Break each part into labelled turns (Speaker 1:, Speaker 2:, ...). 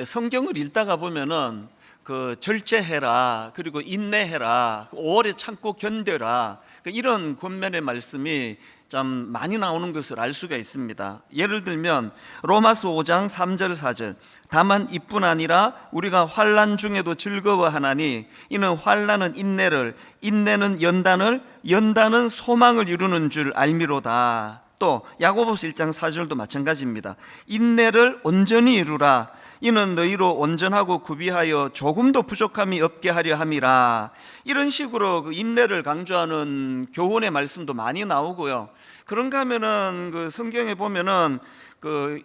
Speaker 1: 성경을 읽다가 보면은 절제해라, 그리고 인내해라, 오래 참고 견뎌라, 이런 권면의 말씀이 좀 많이 나오는 것을 알 수가 있습니다. 예를 들면 로마서 5장 3절 4절, 다만 이뿐 아니라 우리가 환난 중에도 즐거워하나니 이는 환난은 인내를, 인내는 연단을, 연단은 소망을 이루는 줄 알미로다. 또 야고보서 1장 4절도 마찬가지입니다. 인내를 온전히 이루라, 이는 너희로 온전하고 구비하여 조금도 부족함이 없게 하려 함이라. 이런 식으로 인내를 강조하는 교훈의 말씀도 많이 나오고요. 그런가 하면은 성경에 보면은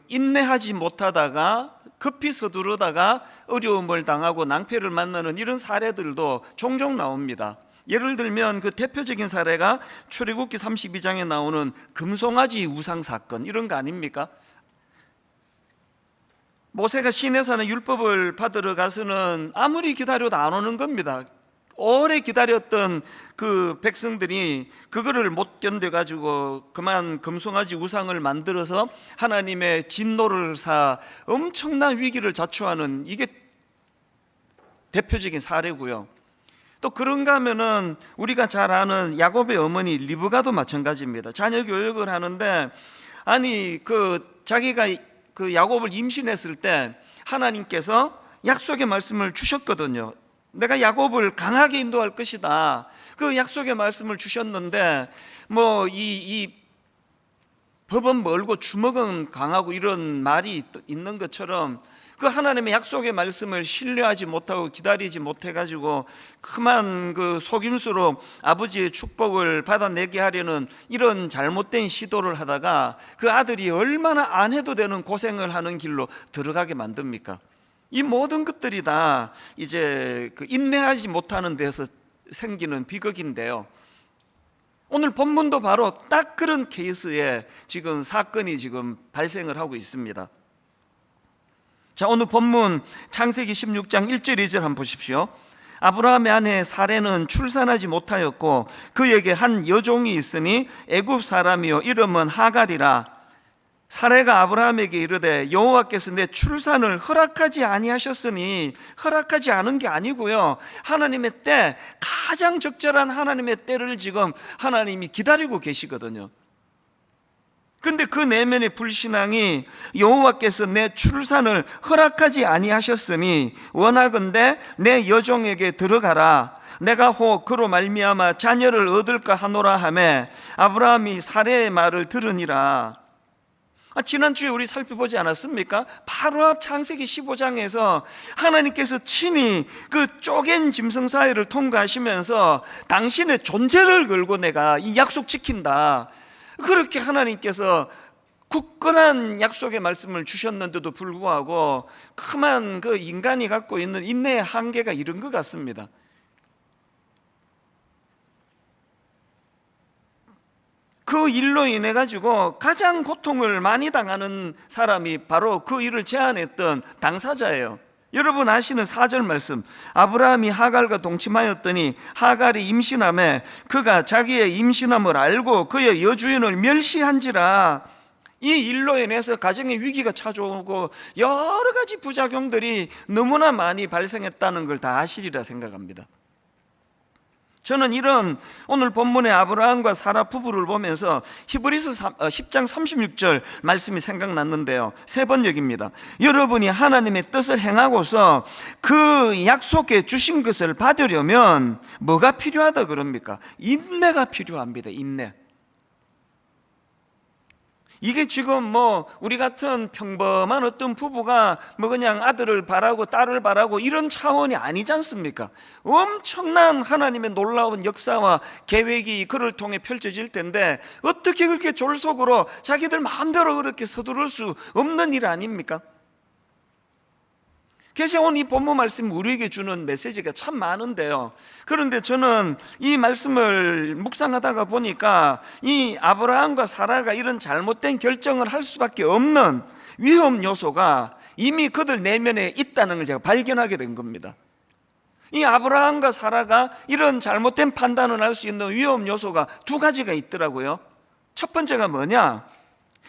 Speaker 1: 인내하지 못하다가 급히 서두르다가 어려움을 당하고 낭패를 만나는 이런 사례들도 종종 나옵니다. 예를 들면 대표적인 사례가 출애굽기 32장에 나오는 금송아지 우상 사건, 이런 거 아닙니까? 모세가 시내산에 율법을 받으러 가서는 아무리 기다려도 안 오는 겁니다. 오래 기다렸던 백성들이 그거를 못 견뎌가지고 그만 금송아지 우상을 만들어서 하나님의 진노를 사 엄청난 위기를 자초하는, 이게 대표적인 사례고요. 또 그런가 하면은 우리가 잘 아는 야곱의 어머니 리브가도 마찬가지입니다. 자녀 교육을 하는데, 아니 자기가 야곱을 임신했을 때 하나님께서 약속의 말씀을 주셨거든요. 내가 야곱을 강하게 인도할 것이다. 그 약속의 말씀을 주셨는데 이 법은 멀고 주먹은 강하고 이런 말이 있는 것처럼 하나님의 약속의 말씀을 신뢰하지 못하고 기다리지 못해가지고 그만 속임수로 아버지의 축복을 받아내게 하려는 이런 잘못된 시도를 하다가 아들이 얼마나 안 해도 되는 고생을 하는 길로 들어가게 만듭니까? 이 모든 것들이 다 이제 인내하지 못하는 데서 생기는 비극인데요. 오늘 본문도 바로 딱 그런 케이스에 지금 사건이 발생을 하고 있습니다. 자, 오늘 본문 창세기 16장 1절 2절 한번 보십시오. 아브라함의 아내 사레는 출산하지 못하였고 그에게 한 여종이 있으니 애굽 사람이요 이름은 하갈이라. 사레가 아브라함에게 이르되 여호와께서 내 출산을 허락하지 아니하셨으니, 허락하지 않은 게 아니고요, 하나님의 때, 가장 적절한 하나님의 때를 지금 하나님이 기다리고 계시거든요. 근데 그 내면의 불신앙이 여호와께서 내 출산을 허락하지 아니하셨으니 원하건대 내 여종에게 들어가라, 내가 혹 그로 말미암아 자녀를 얻을까 하노라 하매 아브라함이 사레의 말을 들으니라. 지난주에 우리 살펴보지 않았습니까? 바로 앞 창세기 15장에서 하나님께서 친히 쪼갠 짐승 사이를 통과하시면서 당신의 존재를 걸고 내가 이 약속 지킨다, 그렇게 하나님께서 굳건한 약속의 말씀을 주셨는데도 불구하고 그만 인간이 갖고 있는 인내의 한계가 이런 것 같습니다. 그 일로 인해 가지고 가장 고통을 많이 당하는 사람이 바로 그 일을 제안했던 당사자예요. 여러분 아시는 4절 말씀, 아브라함이 하갈과 동침하였더니 하갈이 임신하매 그가 자기의 임신함을 알고 그의 여주인을 멸시한지라. 이 일로 인해서 가정의 위기가 찾아오고 여러 가지 부작용들이 너무나 많이 발생했다는 걸 다 아시리라 생각합니다. 저는 이런 오늘 본문의 아브라함과 사라 부부를 보면서 히브리서 10장 36절 말씀이 생각났는데요, 세 번역입니다. 여러분이 하나님의 뜻을 행하고서 그 약속해 주신 것을 받으려면 뭐가 필요하다 그럽니까? 인내가 필요합니다. 인내. 이게 지금 우리 같은 평범한 어떤 부부가 그냥 아들을 바라고 딸을 바라고 이런 차원이 아니지 않습니까? 엄청난 하나님의 놀라운 역사와 계획이 그를 통해 펼쳐질 텐데 어떻게 그렇게 졸속으로 자기들 마음대로 그렇게 서두를 수 없는 일 아닙니까? 그래서 오늘 이 본문 말씀 우리에게 주는 메시지가 참 많은데요, 그런데 저는 이 말씀을 묵상하다가 보니까 이 아브라함과 사라가 이런 잘못된 결정을 할 수밖에 없는 위험 요소가 이미 그들 내면에 있다는 걸 제가 발견하게 된 겁니다. 이 아브라함과 사라가 이런 잘못된 판단을 할 수 있는 위험 요소가 두 가지가 있더라고요. 첫 번째가 뭐냐?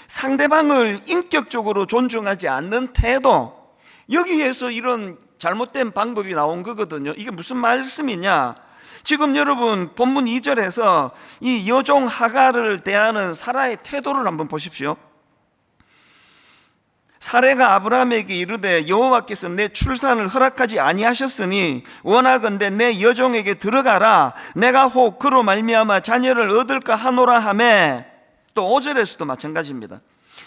Speaker 1: 상대방을 인격적으로 존중하지 않는 태도, 여기에서 이런 잘못된 방법이 나온 거거든요. 이게 무슨 말씀이냐? 지금 여러분 본문 2절에서 이 여종 하갈을 대하는 사라의 태도를 한번 보십시오. 사레가 아브라함에게 이르되 여호와께서 내 출산을 허락하지 아니하셨으니 원하건대 내 여종에게 들어가라. 내가 혹 그로 말미암아 자녀를 얻을까 하노라 하매. 또 5절에서도 마찬가지입니다.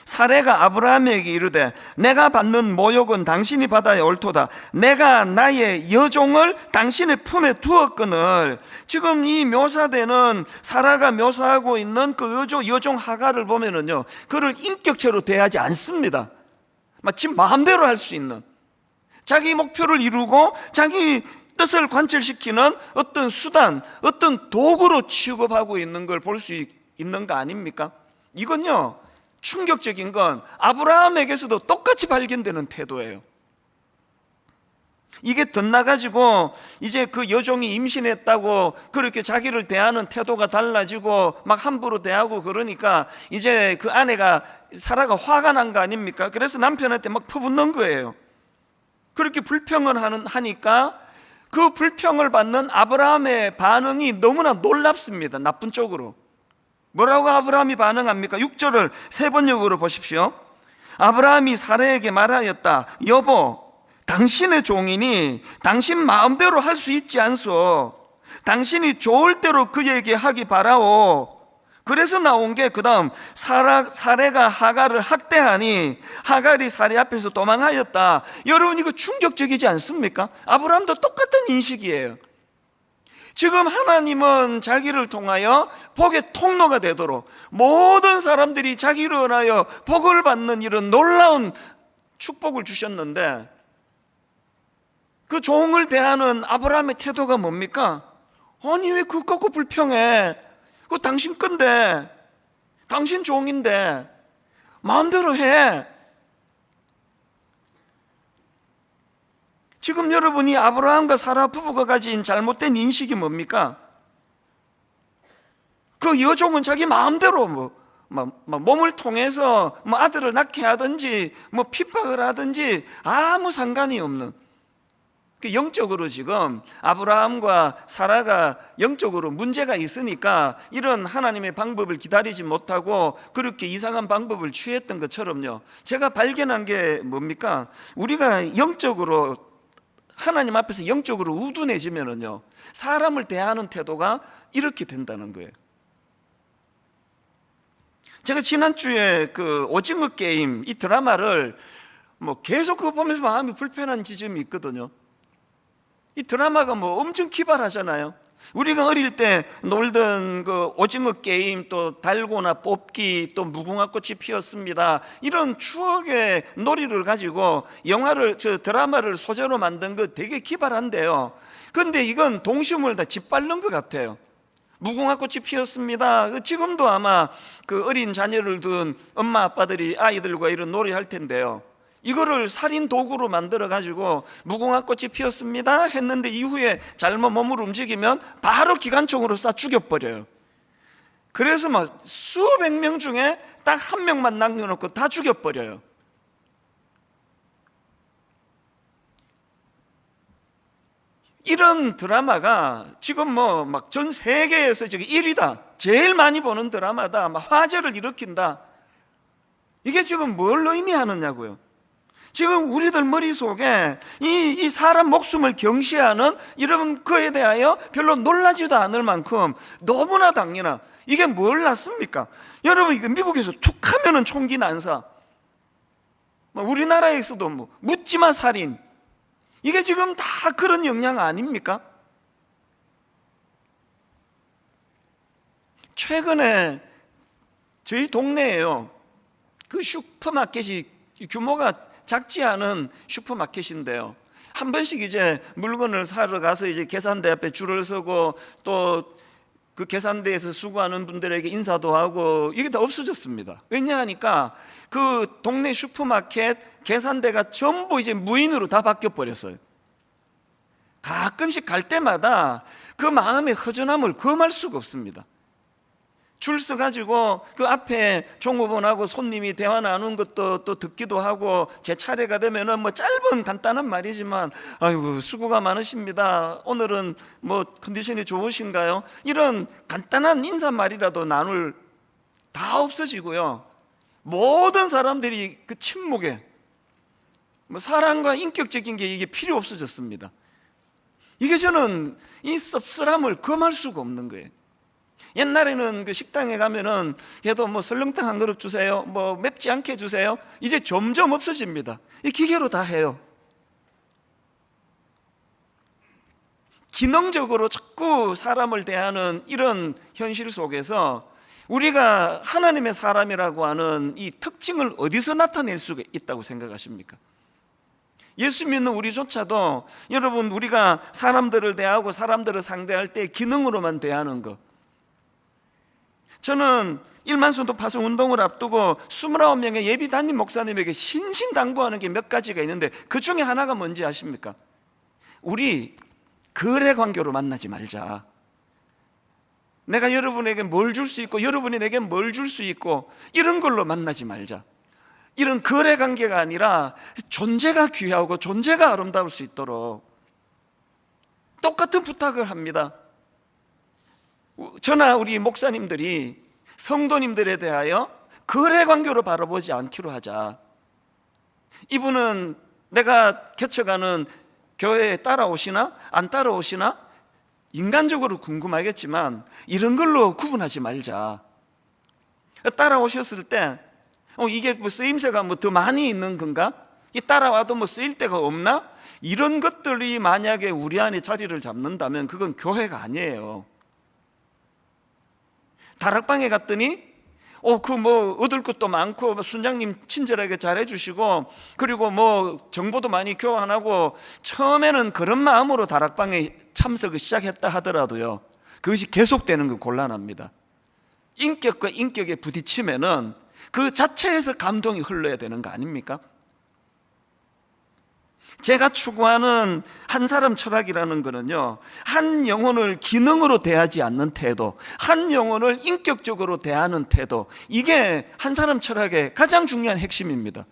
Speaker 1: 사레가 아브라함에게 이르되 내가 받는 모욕은 당신이 받아야 옳도다. 내가 나의 여종을 당신의 품에 두었거늘. 지금 이 묘사되는 사라가 묘사하고 있는 그 여종 하갈을 보면은요, 그를 인격체로 대하지 않습니다. 마치 마음대로 할 수 있는, 자기 목표를 이루고 자기 뜻을 관철시키는 어떤 수단, 어떤 도구로 취급하고 있는 걸 볼 수 있는 거 아닙니까? 이건요, 충격적인 건 아브라함에게서도 똑같이 발견되는 태도예요. 이게 덧나가지고 이제 그 여종이 임신했다고 그렇게 자기를 대하는 태도가 달라지고 막 함부로 대하고 그러니까 이제 그 아내가 사라가 화가 난 거 아닙니까? 그래서 남편한테 막 퍼붓는 거예요. 그렇게 불평을 하니까 그 불평을 받는 아브라함의 반응이 너무나 놀랍습니다. 나쁜 쪽으로. 뭐라고 아브라함이 반응합니까? 6절을 세 번역으로 보십시오. 아브라함이 사라에게 말하였다. 여보, 당신의 종이니 당신 마음대로 할 수 있지 않소. 당신이 좋을 대로 그에게 하기 바라오. 그래서 나온 게 그 다음 사레가 하갈을 학대하니 하갈이 사레 앞에서 도망하였다. 여러분, 이거 충격적이지 않습니까? 아브라함도 똑같은 인식이에요. 지금 하나님은 자기를 통하여 복의 통로가 되도록 모든 사람들이 자기를 인하여 복을 받는 이런 놀라운 축복을 주셨는데, 그 종을 대하는 아브라함의 태도가 뭡니까? 아니, 왜 그거 갖고 불평해? 그거 당신 건데, 당신 종인데 마음대로 해. 지금 여러분이 아브라함과 사라 부부가 가진 잘못된 인식이 뭡니까? 그 여종은 자기 마음대로 몸을 통해서 아들을 낳게 하든지 핍박을 하든지 아무 상관이 없는, 영적으로 지금 아브라함과 사라가 영적으로 문제가 있으니까 이런 하나님의 방법을 기다리지 못하고 그렇게 이상한 방법을 취했던 것처럼요, 제가 발견한 게 뭡니까? 우리가 영적으로 하나님 앞에서 영적으로 우둔해지면은요, 사람을 대하는 태도가 이렇게 된다는 거예요. 제가 지난주에 그 오징어 게임 이 드라마를 계속 그거 보면서 마음이 불편한 지점이 있거든요. 이 드라마가 엄청 기발하잖아요. 우리가 어릴 때 놀던 그 오징어 게임, 또 달고나 뽑기, 또 무궁화꽃이 피었습니다, 이런 추억의 놀이를 가지고 드라마를 소재로 만든 거 되게 기발한데요. 그런데 이건 동심을 다 짓밟는 것 같아요. 무궁화꽃이 피었습니다. 지금도 아마 그 어린 자녀를 둔 엄마 아빠들이 아이들과 이런 놀이 할 텐데요, 이거를 살인 도구로 만들어 가지고 무궁화꽃이 피었습니다 했는데 이후에 잘못 몸을 움직이면 바로 기관총으로 쏴 죽여버려요. 그래서 수백 명 중에 딱 한 명만 남겨놓고 다 죽여버려요. 이런 드라마가 지금 전 세계에서 지금 1위다, 제일 많이 보는 드라마다, 화제를 일으킨다. 이게 지금 뭘 의미하느냐고요. 지금 우리들 머릿속에 이 사람 목숨을 경시하는 이런 거에 대하여 별로 놀라지도 않을 만큼 너무나 당연한, 이게 뭘 낳습니까? 여러분, 이거 미국에서 툭 하면은 총기 난사, 우리나라에서도 묻지마 살인, 이게 지금 다 그런 영향 아닙니까? 최근에 저희 동네에요, 그 슈퍼마켓이 규모가 작지 않은 슈퍼마켓인데요, 한 번씩 이제 물건을 사러 가서 이제 계산대 앞에 줄을 서고 또 그 계산대에서 수고하는 분들에게 인사도 하고, 이게 다 없어졌습니다. 왜냐하니까 그 동네 슈퍼마켓 계산대가 전부 이제 무인으로 다 바뀌어 버렸어요. 가끔씩 갈 때마다 그 마음의 허전함을 금할 수가 없습니다. 줄 서가지고 그 앞에 종업원하고 손님이 대화 나누는 것도 또 듣기도 하고, 제 차례가 되면은 뭐 짧은 간단한 말이지만 아이고 수고가 많으십니다, 오늘은 뭐 컨디션이 좋으신가요, 이런 간단한 인사말이라도 나눌 다 없어지고요. 모든 사람들이 그 침묵에 뭐 사랑과 인격적인 게 이게 필요 없어졌습니다. 이게 저는 이 씁쓸함을 금할 수가 없는 거예요. 옛날에는 그 식당에 가면은 걔도 뭐 설렁탕 한 그릇 주세요, 뭐 맵지 않게 주세요. 이제 점점 없어집니다. 이 기계로 다 해요. 기능적으로 자꾸 사람을 대하는 이런 현실 속에서 우리가 하나님의 사람이라고 하는 이 특징을 어디서 나타낼 수가 있다고 생각하십니까? 예수 믿는 우리조차도 여러분, 우리가 사람들을 대하고 사람들을 상대할 때 기능으로만 대하는 것, 저는 1만 순도 파송 운동을 앞두고 29명의 예비 담임 목사님에게 신신당부하는 게 몇 가지가 있는데, 그 중에 하나가 뭔지 아십니까? 우리 거래 관계로 만나지 말자. 내가 여러분에게 뭘 줄 수 있고 여러분이 내게 뭘 줄 수 있고 이런 걸로 만나지 말자. 이런 거래 관계가 아니라 존재가 귀하고 존재가 아름다울 수 있도록 똑같은 부탁을 합니다. 저나 우리 목사님들이 성도님들에 대하여 거래 관계로 바라보지 않기로 하자. 이분은 내가 개척하는 교회에 따라오시나 안 따라오시나 인간적으로 궁금하겠지만 이런 걸로 구분하지 말자. 따라오셨을 때 이게 뭐 쓰임새가 뭐 더 많이 있는 건가? 이 따라와도 뭐 쓰일 데가 없나? 이런 것들이 만약에 우리 안에 자리를 잡는다면 그건 교회가 아니에요. 다락방에 갔더니 그 뭐 얻을 것도 많고 순장님 친절하게 잘해주시고 그리고 뭐 정보도 많이 교환하고, 처음에는 그런 마음으로 다락방에 참석을 시작했다 하더라도요, 그것이 계속되는 건 곤란합니다. 인격과 인격에 부딪히면은 그 자체에서 감동이 흘러야 되는 거 아닙니까? 제가 추구하는 한 사람 철학이라는 거는요, 한 영혼을 기능으로 대하지 않는 태도, 한 영혼을 인격적으로 대하는 태도, 이게 한 사람 철학의 가장 중요한 핵심입니다.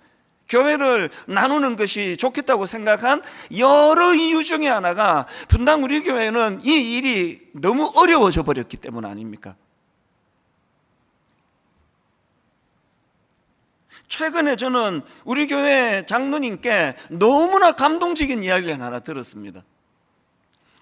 Speaker 1: 교회를 나누는 것이 좋겠다고 생각한 여러 이유 중에 하나가 분당 우리 교회는 이 일이 너무 어려워져 버렸기 때문 아닙니까? 최근에 저는 우리 교회 장로님께 너무나 감동적인 이야기를 하나 들었습니다.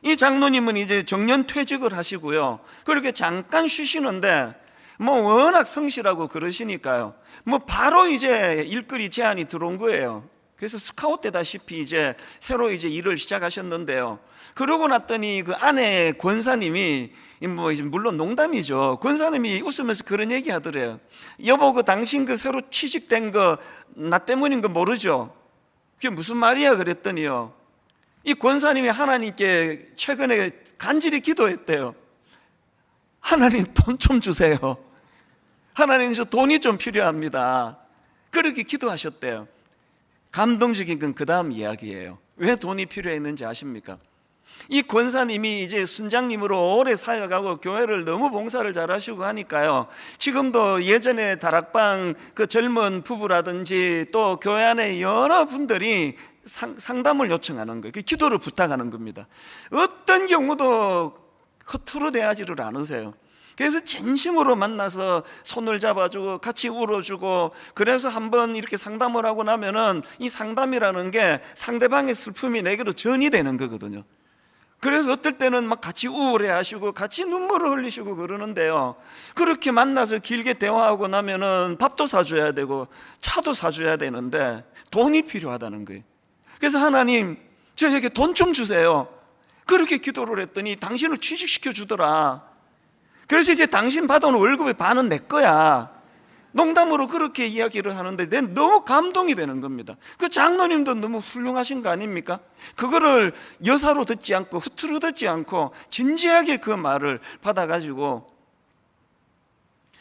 Speaker 1: 이 장로님은 이제 정년 퇴직을 하시고요, 그렇게 잠깐 쉬시는데 뭐 워낙 성실하고 그러시니까요, 뭐 바로 이제 일거리 제안이 들어온 거예요. 그래서 스카웃 되다시피 이제 새로 이제 일을 시작하셨는데요, 그러고 났더니 그 아내 권사님이 뭐 물론 농담이죠. 권사님이 웃으면서 그런 얘기 하더래요. 여보, 그 당신 그 새로 취직된 거 나 때문인 거 모르죠? 그게 무슨 말이야? 그랬더니요, 이 권사님이 하나님께 최근에 간절히 기도했대요. 하나님 돈 좀 주세요. 하나님 저 돈이 좀 필요합니다. 그렇게 기도하셨대요. 감동적인 건 그 다음 이야기예요. 왜 돈이 필요했는지 아십니까? 이 권사님이 이제 순장님으로 오래 사역하고 교회를 너무 봉사를 잘하시고 하니까요, 지금도 예전에 다락방 그 젊은 부부라든지 또 교회 안에 여러 분들이 상담을 요청하는 거예요. 기도를 부탁하는 겁니다. 어떤 경우도 허투루 대하지를 않으세요. 그래서 진심으로 만나서 손을 잡아주고 같이 울어주고, 그래서 한번 이렇게 상담을 하고 나면은 이 상담이라는 게 상대방의 슬픔이 내게로 전이 되는 거거든요. 그래서 어떨 때는 막 같이 우울해하시고 같이 눈물을 흘리시고 그러는데요, 그렇게 만나서 길게 대화하고 나면은 밥도 사줘야 되고 차도 사줘야 되는데 돈이 필요하다는 거예요. 그래서 하나님, 저에게 돈 좀 주세요. 그렇게 기도를 했더니 당신을 취직시켜 주더라. 그래서 이제 당신 받아온 월급의 반은 내 거야. 농담으로 그렇게 이야기를 하는데 난 너무 감동이 되는 겁니다. 그 장로님도 너무 훌륭하신 거 아닙니까? 그거를 여사로 듣지 않고 흐트러 듣지 않고 진지하게 그 말을 받아가지고,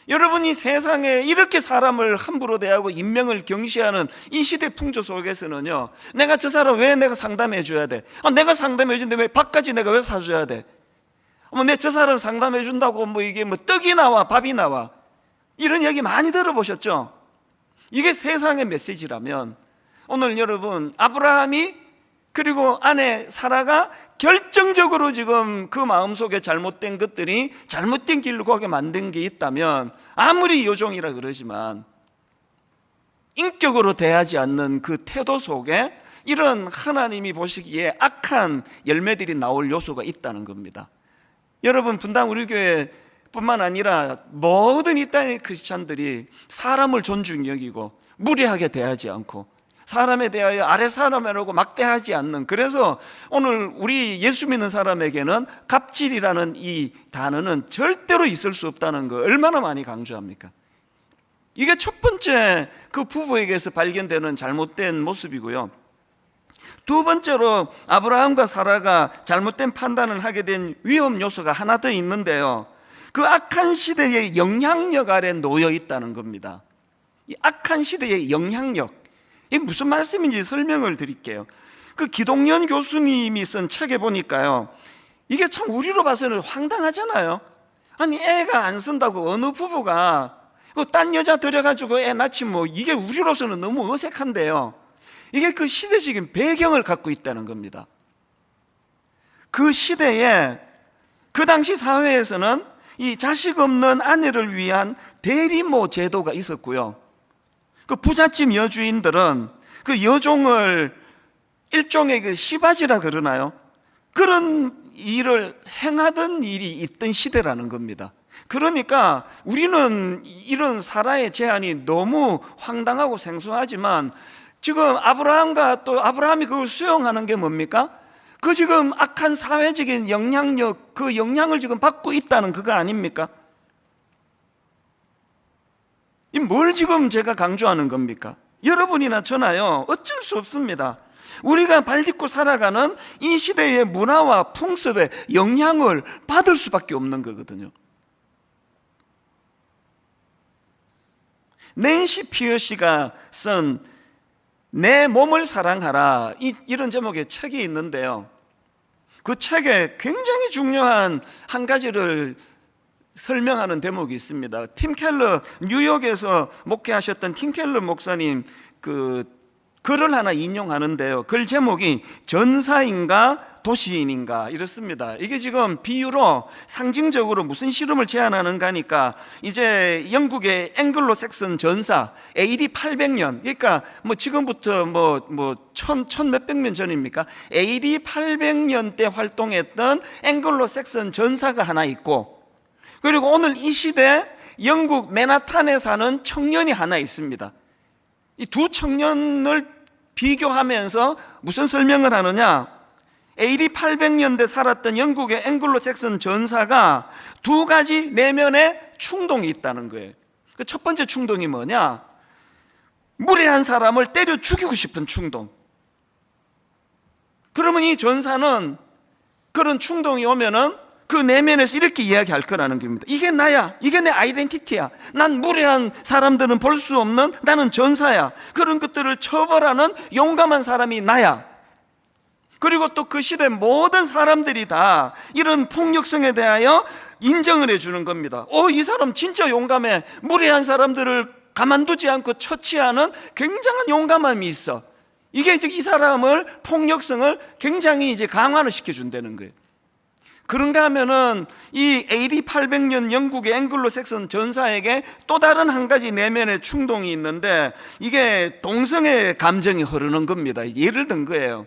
Speaker 1: 여러분이 세상에 이렇게 사람을 함부로 대하고 인명을 경시하는 이 시대 풍조 속에서는요, 내가 저 사람 왜 내가 상담해 줘야 돼? 내가 상담해 주는데 왜 밥까지 내가 왜 사줘야 돼? 내 저 사람 상담해 준다고 이게 떡이 나와 밥이 나와, 이런 얘기 많이 들어보셨죠? 이게 세상의 메시지라면 오늘 여러분, 아브라함이 그리고 아내 사라가 결정적으로 지금 그 마음속에 잘못된 것들이 잘못된 길로 가게 만든 게 있다면, 아무리 여종이라 그러지만 인격으로 대하지 않는 그 태도 속에 이런 하나님이 보시기에 악한 열매들이 나올 요소가 있다는 겁니다. 여러분, 분당 우리 교회 뿐만 아니라 모든 이 땅의 크리스찬들이 사람을 존중히 여기고 무례하게 대하지 않고 사람에 대하여 아래 사람이라고 막대하지 않는, 그래서 오늘 우리 예수 믿는 사람에게는 갑질이라는 이 단어는 절대로 있을 수 없다는 거 얼마나 많이 강조합니까? 이게 첫 번째 그 부부에게서 발견되는 잘못된 모습이고요. 두 번째로 아브라함과 사라가 잘못된 판단을 하게 된 위험 요소가 하나 더 있는데요, 그 악한 시대의 영향력 아래 놓여 있다는 겁니다. 이 악한 시대의 영향력, 이게 무슨 말씀인지 설명을 드릴게요. 그 기동연 교수님이 쓴 책에 보니까요, 이게 참 우리로 봐서는 황당하잖아요. 아니, 애가 안 쓴다고 어느 부부가 딴 여자 들여가지고 애 낳지, 이게 우리로서는 너무 어색한데요, 이게 그 시대적인 배경을 갖고 있다는 겁니다. 그 시대에, 그 당시 사회에서는 이 자식 없는 아내를 위한 대리모 제도가 있었고요, 그 부잣집 여주인들은 그 여종을 일종의 그 시바지라 그러나요? 그런 일을 행하던 일이 있던 시대라는 겁니다. 그러니까 우리는 이런 사라의 제안이 너무 황당하고 생소하지만, 지금 아브라함이 그걸 수용하는 게 뭡니까? 그 지금 악한 사회적인 영향력, 그 영향을 지금 받고 있다는 그거 아닙니까? 뭘 지금 제가 강조하는 겁니까? 여러분이나 저나요, 어쩔 수 없습니다. 우리가 발 딛고 살아가는 이 시대의 문화와 풍습의 영향을 받을 수밖에 없는 거거든요. 낸시 피어시가 쓴 내 몸을 사랑하라, 이런 제목의 책이 있는데요, 그 책에 굉장히 중요한 한 가지를 설명하는 대목이 있습니다. 팀 켈러, 뉴욕에서 목회하셨던 팀 켈러 목사님 그 글을 하나 인용하는데요, 글 제목이 전사인가 도시인인가 이렇습니다. 이게 지금 비유로 상징적으로 무슨 실험을 제안하는가 하니까, 이제 영국의 앵글로 삭슨 전사 AD 800년, 그러니까 지금부터 천 몇백 년 전입니까? AD 800년 때 활동했던 앵글로 삭슨 전사가 하나 있고, 그리고 오늘 이 시대 영국 맨하탄에 사는 청년이 하나 있습니다. 이 두 청년을 비교하면서 무슨 설명을 하느냐, AD 800년대 살았던 영국의 앵글로 잭슨 전사가 두 가지 내면의 충동이 있다는 거예요. 그 첫 번째 충동이 뭐냐, 무례한 사람을 때려 죽이고 싶은 충동. 그러면 이 전사는 그런 충동이 오면은 그 내면에서 이렇게 이야기할 거라는 겁니다. 이게 나야, 이게 내 아이덴티티야, 난 무례한 사람들은 볼 수 없는 나는 전사야, 그런 것들을 처벌하는 용감한 사람이 나야. 그리고 또 그 시대 모든 사람들이 다 이런 폭력성에 대하여 인정을 해주는 겁니다. 이 사람 진짜 용감해, 무례한 사람들을 가만두지 않고 처치하는 굉장한 용감함이 있어. 이게 이제 이 사람을, 폭력성을 굉장히 이제 강화를 시켜준다는 거예요. 그런가 하면은 이 AD 800년 영국의 앵글로 삭슨 전사에게 또 다른 한 가지 내면의 충동이 있는데, 이게 동성애 감정이 흐르는 겁니다. 예를 든 거예요.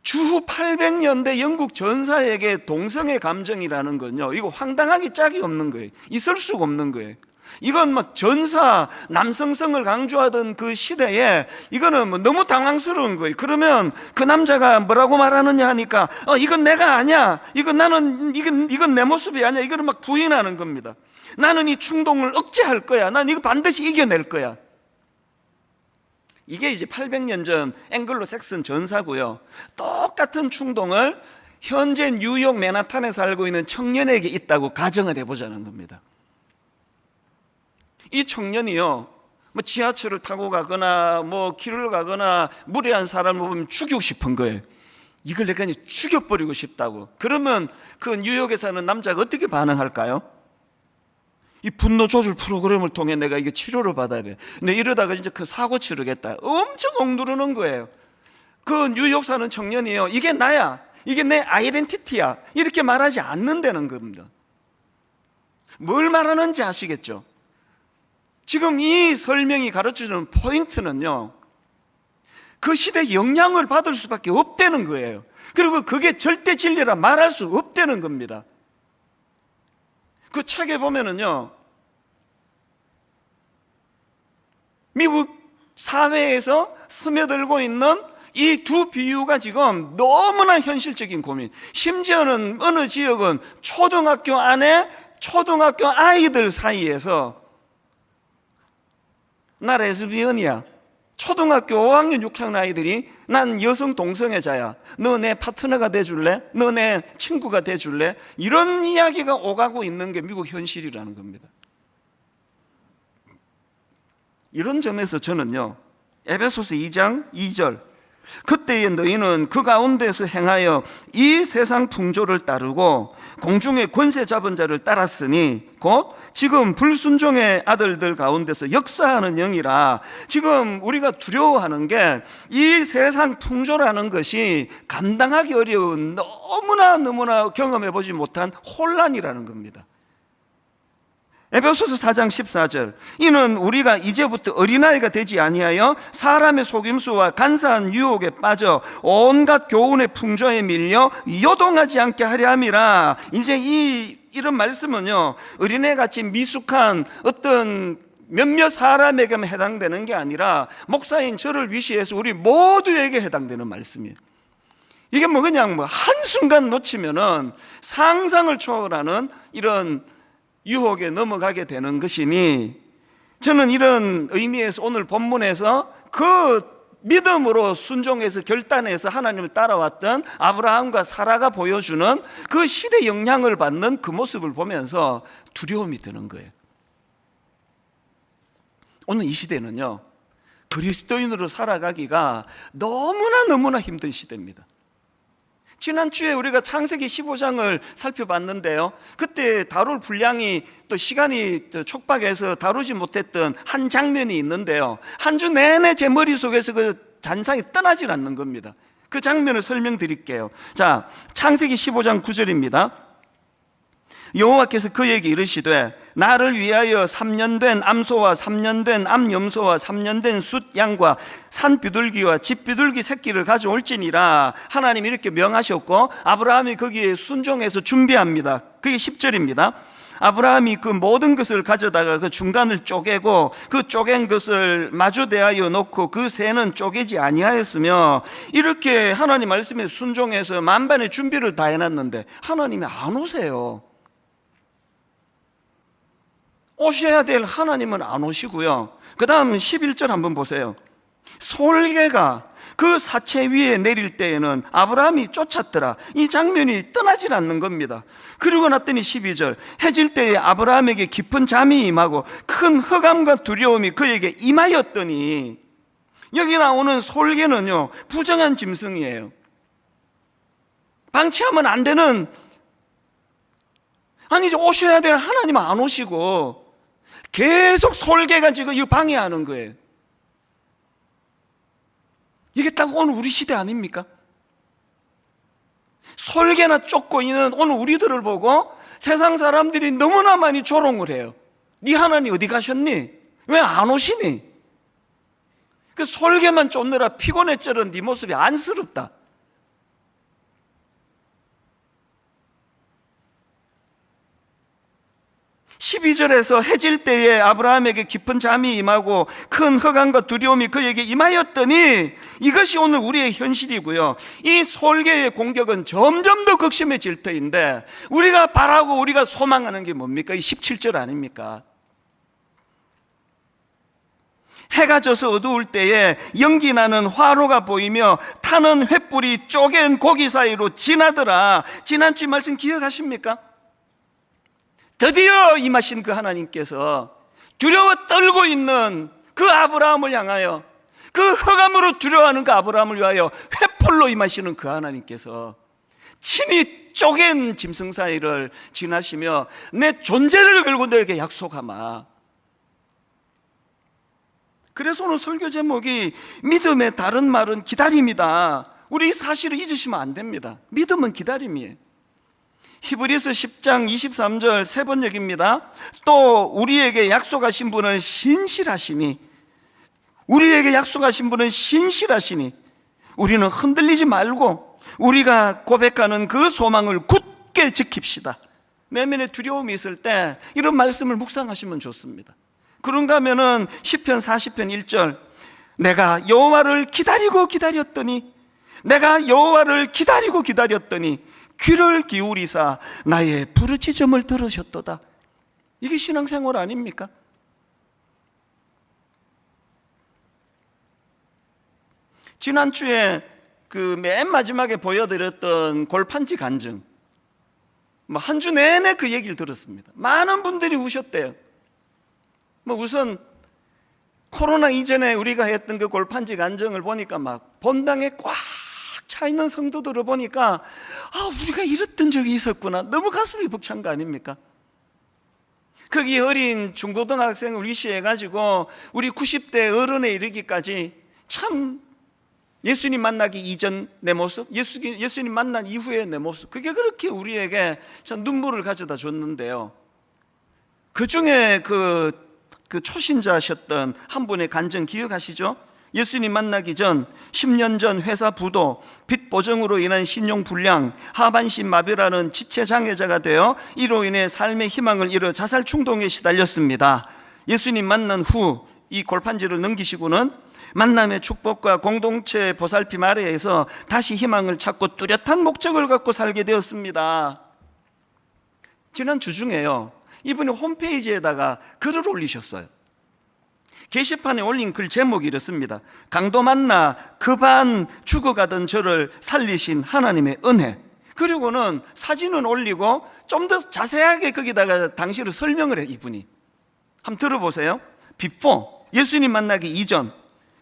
Speaker 1: 주후 800년대 영국 전사에게 동성애 감정이라는 건요, 이거 황당하기 짝이 없는 거예요. 있을 수가 없는 거예요. 이건 전사, 남성성을 강조하던 그 시대에 이거는 너무 당황스러운 거예요. 그러면 그 남자가 뭐라고 말하느냐 하니까, 이건 내가 아니야, 이건 내 모습이 아니야, 이거는 막 부인하는 겁니다. 나는 이 충동을 억제할 거야, 난 이거 반드시 이겨낼 거야. 이게 이제 800년 전 앵글로 삭슨 전사고요, 똑같은 충동을 현재 뉴욕 맨하탄에 살고 있는 청년에게 있다고 가정을 해보자는 겁니다. 이 청년이요, 지하철을 타고 가거나 길을 가거나 무례한 사람을 보면 죽이고 싶은 거예요. 이걸 내가 이제 죽여버리고 싶다고. 그러면 그 뉴욕에 사는 남자가 어떻게 반응할까요? 이 분노 조절 프로그램을 통해 내가 이게 치료를 받아야 돼. 근데 이러다가 이제 그 사고 치르겠다. 엄청 억누르는 거예요. 그 뉴욕 사는 청년이에요. 이게 나야. 이게 내 아이덴티티야. 이렇게 말하지 않는다는 겁니다. 뭘 말하는지 아시겠죠? 지금 이 설명이 가르쳐주는 포인트는요, 그 시대에 영향을 받을 수밖에 없다는 거예요. 그리고 그게 절대 진리라 말할 수 없다는 겁니다. 그 책에 보면은요, 미국 사회에서 스며들고 있는 이 두 비유가 지금 너무나 현실적인 고민. 심지어는 어느 지역은 초등학교 안에 초등학교 아이들 사이에서 나 레즈비언이야. 초등학교 5학년 6학년 아이들이 난 여성 동성애자야. 너 내 파트너가 돼줄래? 너 내 친구가 돼줄래? 이런 이야기가 오가고 있는 게 미국 현실이라는 겁니다. 이런 점에서 저는요, 에베소서 2장 2절 그때에 너희는 그 가운데서 행하여 이 세상 풍조를 따르고 공중의 권세 잡은 자를 따랐으니 곧 지금 불순종의 아들들 가운데서 역사하는 영이라. 지금 우리가 두려워하는 게 이 세상 풍조라는 것이 감당하기 어려운 너무나 경험해보지 못한 혼란이라는 겁니다. 에베소서 4장 14절 이는 우리가 이제부터 어린아이가 되지 아니하여 사람의 속임수와 간사한 유혹에 빠져 온갖 교훈의 풍조에 밀려 요동하지 않게 하려 함이라. 이제 이런 말씀은요, 어린애같이 미숙한 어떤 몇몇 사람에게만 해당되는 게 아니라 목사인 저를 위시해서 우리 모두에게 해당되는 말씀이에요. 이게 뭐 그냥 한순간 놓치면은 상상을 초월하는 이런 유혹에 넘어가게 되는 것이니, 저는 이런 의미에서 오늘 본문에서 그 믿음으로 순종해서 결단해서 하나님을 따라왔던 아브라함과 사라가 보여주는 그 시대 영향을 받는 그 모습을 보면서 두려움이 드는 거예요. 오늘 이 시대는요, 그리스도인으로 살아가기가 너무나 힘든 시대입니다. 지난주에 우리가 창세기 15장을 살펴봤는데요, 그때 다룰 분량이 또 시간이 촉박해서 다루지 못했던 한 장면이 있는데요, 한 주 내내 제 머릿속에서 그 잔상이 떠나질 않는 겁니다. 그 장면을 설명드릴게요. 자, 창세기 15장 9절입니다. 여호와께서 그에게 이르시되 나를 위하여 3년 된 암소와 3년 된 암염소와 3년 된 숫양과 산비둘기와 집비둘기 새끼를 가져올지니라. 하나님이 이렇게 명하셨고 아브라함이 거기에 순종해서 준비합니다. 그게 10절입니다. 아브라함이 그 모든 것을 가져다가 그 중간을 쪼개고 그 쪼갠 것을 마주대하여 놓고 그 새는 쪼개지 아니하였으며, 이렇게 하나님 말씀에 순종해서 만반의 준비를 다 해놨는데 하나님이 안 오세요. 오셔야 될 하나님은 안 오시고요. 그 다음 11절 한번 보세요. 솔개가 그 사체 위에 내릴 때에는 아브라함이 쫓았더라. 이 장면이 떠나질 않는 겁니다. 그리고 났더니 12절 해질 때에 아브라함에게 깊은 잠이 임하고 큰 흑암과 두려움이 그에게 임하였더니, 여기 나오는 솔개는요, 부정한 짐승이에요. 방치하면 안 되는, 아니 이제 오셔야 될 하나님은 안 오시고 계속 솔개가 지금 이거 방해하는 거예요. 이게 딱 오늘 우리 시대 아닙니까? 솔개나 쫓고 있는 오늘 우리들을 보고 세상 사람들이 너무나 많이 조롱을 해요. 네 하나님 어디 가셨니? 왜 안 오시니? 그 솔개만 쫓느라 피곤해 쩔은 네 모습이 안쓰럽다. 12절에서 해질 때에 아브라함에게 깊은 잠이 임하고 큰 흑암과 두려움이 그에게 임하였더니, 이것이 오늘 우리의 현실이고요. 이 솔개의 공격은 점점 더 극심해질 터인데 우리가 바라고 우리가 소망하는 게 뭡니까? 이 17절 아닙니까? 해가 져서 어두울 때에 연기 나는 화로가 보이며 타는 횃불이 쪼갠 고기 사이로 지나더라. 지난주 말씀 기억하십니까? 드디어 임하신 그 하나님께서 두려워 떨고 있는 그 아브라함을 향하여, 그 흑암으로 두려워하는 그 아브라함을 위하여 불로 임하시는 그 하나님께서 친히 쪼갠 짐승 사이를 지나시며 내 존재를 걸고 너에게 약속하마. 그래서 오늘 설교 제목이 믿음의 다른 말은 기다림이다. 우리 이 사실을 잊으시면 안 됩니다. 믿음은 기다림이에요. 히브리서 10장 23절 세 번역입니다. 또 우리에게 약속하신 분은 신실하시니, 우리에게 약속하신 분은 신실하시니 우리는 흔들리지 말고 우리가 고백하는 그 소망을 굳게 지킵시다. 내면에 두려움이 있을 때 이런 말씀을 묵상하시면 좋습니다. 그런가 하면은 시편 40편 1절, 내가 여호와를 기다리고 기다렸더니, 내가 여호와를 기다리고 기다렸더니 귀를 기울이사 나의 부르짖음을 들으셨도다. 이게 신앙생활 아닙니까? 지난주에 그 맨 마지막에 보여드렸던 골판지 간증, 한 주 내내 그 얘기를 들었습니다. 많은 분들이 우셨대요. 우선 코로나 이전에 우리가 했던 그 골판지 간증을 보니까 막 본당에 꽉 차 있는 성도들을 보니까 우리가 이랬던 적이 있었구나. 너무 가슴이 벅찬 거 아닙니까? 거기 어린 중고등학생을 위시해가지고 우리 90대 어른에 이르기까지 참 예수님 만나기 이전 내 모습, 예수님 만난 이후의 내 모습, 그게 그렇게 우리에게 참 눈물을 가져다 줬는데요. 그 중에 그 초신자셨던 한 분의 간증 기억하시죠? 예수님 만나기 전 10년 전 회사 부도, 빚 보정으로 인한 신용 불량, 하반신 마비라는 지체 장애자가 되어 이로 인해 삶의 희망을 잃어 자살 충동에 시달렸습니다. 예수님 만난 후 이 골판지를 넘기시고는 만남의 축복과 공동체 보살핌 아래에서 다시 희망을 찾고 뚜렷한 목적을 갖고 살게 되었습니다. 지난 주 중에요, 이분이 홈페이지에다가 글을 올리셨어요. 게시판에 올린 글 제목이 이렇습니다. 강도 만나 급한 죽어가던 저를 살리신 하나님의 은혜. 그리고는 사진은 올리고 좀 더 자세하게 거기다가 당시를 설명을 해. 이분이 한번 들어보세요. 비포, 예수님 만나기 이전,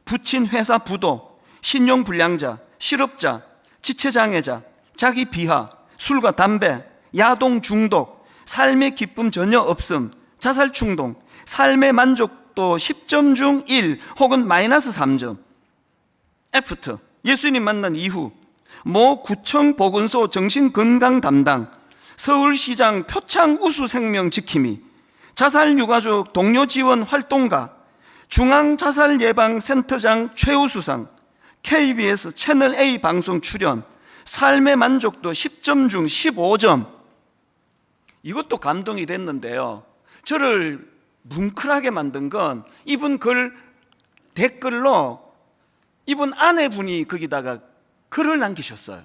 Speaker 1: 부친 회사 부도, 신용불량자, 실업자, 지체장애자, 자기 비하, 술과 담배, 야동 중독, 삶의 기쁨 전혀 없음, 자살 충동, 삶의 만족도 10점 중 1 혹은 마이너스 3점. 애프터, 예수님 만난 이후, 모 구청 보건소 정신건강 담당, 서울시장 표창 우수 생명 지킴이, 자살 유가족 동료 지원 활동가, 중앙자살예방센터장 최우수상, KBS 채널 A 방송 출연, 삶의 만족도 10점 중 15점. 이것도 감동이 됐는데요, 저를 뭉클하게 만든 건 이분 글 댓글로 이분 아내분이 거기다가 글을 남기셨어요.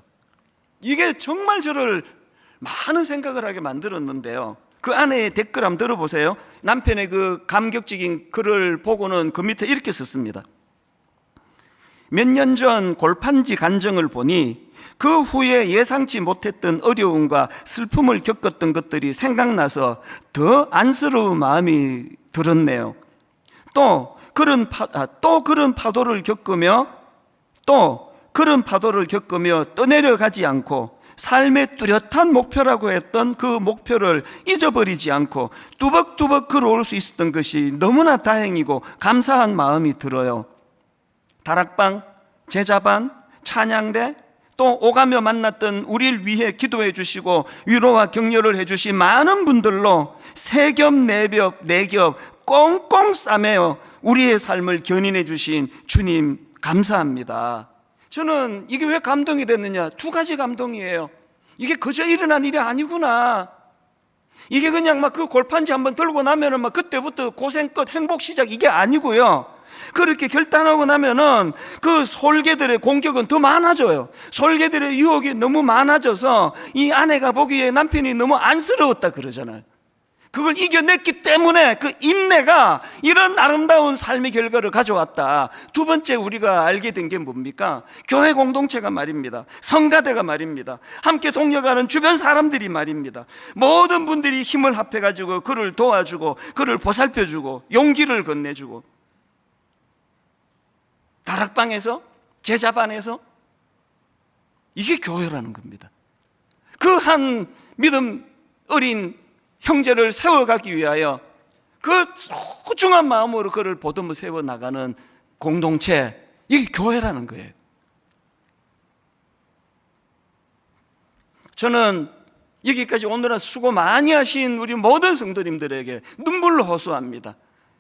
Speaker 1: 이게 정말 저를 많은 생각을 하게 만들었는데요, 그 아내의 댓글 한번 들어보세요. 남편의 그 감격적인 글을 보고는 그 밑에 이렇게 썼습니다. 몇 년 전 골판지 간증을 보니 그 후에 예상치 못했던 어려움과 슬픔을 겪었던 것들이 생각나서 더 안쓰러운 마음이 들었네요. 또 그런 파도를 겪으며 떠내려가지 않고 삶의 뚜렷한 목표라고 했던 그 목표를 잊어버리지 않고 뚜벅뚜벅 걸어올 수 있었던 것이 너무나 다행이고 감사한 마음이 들어요. 다락방, 제자반, 찬양대, 또 오가며 만났던 우리를 위해 기도해 주시고 위로와 격려를 해 주신 많은 분들로 세 겹, 네 겹, 네 겹 꽁꽁 싸매어 우리의 삶을 견인해 주신 주님 감사합니다. 저는 이게 왜 감동이 됐느냐, 두 가지 감동이에요. 이게 그저 일어난 일이 아니구나. 이게 그냥 막 그 골판지 한번 들고 나면은 막 그때부터 고생 끝, 행복 시작, 이게 아니고요. 그렇게 결단하고 나면은 그 솔개들의 공격은 더 많아져요. 솔개들의 유혹이 너무 많아져서 이 아내가 보기에 남편이 너무 안쓰러웠다 그러잖아요. 그걸 이겨냈기 때문에 그 인내가 이런 아름다운 삶의 결과를 가져왔다. 두 번째 우리가 알게 된 게 뭡니까? 교회 공동체가 말입니다. 성가대가 말입니다. 함께 동역하는 주변 사람들이 말입니다. 모든 분들이 힘을 합해가지고 그를 도와주고 그를 보살펴주고 용기를 건네주고, 다락방에서, 제자반에서 이게 교회라는 겁니다. 그 한 믿음 어린 형제를 세워가기 위하여 그 소중한 마음으로 그를 보듬어 세워나가는 공동체, 이게 교회라는 거예요. 저는 여기까지 오늘은 수고 많이 하신 우리 모든 성도님들에게 눈물로 호소합니다.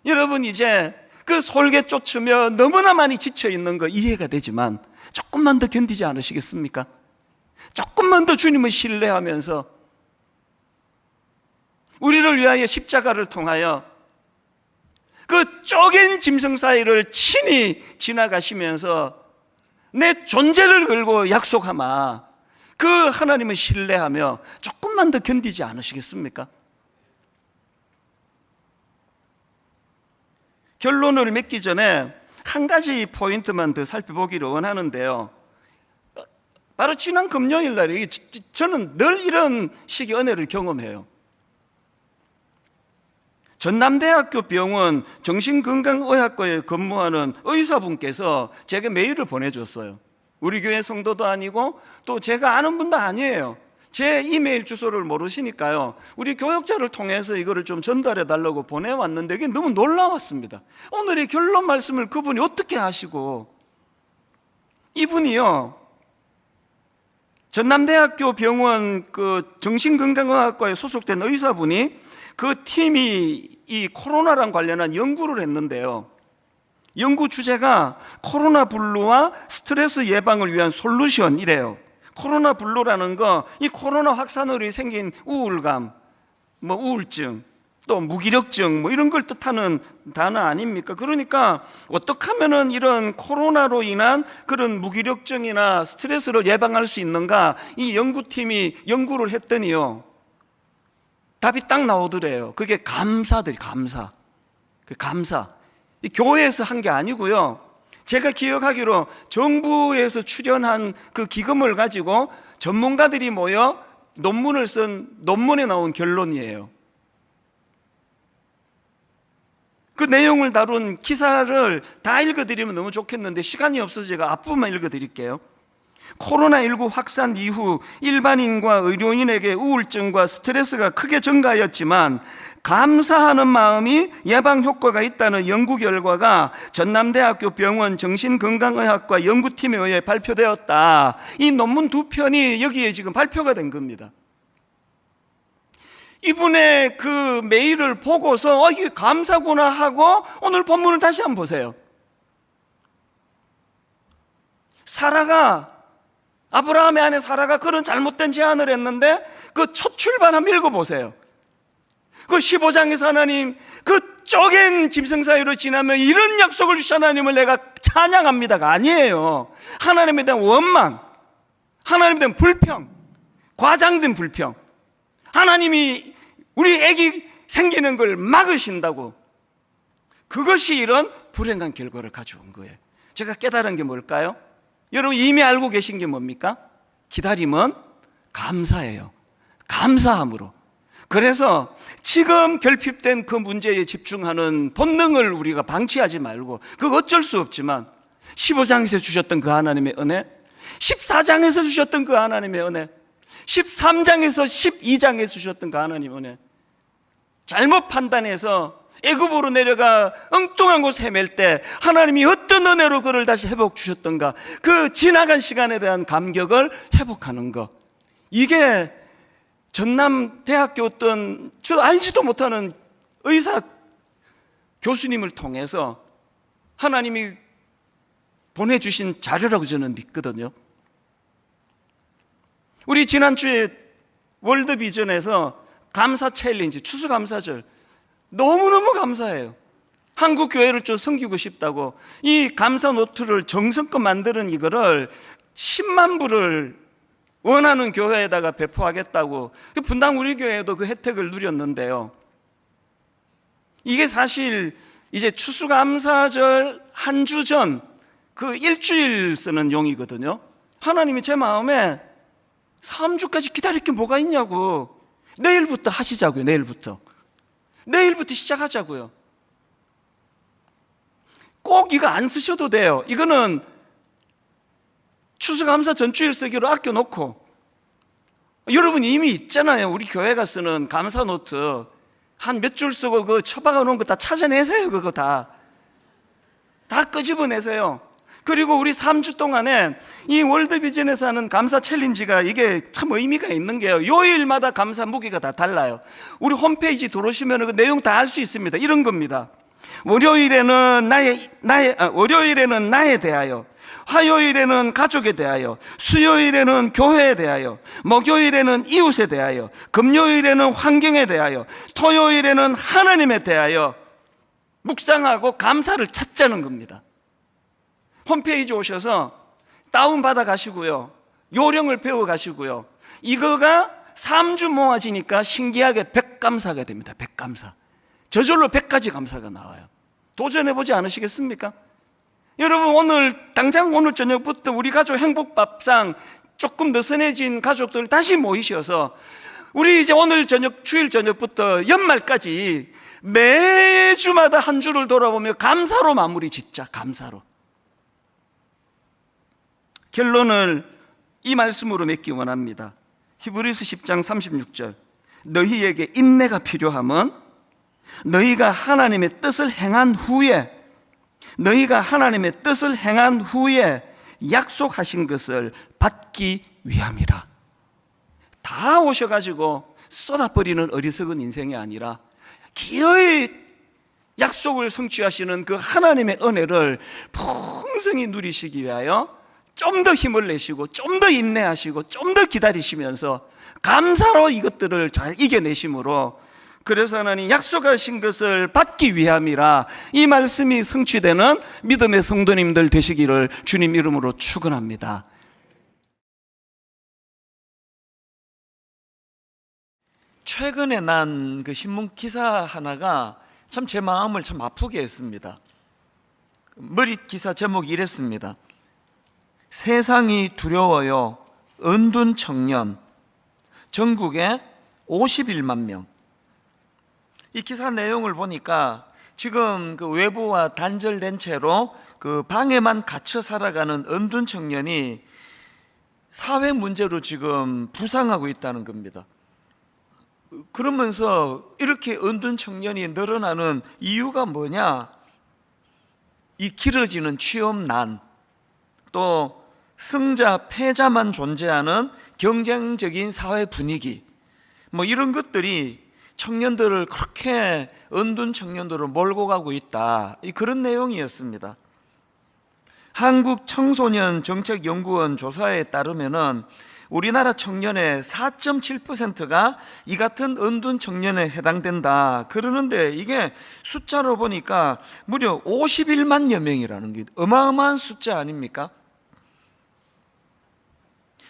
Speaker 1: 여러분, 이제 그 솔개 쫓으며 너무나 많이 지쳐있는 거 이해가 되지만 조금만 더 견디지 않으시겠습니까? 조금만 더 주님을 신뢰하면서 우리를 위하여 십자가를 통하여 그 쪼갠 짐승 사이를 친히 지나가시면서 내 존재를 걸고 약속하마 그 하나님을 신뢰하며 조금만 더 견디지 않으시겠습니까? 결론을 맺기 전에 한 가지 포인트만 더 살펴보기를 원하는데요. 바로 지난 금요일 날에 저는 늘 이런 식의 은혜를 경험해요. 전남대학교 병원 정신건강의학과에 근무하는 의사분께서 제게 메일을 보내줬어요. 우리 교회 성도도 아니고 또 제가 아는 분도 아니에요. 제 이메일 주소를 모르시니까요, 우리 교역자를 통해서 이거를 좀 전달해 달라고 보내왔는데 이게 너무 놀라웠습니다. 오늘의 결론 말씀을 그분이 어떻게 하시고, 이분이요 전남대학교 병원 그 정신건강의학과에 소속된 의사분이 그 팀이 이 코로나랑 관련한 연구를 했는데요, 연구 주제가 코로나 블루와 스트레스 예방을 위한 솔루션이래요. 코로나 블루라는 거, 이 코로나 확산으로 생긴 우울감, 우울증, 또 무기력증 이런 걸 뜻하는 단어 아닙니까? 그러니까 어떻게 하면은 이런 코로나로 인한 그런 무기력증이나 스트레스를 예방할 수 있는가, 이 연구팀이 연구를 했더니요, 답이 딱 나오더래요. 그게 감사들이 감사. 이 교회에서 한 게 아니고요, 제가 기억하기로 정부에서 출연한 그 기금을 가지고 전문가들이 모여 논문을 쓴 논문에 나온 결론이에요. 그 내용을 다룬 기사를 다 읽어드리면 너무 좋겠는데 시간이 없어서 제가 앞부분만 읽어드릴게요. 코로나19 확산 이후 일반인과 의료인에게 우울증과 스트레스가 크게 증가하였지만 감사하는 마음이 예방 효과가 있다는 연구 결과가 전남대학교 병원 정신건강의학과 연구팀에 의해 발표되었다. 이 논문 두 편이 여기에 지금 발표가 된 겁니다. 이분의 그 메일을 보고서 이게 감사구나 하고 오늘 본문을 다시 한번 보세요. 아브라함의 아내 사라가 그런 잘못된 제안을 했는데 그 첫 출발 한번 읽어보세요. 그 15장에서 하나님 그 쪼갠 짐승 사이로 지나면 이런 약속을 주신 하나님을 내가 찬양합니다가 아니에요. 하나님에 대한 원망, 하나님에 대한 불평, 과장된 불평, 하나님이 우리 애기 생기는 걸 막으신다고, 그것이 이런 불행한 결과를 가져온 거예요. 제가 깨달은 게 뭘까요? 여러분 이미 알고 계신 게 뭡니까? 기다림은 감사예요. 감사함으로. 그래서 지금 결핍된 그 문제에 집중하는 본능을 우리가 방치하지 말고, 그거 어쩔 수 없지만 15장에서 주셨던 그 하나님의 은혜, 14장에서 주셨던 그 하나님의 은혜, 13장에서 12장에서 주셨던 그 하나님의 은혜, 잘못 판단해서 애굽으로 내려가 엉뚱한 곳 헤맬 때 하나님이 어떤 은혜로 그를 다시 회복 주셨던가, 그 지나간 시간에 대한 감격을 회복하는 것, 이게 전남대학교 어떤 저 알지도 못하는 의사 교수님을 통해서 하나님이 보내주신 자료라고 저는 믿거든요. 우리 지난주에 월드비전에서 감사 챌린지, 추수감사절 너무너무 감사해요. 한국 교회를 좀 섬기고 싶다고 이 감사 노트를 정성껏 만드는 이거를 10만 부를 원하는 교회에다가 배포하겠다고, 분당 우리 교회도 그 혜택을 누렸는데요, 이게 사실 이제 추수감사절 한 주 전 그 일주일 쓰는 용이거든요. 하나님이 제 마음에 3주까지 기다릴 게 뭐가 있냐고, 내일부터 하시자고요. 내일부터 시작하자고요. 꼭 이거 안 쓰셔도 돼요. 이거는 추수감사 전주일 쓰기로 아껴놓고, 여러분 이미 있잖아요. 우리 교회가 쓰는 감사 노트 한 몇 줄 쓰고 그 처박아 놓은 거 다 찾아내세요. 그거 다 끄집어내세요. 그리고 우리 3주 동안에 이 월드비전에서 하는 감사 챌린지가 이게 참 의미가 있는 게요, 요일마다 감사 무기가 다 달라요. 우리 홈페이지 들어오시면 그 내용 다 알 수 있습니다. 이런 겁니다. 월요일에는 나에 대하여, 화요일에는 가족에 대하여, 수요일에는 교회에 대하여, 목요일에는 이웃에 대하여, 금요일에는 환경에 대하여, 토요일에는 하나님에 대하여 묵상하고 감사를 찾자는 겁니다. 홈페이지 오셔서 다운받아 가시고요, 요령을 배워 가시고요. 이거가 3주 모아지니까 신기하게 100감사가 됩니다. 100감사. 저절로 100가지 감사가 나와요. 도전해보지 않으시겠습니까? 여러분, 당장 오늘 저녁부터 우리 가족 행복밥상 조금 느슨해진 가족들 다시 모이셔서 우리 이제 오늘 저녁, 주일 저녁부터 연말까지 매주마다 한 주를 돌아보며 감사로 마무리 짓자. 감사로. 결론을 이 말씀으로 맺기 원합니다. 히브리서 10장 36절. 너희에게 인내가 필요함은 너희가 하나님의 뜻을 행한 후에 약속하신 것을 받기 위함이라. 다 오셔가지고 쏟아버리는 어리석은 인생이 아니라 기어이 약속을 성취하시는 그 하나님의 은혜를 풍성히 누리시기 위하여 좀 더 힘을 내시고, 좀 더 인내하시고, 좀 더 기다리시면서 감사로 이것들을 잘 이겨내심으로, 그래서 하나님 약속하신 것을 받기 위함이라, 이 말씀이 성취되는 믿음의 성도님들 되시기를 주님 이름으로 축원합니다. 최근에 난 그 신문 기사 하나가 참 제 마음을 참 아프게 했습니다. 머리 기사 제목이 이랬습니다. 세상이 두려워요. 은둔 청년. 전국에 51만 명. 이 기사 내용을 보니까 지금 그 외부와 단절된 채로 그 방에만 갇혀 살아가는 은둔 청년이 사회 문제로 지금 부상하고 있다는 겁니다. 그러면서 이렇게 은둔 청년이 늘어나는 이유가 뭐냐? 이 길어지는 취업난, 또 승자, 패자만 존재하는 경쟁적인 사회 분위기, 뭐 이런 것들이 청년들을 그렇게, 은둔 청년들을 몰고 가고 있다, 그런 내용이었습니다. 한국청소년정책연구원 조사에 따르면은 우리나라 청년의 4.7%가 이 같은 은둔 청년에 해당된다 그러는데, 이게 숫자로 보니까 무려 51만여 명이라는 게 어마어마한 숫자 아닙니까?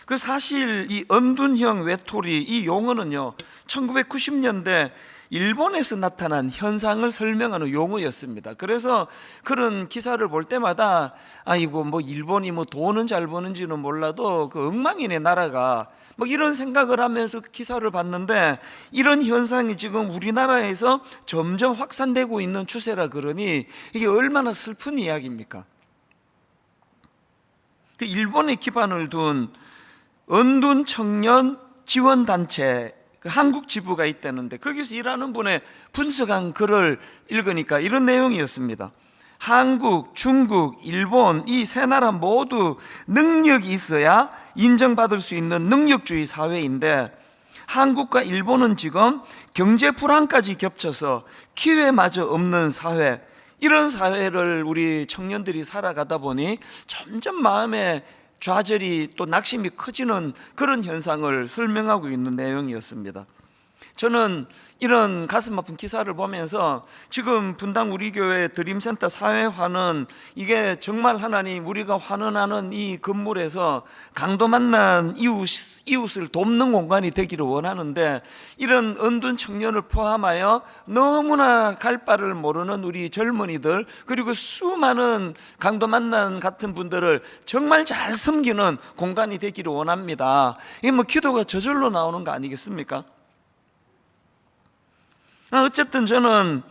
Speaker 1: 그 사실 이 은둔형 외톨이, 이 용어는요 1990년대 일본에서 나타난 현상을 설명하는 용어였습니다. 그래서 그런 기사를 볼 때마다 아이고 뭐 일본이 뭐 돈은 잘 버는지는 몰라도 그 엉망이네 나라가, 뭐 이런 생각을 하면서 기사를 봤는데, 이런 현상이 지금 우리나라에서 점점 확산되고 있는 추세라 그러니 이게 얼마나 슬픈 이야기입니까? 그 일본에 기반을 둔 은둔 청년 지원단체 그 한국 지부가 있다는데, 거기서 일하는 분의 분석한 글을 읽으니까 이런 내용이었습니다. 한국, 중국, 일본 이 세 나라 모두 능력이 있어야 인정받을 수 있는 능력주의 사회인데, 한국과 일본은 지금 경제 불안까지 겹쳐서 기회마저 없는 사회, 이런 사회를 우리 청년들이 살아가다 보니 점점 마음에 좌절이 또 낙심이 커지는 그런 현상을 설명하고 있는 내용이었습니다. 저는 이런 가슴 아픈 기사를 보면서 지금 분당 우리 교회 드림센터 사회화는 이게 정말 하나님 우리가 환원하는 이 건물에서 강도 만난 이웃을 돕는 공간이 되기를 원하는데, 이런 은둔 청년을 포함하여 너무나 갈 바를 모르는 우리 젊은이들, 그리고 수많은 강도 만난 같은 분들을 정말 잘 섬기는 공간이 되기를 원합니다. 이게 뭐 기도가 저절로 나오는 거 아니겠습니까? 어쨌든 저는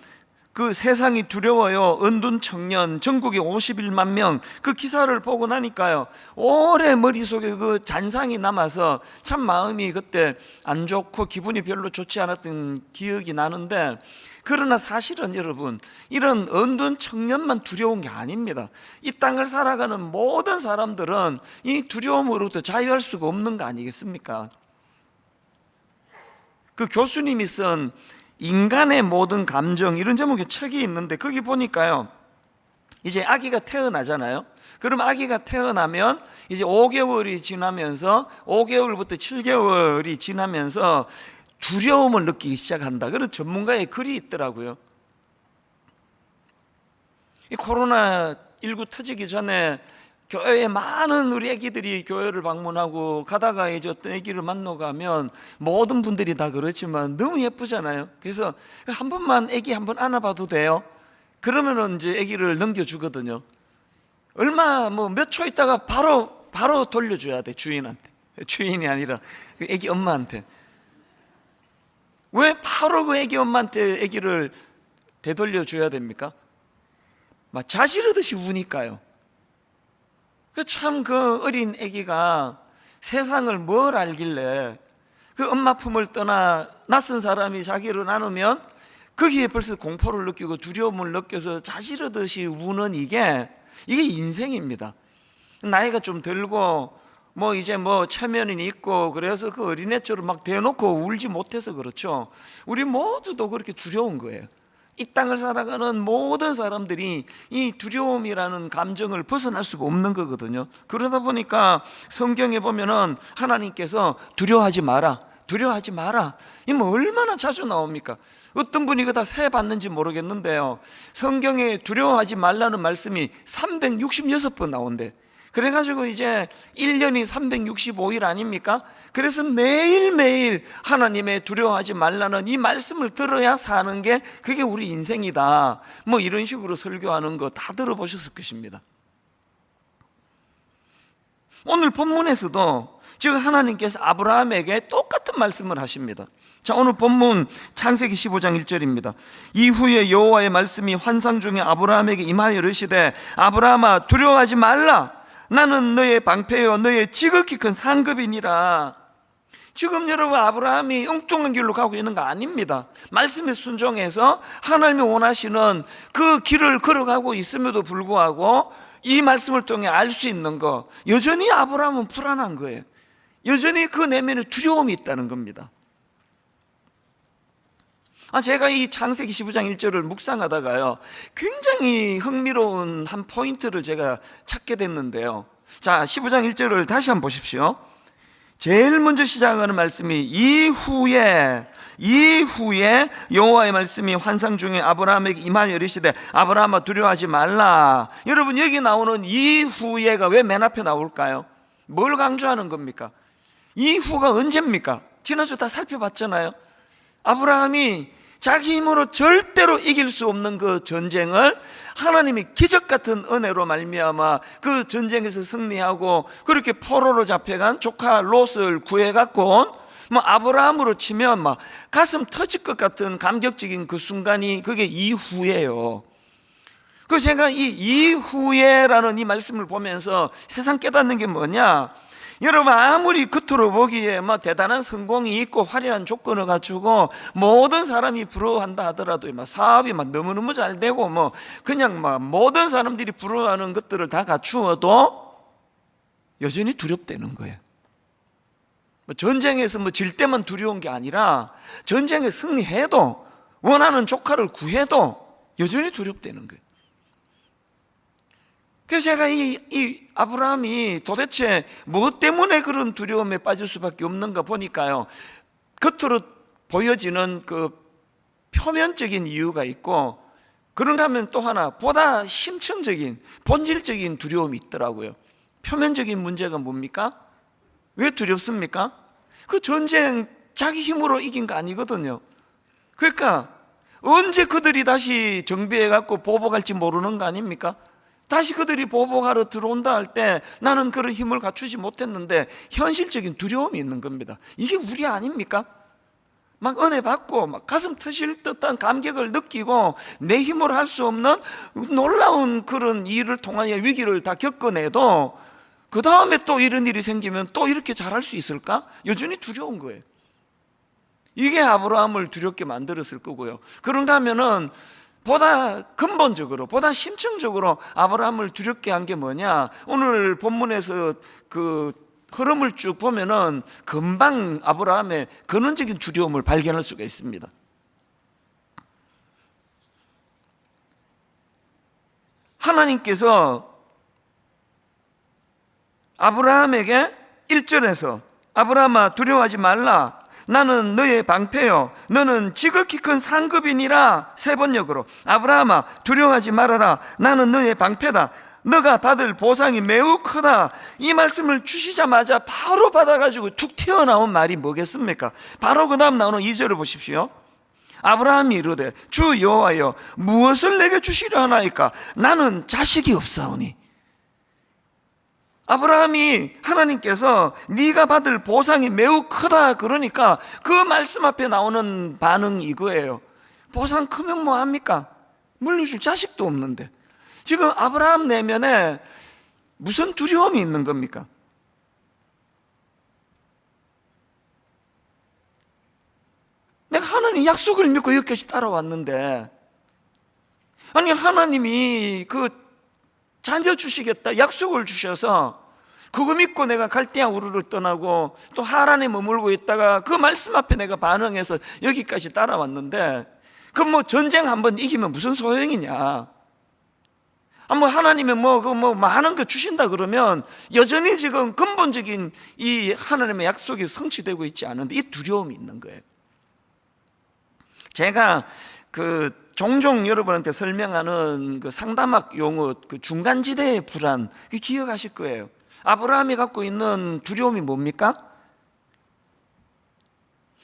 Speaker 1: 그 세상이 두려워요. 은둔 청년 전국에 51만 명, 그 기사를 보고 나니까요, 오래 머릿속에 그 잔상이 남아서 참 마음이 그때 안 좋고 기분이 별로 좋지 않았던 기억이 나는데, 그러나 사실은 여러분, 이런 은둔 청년만 두려운 게 아닙니다. 이 땅을 살아가는 모든 사람들은 이 두려움으로부터 자유할 수가 없는 거 아니겠습니까? 그 교수님이 쓴 인간의 모든 감정, 이런 제목의 책이 있는데, 거기 보니까요, 이제 아기가 태어나잖아요. 그럼 아기가 태어나면 이제 5개월이 지나면서, 5개월부터 7개월이 지나면서 두려움을 느끼기 시작한다. 그런 전문가의 글이 있더라고요. 이 코로나19 터지기 전에 교회에 많은 우리 애기들이 교회를 방문하고, 가다가 이제 어떤 애기를 만나고 가면 모든 분들이 다 그렇지만 너무 예쁘잖아요. 그래서 한 번만 애기 한번 안아봐도 돼요? 그러면은 이제 애기를 넘겨주거든요. 얼마 몇 초 있다가 바로 돌려줘야 돼. 주인한테. 주인이 아니라 그 애기 엄마한테. 왜 바로 그 애기 엄마한테 애기를 되돌려줘야 됩니까? 막 자지르듯이 우니까요. 참 그 어린 아기가 세상을 뭘 알길래 그 엄마 품을 떠나 낯선 사람이 자기를 나누면 거기에 벌써 공포를 느끼고 두려움을 느껴서 자지르듯이 우는 이게 인생입니다. 나이가 좀 들고 이제 체면이 있고 그래서 그 어린애처럼 막 대놓고 울지 못해서 그렇죠. 우리 모두도 그렇게 두려운 거예요. 이 땅을 살아가는 모든 사람들이 이 두려움이라는 감정을 벗어날 수가 없는 거거든요. 그러다 보니까 성경에 보면은 하나님께서 두려워하지 마라, 두려워하지 마라, 이 얼마나 자주 나옵니까? 어떤 분이 그다 세 봤는지 모르겠는데요, 성경에 두려워하지 말라는 말씀이 366번 나온대. 그래가지고 이제 1년이 365일 아닙니까? 그래서 매일매일 하나님의 두려워하지 말라는 이 말씀을 들어야 사는 게 그게 우리 인생이다, 이런 식으로 설교하는 거 다 들어보셨을 것입니다. 오늘 본문에서도 지금 하나님께서 아브라함에게 똑같은 말씀을 하십니다. 자, 오늘 본문 창세기 15장 1절입니다. 이후에 여호와의 말씀이 환상 중에 아브라함에게 임하여 이르시되 아브라함아 두려워하지 말라, 나는 너의 방패요 너의 지극히 큰 상급이니라. 지금 여러분, 아브라함이 엉뚱한 길로 가고 있는 거 아닙니다. 말씀에 순종해서 하나님이 원하시는 그 길을 걸어가고 있음에도 불구하고 이 말씀을 통해 알 수 있는 거, 여전히 아브라함은 불안한 거예요. 여전히 그 내면에 두려움이 있다는 겁니다. 제가 이 창세기 15장 1절을 묵상하다가요, 굉장히 흥미로운 한 포인트를 제가 찾게 됐는데요. 자, 15장 1절을 다시 한번 보십시오. 제일 먼저 시작하는 말씀이 이후에 여호와의 말씀이 환상 중에 아브라함에게 임하여 이르시되 아브라함아 두려워하지 말라. 여러분, 여기 나오는 이후에가 왜 맨 앞에 나올까요? 뭘 강조하는 겁니까? 이후가 언제입니까? 지난주 다 살펴봤잖아요. 아브라함이 자기 힘으로 절대로 이길 수 없는 그 전쟁을 하나님이 기적 같은 은혜로 말미암아 그 전쟁에서 승리하고 그렇게 포로로 잡혀간 조카 롯을 구해갖고 온 아브라함으로 치면 가슴 터질 것 같은 감격적인 그 순간이 그게 이후예요. 그 제가 이 이후에라는 이 말씀을 보면서 세상 깨닫는 게 뭐냐, 여러분, 아무리 겉으로 보기에 대단한 성공이 있고 화려한 조건을 갖추고 모든 사람이 부러워한다 하더라도 사업이 너무너무 잘 되고 그냥 모든 사람들이 부러워하는 것들을 다 갖추어도 여전히 두렵다는 거예요. 전쟁에서 질 때만 두려운 게 아니라 전쟁에 승리해도, 원하는 조카를 구해도 여전히 두렵다는 거예요. 그래서 제가 이 아브라함이 도대체 무엇 때문에 그런 두려움에 빠질 수밖에 없는가 보니까요, 겉으로 보여지는 그 표면적인 이유가 있고, 그런가 하면 또 하나 보다 심층적인 본질적인 두려움이 있더라고요. 표면적인 문제가 뭡니까? 왜 두렵습니까? 그 전쟁 자기 힘으로 이긴 거 아니거든요. 그러니까 언제 그들이 다시 정비해갖고 보복할지 모르는 거 아닙니까? 다시 그들이 보복하러 들어온다 할 때 나는 그런 힘을 갖추지 못했는데 현실적인 두려움이 있는 겁니다. 이게 우리 아닙니까? 막 은혜 받고 막 가슴 터질 듯한 감격을 느끼고 내 힘으로 할 수 없는 놀라운 그런 일을 통하여 위기를 다 겪어내도 그 다음에 또 이런 일이 생기면 또 이렇게 잘할 수 있을까? 여전히 두려운 거예요. 이게 아브라함을 두렵게 만들었을 거고요. 그런가 하면은 보다 근본적으로, 보다 심층적으로 아브라함을 두렵게 한 게 뭐냐? 오늘 본문에서 그 흐름을 쭉 보면은 금방 아브라함의 근원적인 두려움을 발견할 수가 있습니다. 하나님께서 아브라함에게 1절에서 아브라함아 두려워하지 말라, 나는 너의 방패요, 너는 지극히 큰 상급이니라. 세 번역으로 아브라함아 두려워하지 말아라, 나는 너의 방패다, 너가 받을 보상이 매우 크다. 이 말씀을 주시자마자 바로 받아가지고 툭 튀어나온 말이 뭐겠습니까? 바로 그 다음 나오는 2절을 보십시오. 아브라함이 이르되 주 여호와여 무엇을 내게 주시려 하나이까? 나는 자식이 없사오니. 아브라함이 하나님께서 네가 받을 보상이 매우 크다 그러니까 그 말씀 앞에 나오는 반응이 이거예요. 보상 크면 뭐합니까? 물려줄 자식도 없는데. 지금 아브라함 내면에 무슨 두려움이 있는 겁니까? 내가 하나님 약속을 믿고 여기까지 따라왔는데, 아니 하나님이 그 자녀 주시겠다 약속을 주셔서 그거 믿고 내가 갈대아 우르를 떠나고 또 하란에 머물고 있다가 그 말씀 앞에 내가 반응해서 여기까지 따라왔는데, 그럼 뭐 전쟁 한번 이기면 무슨 소용이냐? 뭐 하나님이 많은 거 주신다 그러면 여전히 지금 근본적인 이 하나님의 약속이 성취되고 있지 않은데 이 두려움이 있는 거예요. 제가 그 종종 여러분한테 설명하는 그 상담학 용어, 그 중간지대의 불안, 그 기억하실 거예요. 아브라함이 갖고 있는 두려움이 뭡니까?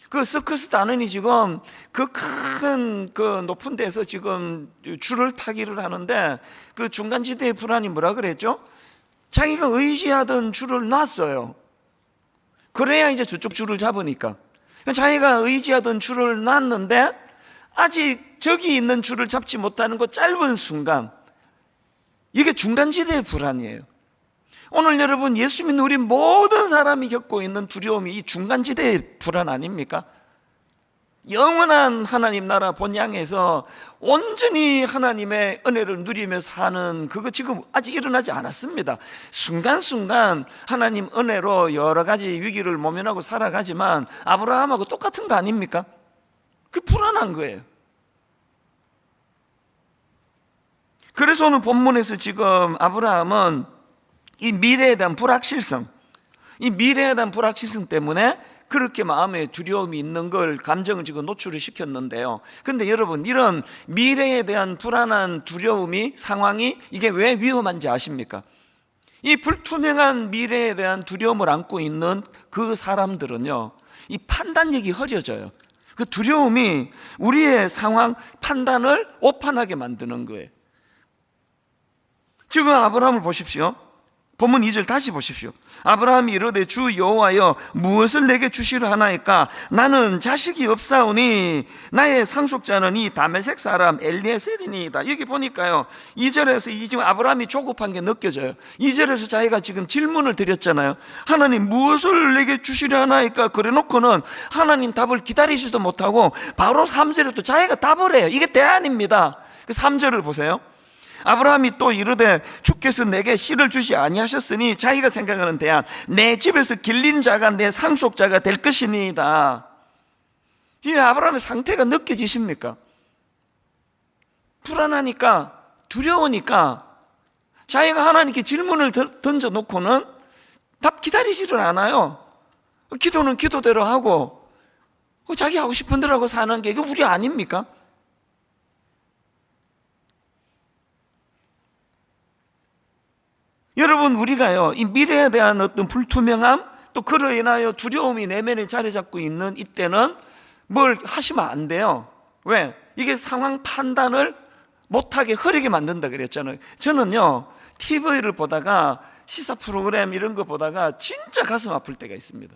Speaker 1: 그 서커스 단원이 지금 그 큰 그 높은 데서 지금 줄을 타기를 하는데 그 중간지대의 불안이 뭐라 그랬죠? 자기가 의지하던 줄을 놨어요. 그래야 이제 저쪽 줄을 잡으니까. 자기가 의지하던 줄을 놨는데 아직 저기 있는 줄을 잡지 못하는 그 짧은 순간, 이게 중간지대의 불안이에요. 오늘 여러분 예수 믿는 우리 모든 사람이 겪고 있는 두려움이 이 중간지대의 불안 아닙니까? 영원한 하나님 나라 본향에서 온전히 하나님의 은혜를 누리며 사는 그거 지금 아직 일어나지 않았습니다. 순간순간 하나님 은혜로 여러 가지 위기를 모면하고 살아가지만 아브라함하고 똑같은 거 아닙니까? 그게 불안한 거예요. 그래서 오늘 본문에서 지금 아브라함은 이 미래에 대한 불확실성, 이 미래에 대한 불확실성 때문에 그렇게 마음에 두려움이 있는 걸 감정을 지금 노출을 시켰는데요. 근데 여러분, 이런 미래에 대한 불안한 두려움이, 상황이 이게 왜 위험한지 아십니까? 이 불투명한 미래에 대한 두려움을 안고 있는 그 사람들은요, 이 판단력이 흐려져요. 그 두려움이 우리의 상황 판단을 오판하게 만드는 거예요. 지금 아브라함을 보십시오. 본문 2절 다시 보십시오. 아브라함이 이르되 주 여호와여 무엇을 내게 주시려 하나이까? 나는 자식이 없사오니 나의 상속자는 이 다메섹 사람 엘리에셀이니이다. 여기 보니까요 2절에서 지금 아브라함이 조급한 게 느껴져요. 2절에서 자기가 지금 질문을 드렸잖아요. 하나님 무엇을 내게 주시려 하나이까? 그래 놓고는 하나님 답을 기다리지도 못하고 바로 3절에 또 자기가 답을 해요. 이게 대안입니다. 그 3절을 보세요. 아브라함이 또 이르되 주께서 내게 씨를 주지 아니하셨으니, 자기가 생각하는 대안, 내 집에서 길린 자가 내 상속자가 될 것이니이다. 지금 아브라함의 상태가 느껴지십니까? 불안하니까, 두려우니까 자기가 하나님께 질문을 던져놓고는 답 기다리지를 않아요. 기도는 기도대로 하고 자기 하고 싶은 대로 하고 사는 게 이거 우리 아닙니까? 여러분, 우리가요 이 미래에 대한 어떤 불투명함, 또 그로 인하여 두려움이 내면에 자리 잡고 있는 이때는 뭘 하시면 안 돼요. 왜? 이게 상황 판단을 못하게 흐리게 만든다 그랬잖아요. 저는요 TV를 보다가 시사 프로그램 이런 거 보다가 진짜 가슴 아플 때가 있습니다.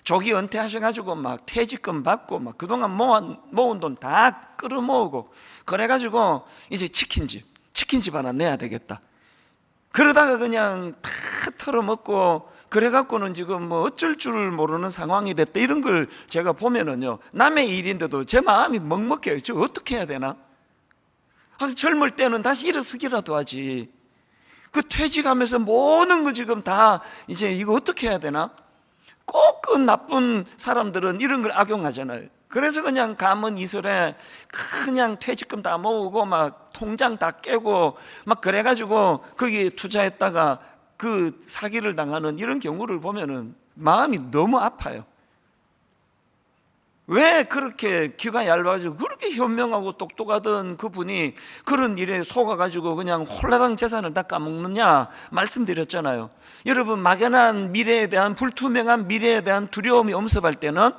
Speaker 1: 조기 은퇴하셔가지고 막 퇴직금 받고 막 그동안 모은 돈 다 끌어모으고 그래가지고 이제 치킨집 하나 내야 되겠다. 그러다가 그냥 다 털어먹고 그래갖고는 지금 뭐 어쩔 줄 모르는 상황이 됐다. 이런 걸 제가 보면은요, 남의 일인데도 제 마음이 먹먹해요. 저 어떻게 해야 되나? 젊을 때는 다시 일어서기라도 하지. 그 퇴직하면서 모든 거 지금 다 이제 이거 어떻게 해야 되나? 꼭 그 나쁜 사람들은 이런 걸 악용하잖아요. 그래서 그냥 가문 이설에 그냥 퇴직금 다 모으고 막 통장 다 깨고 막 그래가지고 거기에 투자했다가 그 사기를 당하는 이런 경우를 보면은 마음이 너무 아파요. 왜 그렇게 귀가 얇아지고 그렇게 현명하고 똑똑하던 그분이 그런 일에 속아가지고 그냥 홀라당 재산을 다 까먹느냐 말씀드렸잖아요. 여러분, 막연한 미래에 대한, 불투명한 미래에 대한 두려움이 엄습할 때는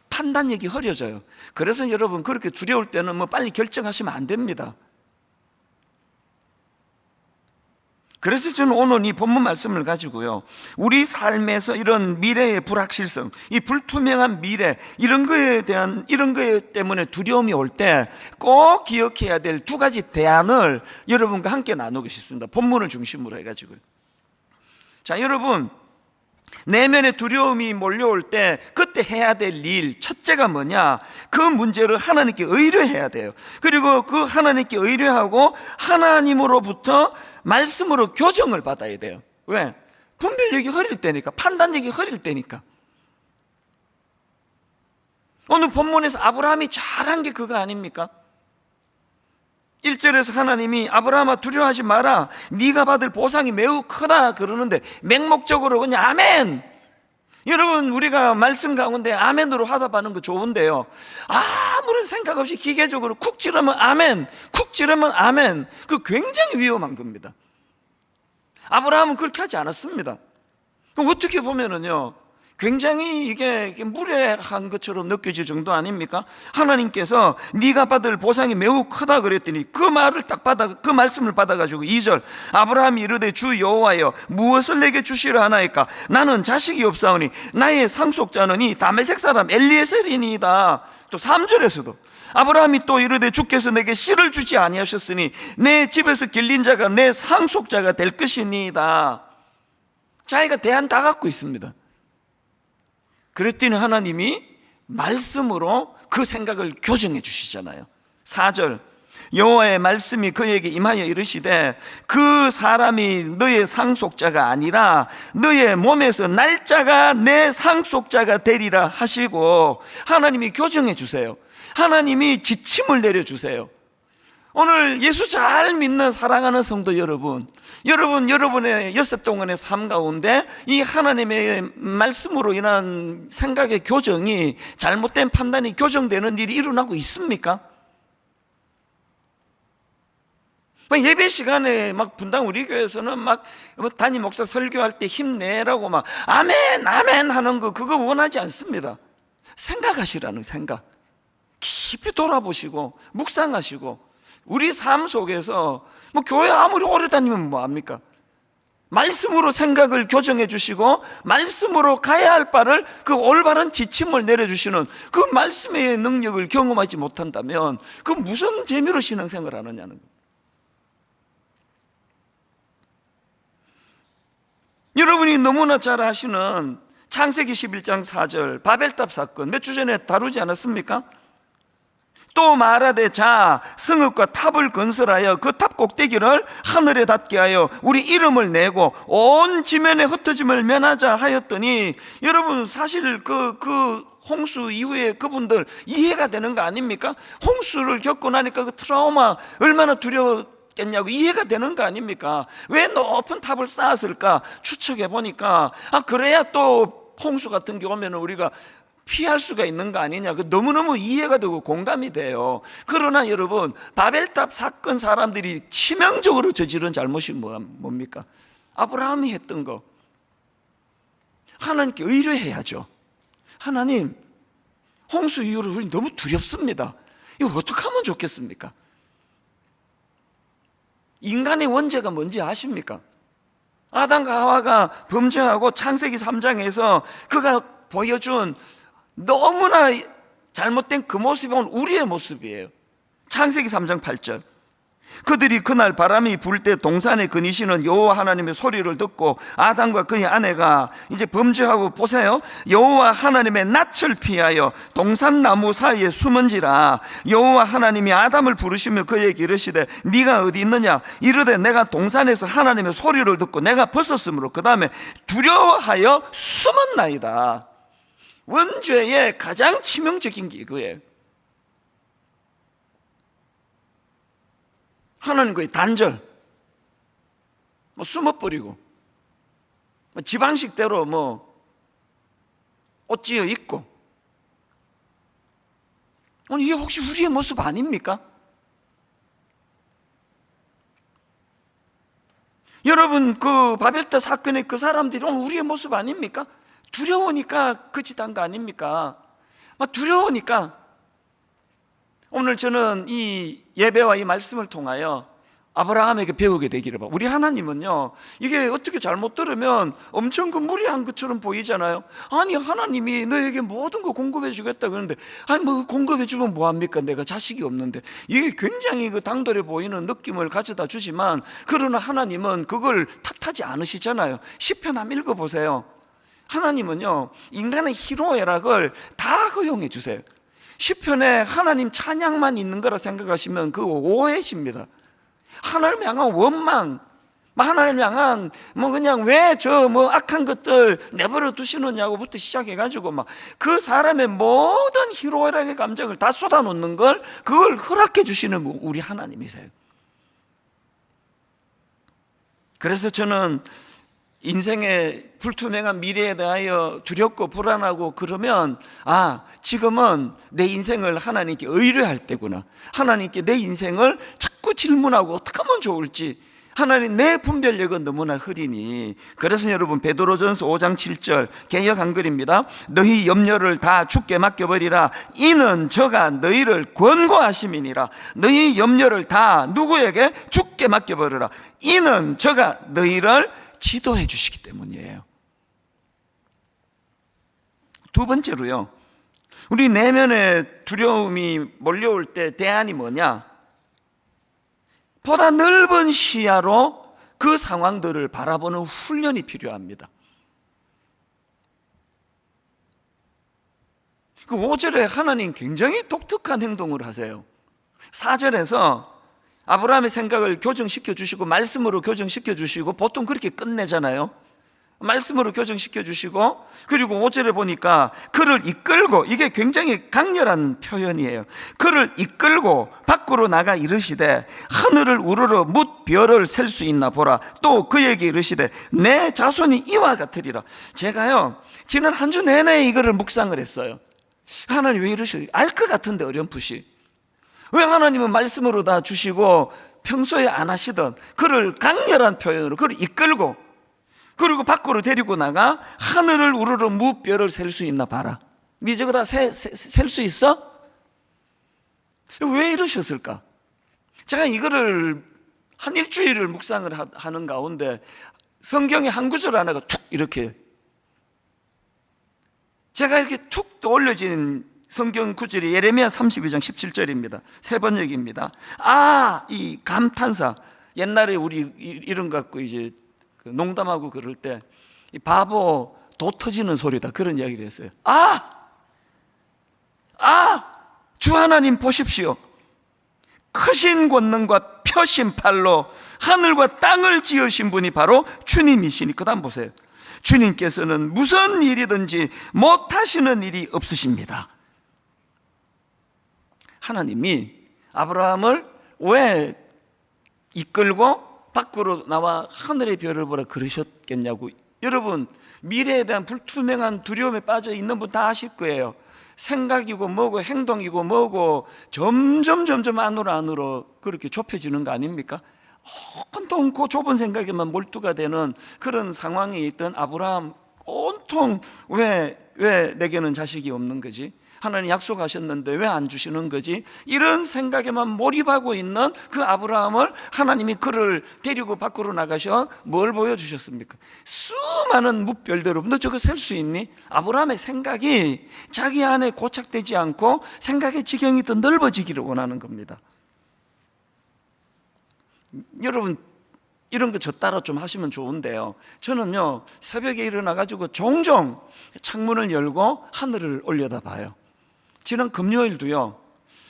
Speaker 1: 판단력이 흐려져요. 그래서 여러분, 그렇게 두려울 때는 뭐 빨리 결정하시면 안 됩니다. 그래서 저는 오늘 이 본문 말씀을 가지고요, 우리 삶에서 이런 미래의 불확실성, 이 불투명한 미래, 이런 거에 때문에 두려움이 올 때 꼭 기억해야 될 두 가지 대안을 여러분과 함께 나누고 싶습니다. 본문을 중심으로 해가지고요. 자, 여러분, 내면의 두려움이 몰려올 때 그때 해야 될 일, 첫째가 뭐냐? 그 문제를 하나님께 의뢰해야 돼요. 그리고 그 하나님께 의뢰하고 하나님으로부터 말씀으로 교정을 받아야 돼요. 왜? 분별력이 흐릴 때니까, 판단력이 흐릴 때니까. 오늘 본문에서 아브라함이 잘한 게 그거 아닙니까? 1절에서 하나님이 아브라함아 두려워하지 마라, 네가 받을 보상이 매우 크다 그러는데 맹목적으로 그냥 아멘. 여러분, 우리가 말씀 가운데 아멘으로 화답하는 거 좋은데요, 아무런 생각 없이 기계적으로 쿡 찌르면 아멘, 쿡 찌르면 아멘, 그 굉장히 위험한 겁니다. 아브라함은 그렇게 하지 않았습니다. 그럼 어떻게 보면은요, 굉장히 이게 무례한 것처럼 느껴질 정도 아닙니까? 하나님께서 네가 받을 보상이 매우 크다 그랬더니 그 말을 그 말씀을 받아가지고 2절, 아브라함이 이르되 주 여호와여 무엇을 내게 주시려 하나이까? 나는 자식이 없사오니 나의 상속자는 이 다메섹 사람 엘리에셀이니이다. 또 3절에서도 아브라함이 또 이르되 주께서 내게 씨를 주지 아니하셨으니 내 집에서 길린 자가 내 상속자가 될 것이니이다. 자기가 대안 다 갖고 있습니다. 그랬더니 하나님이 말씀으로 그 생각을 교정해 주시잖아요. 4절, 여호와의 말씀이 그에게 임하여 이르시되 그 사람이 너의 상속자가 아니라 너의 몸에서 날짜가 내 상속자가 되리라 하시고, 하나님이 교정해 주세요. 하나님이 지침을 내려주세요. 오늘 예수 잘 믿는 사랑하는 성도 여러분, 여러분의 여섯 동안의 삶 가운데 이 하나님의 말씀으로 인한 생각의 교정이, 잘못된 판단이 교정되는 일이 일어나고 있습니까? 예배 시간에 막 분당 우리 교회에서는 막 담임 목사 설교할 때 힘내라고 막 아멘 아멘 하는 거, 그거 원하지 않습니다. 생각하시라는 생각, 깊이 돌아보시고 묵상하시고, 우리 삶 속에서 뭐 교회 아무리 오래 다니면 뭐합니까? 말씀으로 생각을 교정해 주시고 말씀으로 가야 할 바를 그 올바른 지침을 내려주시는 그 말씀의 능력을 경험하지 못한다면 그 무슨 재미로 신앙생활을 하느냐는 거예요. 여러분이 너무나 잘 아시는 창세기 11장 4절 바벨탑 사건, 몇 주 전에 다루지 않았습니까? 또 말하되 자 성읍과 탑을 건설하여 그 탑 꼭대기를 하늘에 닿게 하여 우리 이름을 내고 온 지면에 흩어짐을 면하자 하였더니, 여러분 사실 그 홍수 이후에 그분들 이해가 되는 거 아닙니까? 홍수를 겪고 나니까 그 트라우마 얼마나 두려웠겠냐고 이해가 되는 거 아닙니까? 왜 높은 탑을 쌓았을까 추측해 보니까, 그래야 또 홍수 같은 게 오면 우리가 피할 수가 있는 거 아니냐, 너무너무 이해가 되고 공감이 돼요. 그러나 여러분, 바벨탑 사건 사람들이 치명적으로 저지른 잘못이 뭡니까? 아브라함이 했던 거, 하나님께 의뢰해야죠. 하나님, 홍수 이후로 우리 너무 두렵습니다. 이거 어떻게 하면 좋겠습니까? 인간의 원죄가 뭔지 아십니까? 아담과 하와가 범죄하고 창세기 3장에서 그가 보여준 너무나 잘못된 그 모습이 오늘 우리의 모습이에요. 창세기 3장 8절, 그들이 그날 바람이 불 때 동산에 거니시는 여호와 하나님의 소리를 듣고 아담과 그의 아내가 이제 범죄하고, 보세요, 여호와 하나님의 낯을 피하여 동산 나무 사이에 숨은지라. 여호와 하나님이 아담을 부르시며 그에게 이르시되 네가 어디 있느냐. 이르되 내가 동산에서 하나님의 소리를 듣고 내가 벗었으므로 그 다음에 두려워하여 숨었나이다. 원죄의 가장 치명적인 게 이거예요. 하나님과의 단절, 숨어버리고, 지방식대로 옷 지어 입고. 이게 혹시 우리의 모습 아닙니까? 여러분, 그 바벨탑 사건의 그 사람들이 오늘 우리의 모습 아닙니까? 두려우니까 그 짓 한 거 아닙니까? 두려우니까. 오늘 저는 이 예배와 이 말씀을 통하여 아브라함에게 배우게 되기를 바랍니다. 우리 하나님은요, 이게 어떻게 잘못 들으면 엄청 그 무리한 것처럼 보이잖아요. 아니, 하나님이 너에게 모든 거 공급해 주겠다 그러는데, 아니 공급해 주면 뭐합니까? 내가 자식이 없는데. 이게 굉장히 그 당돌해 보이는 느낌을 가져다 주지만, 그러나 하나님은 그걸 탓하지 않으시잖아요. 시편 한번 읽어보세요. 하나님은요, 인간의 희로애락을 다 허용해 주세요. 시편에 하나님 찬양만 있는 거라 생각하시면 그 오해십니다. 하나님 향한 원망, 하나님 향한 그냥 왜 저 악한 것들 내버려 두시느냐고부터 시작해가지고 그 사람의 모든 희로애락의 감정을 다 쏟아놓는 걸, 그걸 허락해 주시는 우리 하나님이세요. 그래서 저는 인생의 불투명한 미래에 대하여 두렵고 불안하고 그러면, 지금은 내 인생을 하나님께 의뢰할 때구나. 하나님께 내 인생을 자꾸 질문하고 어떻게 하면 좋을지. 하나님, 내 분별력은 너무나 흐리니. 그래서 여러분, 베드로전서 5장 7절 개역 한글입니다. 너희 염려를 다 주께 맡겨버리라. 이는 저가 너희를 권고하심이니라. 너희 염려를 다 누구에게? 주께 맡겨버리라. 이는 저가 너희를 지도해 주시기 때문이에요. 두 번째로요, 우리 내면에 두려움이 몰려올 때 대안이 뭐냐? 보다 넓은 시야로 그 상황들을 바라보는 훈련이 필요합니다. 그 5절에 하나님 굉장히 독특한 행동을 하세요. 4절에서 아브라함의 생각을 교정시켜 주시고, 말씀으로 교정시켜 주시고, 보통 그렇게 끝내잖아요. 말씀으로 교정시켜 주시고, 그리고 5절에 보니까 그를 이끌고, 이게 굉장히 강렬한 표현이에요. 그를 이끌고 밖으로 나가 이르시되 하늘을 우러러 뭇 별을 셀 수 있나 보라. 또 그에게 이르시되 내 자손이 이와 같으리라. 제가요, 지난 한 주 내내 이거를 묵상을 했어요. 하나님 왜 이러실까? 알 것 같은데 어렴풋이. 왜 하나님은 말씀으로 다 주시고 평소에 안 하시던 그를 강렬한 표현으로 그를 이끌고, 그리고 밖으로 데리고 나가 하늘을 우러러 무별을 셀 수 있나 봐라. 네 저거 다 셀 수 있어? 왜 이러셨을까? 제가 이거를 한 일주일을 묵상을 하는 가운데 성경의 한 구절 하나가 툭 이렇게, 제가 이렇게 툭 떠올려진 성경 구절이 예레미야 32장 17절입니다. 세 번역입니다. 이 감탄사. 옛날에 우리 이런 거 갖고 이제 농담하고 그럴 때 이 바보 도 터지는 소리다, 그런 이야기를 했어요. 주 하나님 보십시오. 크신 권능과 펴신 팔로 하늘과 땅을 지으신 분이 바로 주님이시니. 그 다음 보세요. 주님께서는 무슨 일이든지 못하시는 일이 없으십니다. 하나님이 아브라함을 왜 이끌고 밖으로 나와 하늘의 별을 보라 그러셨겠냐고. 여러분, 미래에 대한 불투명한 두려움에 빠져 있는 분 다 아실 거예요. 생각이고 뭐고 행동이고 뭐고 점점 안으로 그렇게 좁혀지는 거 아닙니까? 온통 그 좁은 생각에만 몰두가 되는 그런 상황에 있던 아브라함, 온통 왜 내게는 자식이 없는 거지? 하나님 약속하셨는데 왜 안 주시는 거지? 이런 생각에만 몰입하고 있는 그 아브라함을 하나님이 그를 데리고 밖으로 나가셔 뭘 보여주셨습니까? 수많은 뭇별대로 너 저거 셀 수 있니? 아브라함의 생각이 자기 안에 고착되지 않고 생각의 지경이 더 넓어지기를 원하는 겁니다. 여러분 이런 거 저 따라 좀 하시면 좋은데요, 저는요 새벽에 일어나가지고 종종 창문을 열고 하늘을 올려다봐요. 지난 금요일도요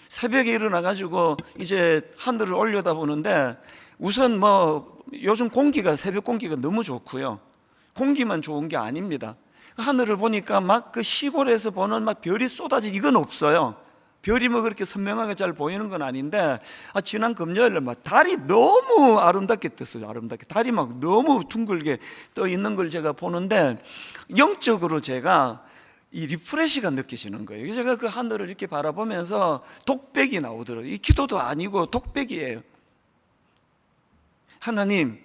Speaker 1: 새벽에 일어나가지고 이제 하늘을 올려다보는데, 우선 뭐 요즘 공기가 새벽 공기가 너무 좋고요, 공기만 좋은 게 아닙니다. 하늘을 보니까 막 그 시골에서 보는 막 별이 쏟아지 이건 없어요. 별이 뭐 그렇게 선명하게 잘 보이는 건 아닌데, 지난 금요일에 막 달이 너무 아름답게 떴어요. 아름답게 달이 막 너무 둥글게 떠 있는 걸 제가 보는데, 영적으로 제가 이 리프레시가 느껴지는 거예요. 제가 그 하늘을 이렇게 바라보면서 독백이 나오더라고요. 이 기도도 아니고 독백이에요. 하나님,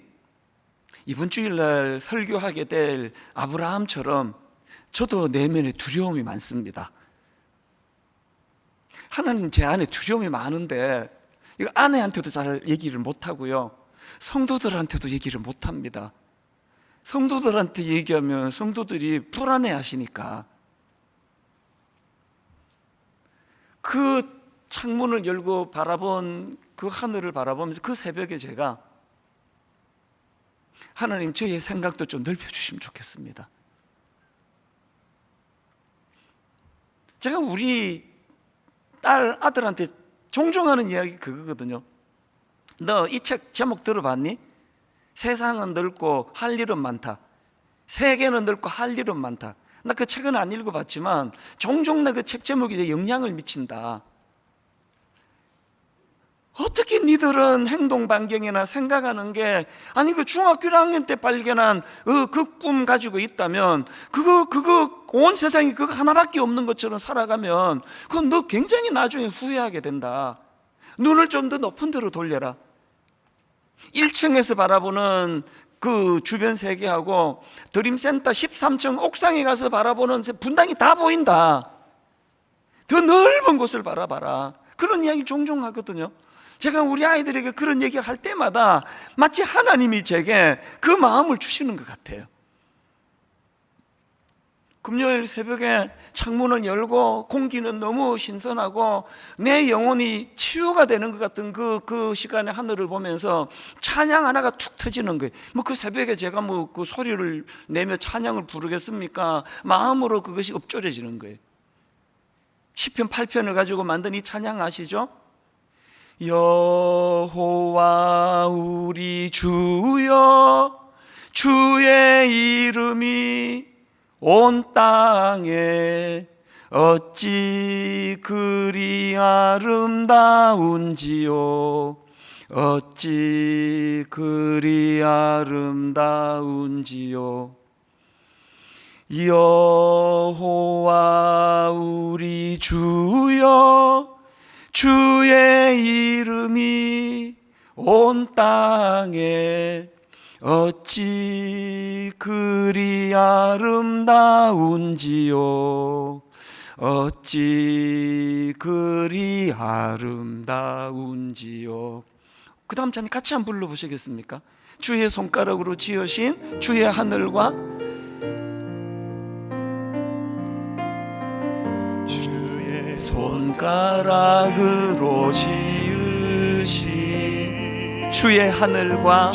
Speaker 1: 이번 주일날 설교하게 될 아브라함처럼 저도 내면에 두려움이 많습니다. 하나님, 제 안에 두려움이 많은데 이거 아내한테도 잘 얘기를 못하고요, 성도들한테도 얘기를 못합니다. 성도들한테 얘기하면 성도들이 불안해 하시니까. 그 창문을 열고 바라본 그 하늘을 바라보면서 그 새벽에 제가, 하나님 저의 생각도 좀 넓혀주시면 좋겠습니다. 제가 우리 딸 아들한테 종종 하는 이야기 그거거든요. 너 이 책 제목 들어봤니? 세상은 넓고 할 일은 많다. 세계는 넓고 할 일은 많다. 나 그 책은 안 읽어봤지만 종종 나 그 책 제목이 영향을 미친다. 어떻게 니들은 행동 반경이나 생각하는 게, 아니 그 중학교 1학년 때 발견한 그 꿈 가지고 있다면 그거 온 세상이 그거 하나밖에 없는 것처럼 살아가면 그건 너 굉장히 나중에 후회하게 된다. 눈을 좀 더 높은 데로 돌려라. 1층에서 바라보는 그 주변 세계하고 드림센터 13층 옥상에 가서 바라보는 분당이 다 보인다. 더 넓은 곳을 바라봐라. 그런 이야기 종종 하거든요. 제가 우리 아이들에게 그런 얘기를 할 때마다 마치 하나님이 제게 그 마음을 주시는 것 같아요. 금요일 새벽에 창문을 열고 공기는 너무 신선하고 내 영혼이 치유가 되는 것 같은 그 시간에 하늘을 보면서 찬양 하나가 툭 터지는 거예요. 뭐 그 새벽에 제가 뭐 그 소리를 내며 찬양을 부르겠습니까? 마음으로 그것이 읊조려지는 거예요. 시편 8편을 가지고 만든 이 찬양 아시죠? 여호와 우리 주여, 주의 이름이 온 땅에 어찌 그리 아름다운지요, 어찌 그리 아름다운지요. 여호와 우리 주여, 주의 이름이 온 땅에 어찌 그리 아름다운지요, 어찌 그리 아름다운지요. 그 다음 찬양 같이 한번 불러보시겠습니까? 주의 손가락으로 지으신 주의 하늘과 주의 손가락으로 지으신 주의 하늘과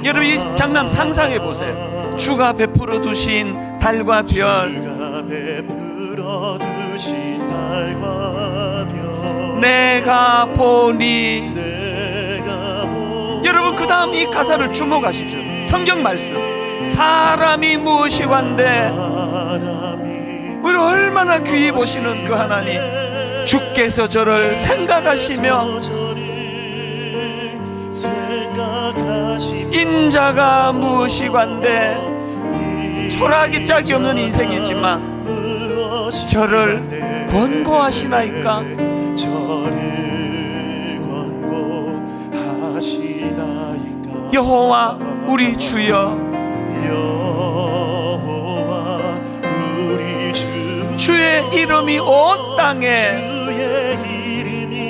Speaker 1: 여러분 이 장면 상상해 보세요. 주가 베풀어 두신 달과 별, 내가 보니. 여러분 그 다음 이 가사를 주목하십시오. 성경 말씀, 사람이 무엇이관데, 우리를 얼마나 귀히 보시는 그 하나님, 주께서 저를 생각하시며 인자가 무엇이관데, 초라하기 짝이 없는 인생이지만 저를 권고하시나이까. 여호와 우리 주여,
Speaker 2: 여호와 우리 주
Speaker 1: 이름이 온 땅에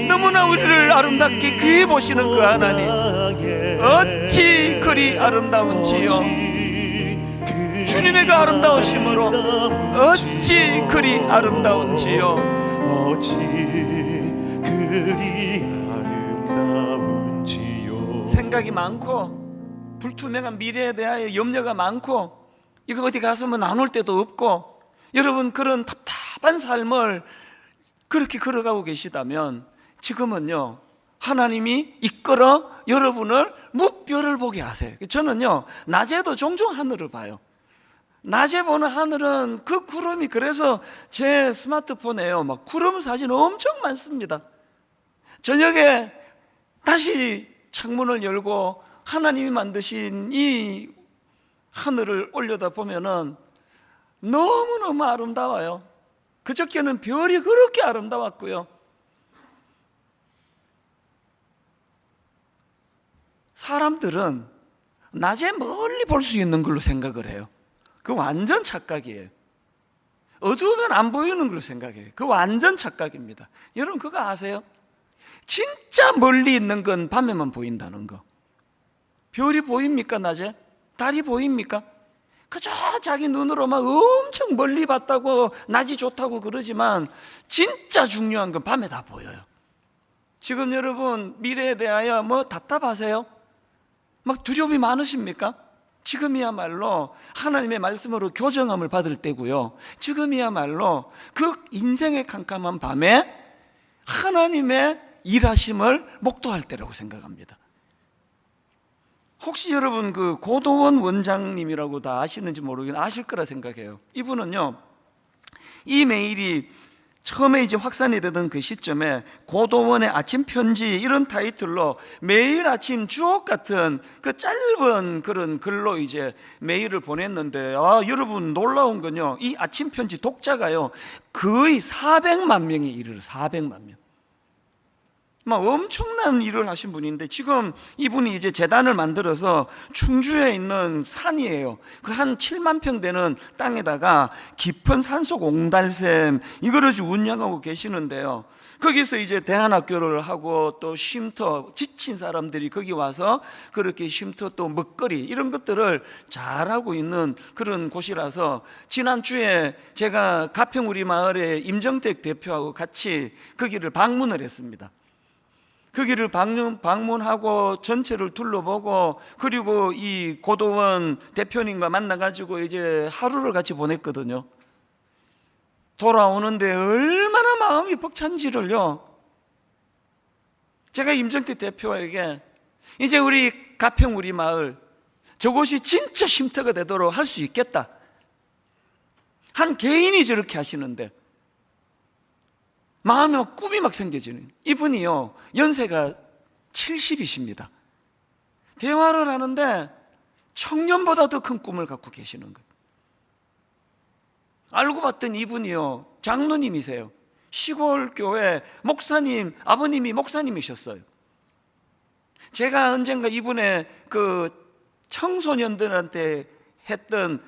Speaker 1: 너무나 우리를 아름답게 귀히 보시는 그 하나님, 어찌 그리 아름다운지요. 주님의 그 아름다우심으로 어찌 그리 아름다운지요.
Speaker 2: 어찌 그리 아름다운지요.
Speaker 1: 생각이 많고 불투명한 미래에 대하여 염려가 많고 이거 어디 가서 뭐 나눌 데도 없고, 여러분 그런 답답한 삶을 그렇게 걸어가고 계시다면 지금은요 하나님이 이끌어 여러분을 무별을 보게 하세요. 저는요 낮에도 종종 하늘을 봐요. 낮에 보는 하늘은 그 구름이, 그래서 제 스마트폰에요 막 구름 사진 엄청 많습니다. 저녁에 다시 창문을 열고 하나님이 만드신 이 하늘을 올려다 보면은 너무너무 아름다워요. 그저께는 별이 그렇게 아름다웠고요. 사람들은 낮에 멀리 볼 수 있는 걸로 생각을 해요. 그 완전 착각이에요. 어두우면 안 보이는 걸로 생각해요. 그 완전 착각입니다. 여러분 그거 아세요? 진짜 멀리 있는 건 밤에만 보인다는 거. 별이 보입니까 낮에? 달이 보입니까? 그저 자기 눈으로 막 엄청 멀리 봤다고 낮이 좋다고 그러지만 진짜 중요한 건 밤에 다 보여요. 지금 여러분 미래에 대하여 뭐 답답하세요? 막 두려움이 많으십니까? 지금이야말로 하나님의 말씀으로 교정함을 받을 때고요. 지금이야말로 그 인생의 캄캄한 밤에 하나님의 일하심을 목도할 때라고 생각합니다. 혹시 여러분 그 고도원 원장님이라고 다 아시는지 모르겠는데 아실 거라 생각해요. 이분은요 이 메일이 처음에 이제 확산이 되던 그 시점에 고도원의 아침 편지 이런 타이틀로 매일 아침 주옥 같은 그 짧은 그런 글로 이제 메일을 보냈는데, 여러분 놀라운 건요 이 아침 편지 독자가요 거의 400만 명에 이르러 400만 명. 막 엄청난 일을 하신 분인데 지금 이분이 이제 재단을 만들어서 충주에 있는 산이에요. 그 한 7만 평 되는 땅에다가 깊은 산속 옹달샘 이거를 운영하고 계시는데요. 거기서 이제 대안학교를 하고 또 쉼터, 지친 사람들이 거기 와서 그렇게 쉼터 또 먹거리 이런 것들을 잘하고 있는 그런 곳이라서 지난주에 제가 가평우리 마을에 임정택 대표하고 같이 거기를 방문을 했습니다. 거기를 방문하고 전체를 둘러보고 그리고 이 고도원 대표님과 만나가지고 이제 하루를 같이 보냈거든요. 돌아오는데 얼마나 마음이 벅찬지를요. 제가 임정택 대표에게 이제 우리 가평 우리 마을 저곳이 진짜 쉼터가 되도록 할 수 있겠다. 한 개인이 저렇게 하시는데 마음에 막 꿈이 막 생겨지는 이분이요 연세가 70이십니다. 대화를 하는데 청년보다 더 큰 꿈을 갖고 계시는 거예요. 알고 봤더니 이분이요 장로님이세요. 시골 교회 목사님, 아버님이 목사님이셨어요. 제가 언젠가 이분의 그 청소년들한테 했던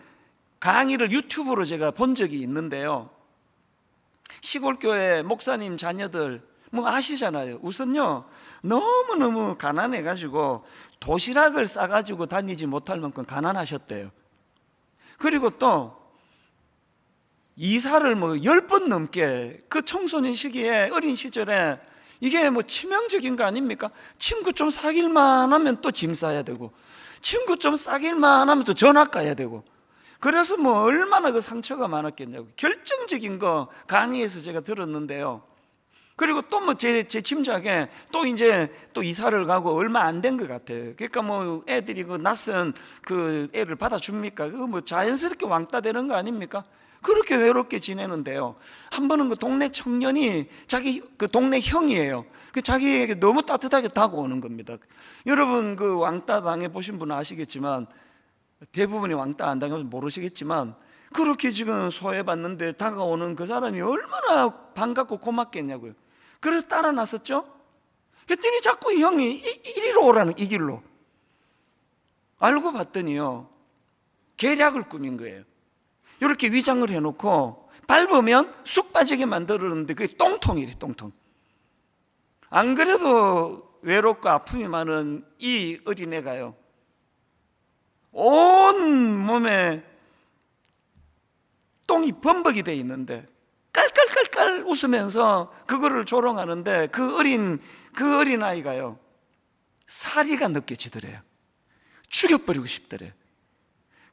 Speaker 1: 강의를 유튜브로 제가 본 적이 있는데요. 시골교회 목사님 자녀들 뭐 아시잖아요. 우선요 너무너무 가난해가지고 도시락을 싸가지고 다니지 못할 만큼 가난하셨대요. 그리고 또 이사를 뭐 10번 넘게 그 청소년 시기에 어린 시절에 이게 뭐 치명적인 거 아닙니까? 친구 좀 사귈만 하면 또 짐 싸야 되고 친구 좀 사귈만 하면 또 전학 가야 되고 그래서 뭐 얼마나 그 상처가 많았겠냐고. 결정적인 거 강의에서 제가 들었는데요. 그리고 또 뭐 제 짐작에 또 이제 또 이사를 가고 얼마 안 된 것 같아요. 그러니까 뭐 애들이 그 낯선 그 애를 받아줍니까? 그거 뭐 자연스럽게 왕따 되는 거 아닙니까? 그렇게 외롭게 지내는데요. 한 번은 그 동네 청년이 자기 그 동네 형이에요. 그 자기에게 너무 따뜻하게 다가오는 겁니다. 여러분 그 왕따 당해 보신 분은 아시겠지만 대부분이 왕따 안 당해서 모르시겠지만 그렇게 지금 소외받는데 다가오는 그 사람이 얼마나 반갑고 고맙겠냐고요. 그래서 따라 나섰죠. 그랬더니 자꾸 이 형이 이리로 오라는, 이 길로. 알고 봤더니요 계략을 꾸민 거예요. 이렇게 위장을 해놓고 밟으면 쑥 빠지게 만들었는데 그게 똥통이래, 똥통. 안 그래도 외롭고 아픔이 많은 이 어린애가요, 온 몸에 똥이 범벅이 돼 있는데 깔깔깔깔 웃으면서 그거를 조롱하는데 그 어린 아이가요, 사리가 느껴지더래요. 죽여버리고 싶더래요.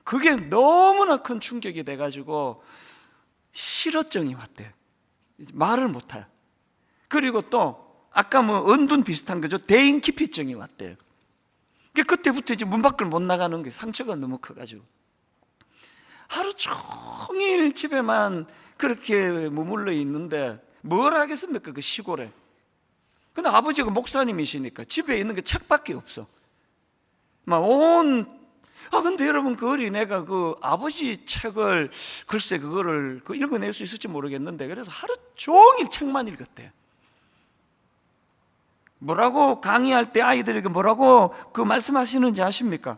Speaker 1: 그게 너무나 큰 충격이 돼가지고 실어증이 왔대요. 말을 못해요. 그리고 또 아까 뭐 은둔 비슷한 거죠. 대인기피증이 왔대요. 그때부터 이제 문 밖을 못 나가는 게 상처가 너무 커가지고 하루 종일 집에만 그렇게 머물러 있는데 뭘 하겠습니까, 그 시골에. 근데 아버지가 목사님이시니까 집에 있는 게 책밖에 없어. 근데 여러분, 그 어린애가 그 아버지 책을 글쎄 그거를 읽어낼 수 있을지 모르겠는데, 그래서 하루 종일 책만 읽었대요. 뭐라고 강의할 때 아이들에게 뭐라고 그 말씀하시는지 아십니까?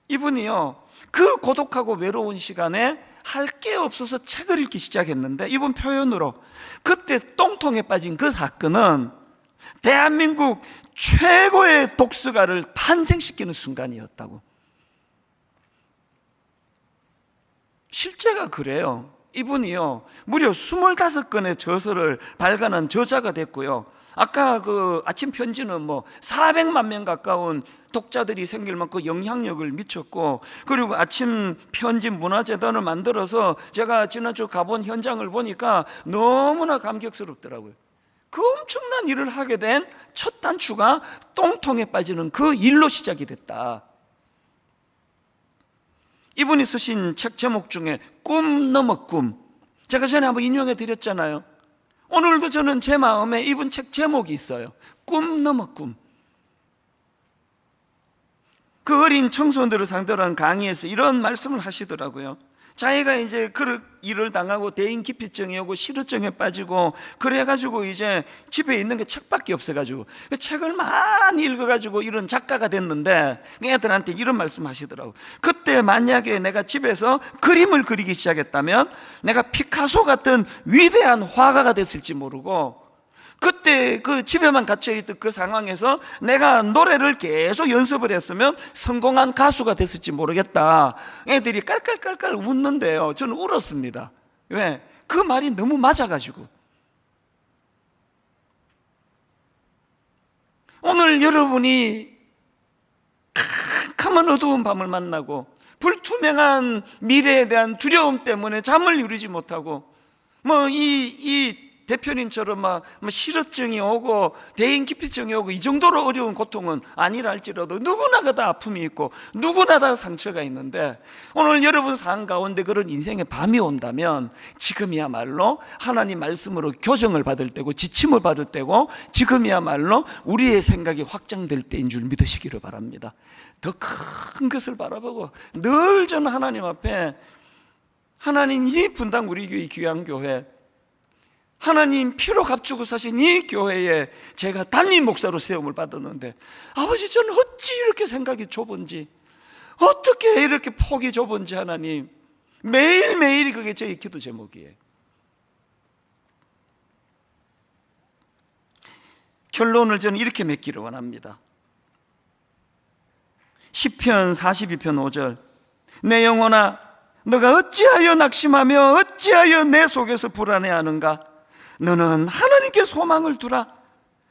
Speaker 1: 이분이요, 그 고독하고 외로운 시간에 할 게 없어서 책을 읽기 시작했는데, 이분 표현으로 그때 똥통에 빠진 그 사건은 대한민국 최고의 독서가를 탄생시키는 순간이었다고. 실제가 그래요. 이분이요, 무려 25건의 저서를 발간한 저자가 됐고요, 아까 그 아침 편지는 뭐 400만 명 가까운 독자들이 생길 만큼 영향력을 미쳤고, 그리고 아침 편지 문화재단을 만들어서 제가 지난주 가본 현장을 보니까 너무나 감격스럽더라고요. 그 엄청난 일을 하게 된 첫 단추가 똥통에 빠지는 그 일로 시작이 됐다. 이분이 쓰신 책 제목 중에 꿈 넘어 꿈, 제가 전에 한번 인용해 드렸잖아요. 오늘도 저는 제 마음에 이분 책 제목이 있어요. 꿈 넘어 꿈. 그 어린 청소년들을 상대로 한 강의에서 이런 말씀을 하시더라고요. 자기가 이제 그 일을 당하고 대인기피증이 오고 실어증에 빠지고 그래가지고 이제 집에 있는 게 책밖에 없어가지고 그 책을 많이 읽어가지고 이런 작가가 됐는데, 애들한테 이런 말씀 하시더라고요. 그때 만약에 내가 집에서 그림을 그리기 시작했다면 내가 피카소 같은 위대한 화가가 됐을지 모르고, 그때 그 집에만 갇혀있던 그 상황에서 내가 노래를 계속 연습을 했으면 성공한 가수가 됐을지 모르겠다. 애들이 깔깔깔깔 웃는데요, 저는 울었습니다. 왜? 그 말이 너무 맞아가지고. 오늘 여러분이 캄캄한 어두운 밤을 만나고 불투명한 미래에 대한 두려움 때문에 잠을 이루지 못하고, 이 대표님처럼 실어증이 오고 대인기피증이 오고 이 정도로 어려운 고통은 아니라 할지라도 누구나가 다 아픔이 있고 누구나 다 상처가 있는데, 오늘 여러분 삶 가운데 그런 인생의 밤이 온다면 지금이야말로 하나님 말씀으로 교정을 받을 때고 지침을 받을 때고, 지금이야말로 우리의 생각이 확장될 때인 줄 믿으시기를 바랍니다. 더 큰 것을 바라보고 늘 저는 하나님 앞에, 하나님 이 분당 우리 교회 귀한 교회, 하나님 피로 값주고 사신 이 교회에 제가 담임 목사로 세움을 받았는데, 아버지 저는 어찌 이렇게 생각이 좁은지, 어떻게 이렇게 폭이 좁은지 하나님, 매일매일이 그게 저희 기도 제목이에요. 결론을 저는 이렇게 맺기를 원합니다. 시편 42편 5절, 내 영혼아 너가 어찌하여 낙심하며 어찌하여 내 속에서 불안해하는가? 너는 하나님께 소망을 두라.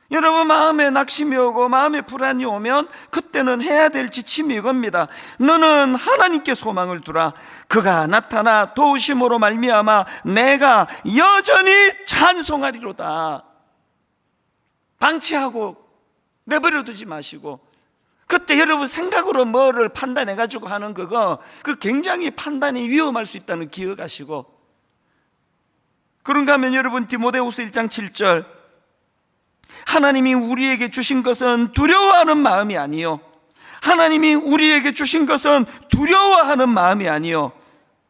Speaker 1: 여러분, 마음에 낙심이 오고 마음에 불안이 오면 그때는 해야 될 지침이 이겁니다. 너는 하나님께 소망을 두라. 그가 나타나 도우심으로 말미암아 내가 여전히 찬송하리로다. 방치하고 내버려 두지 마시고, 그때 여러분 생각으로 뭐를 판단해가지고 하는 그 굉장히 판단이 위험할 수 있다는 기억하시고, 그런가 하면 여러분 디모데후서 1장 7절, 하나님이 우리에게 주신 것은 두려워하는 마음이 아니요, 하나님이 우리에게 주신 것은 두려워하는 마음이 아니요,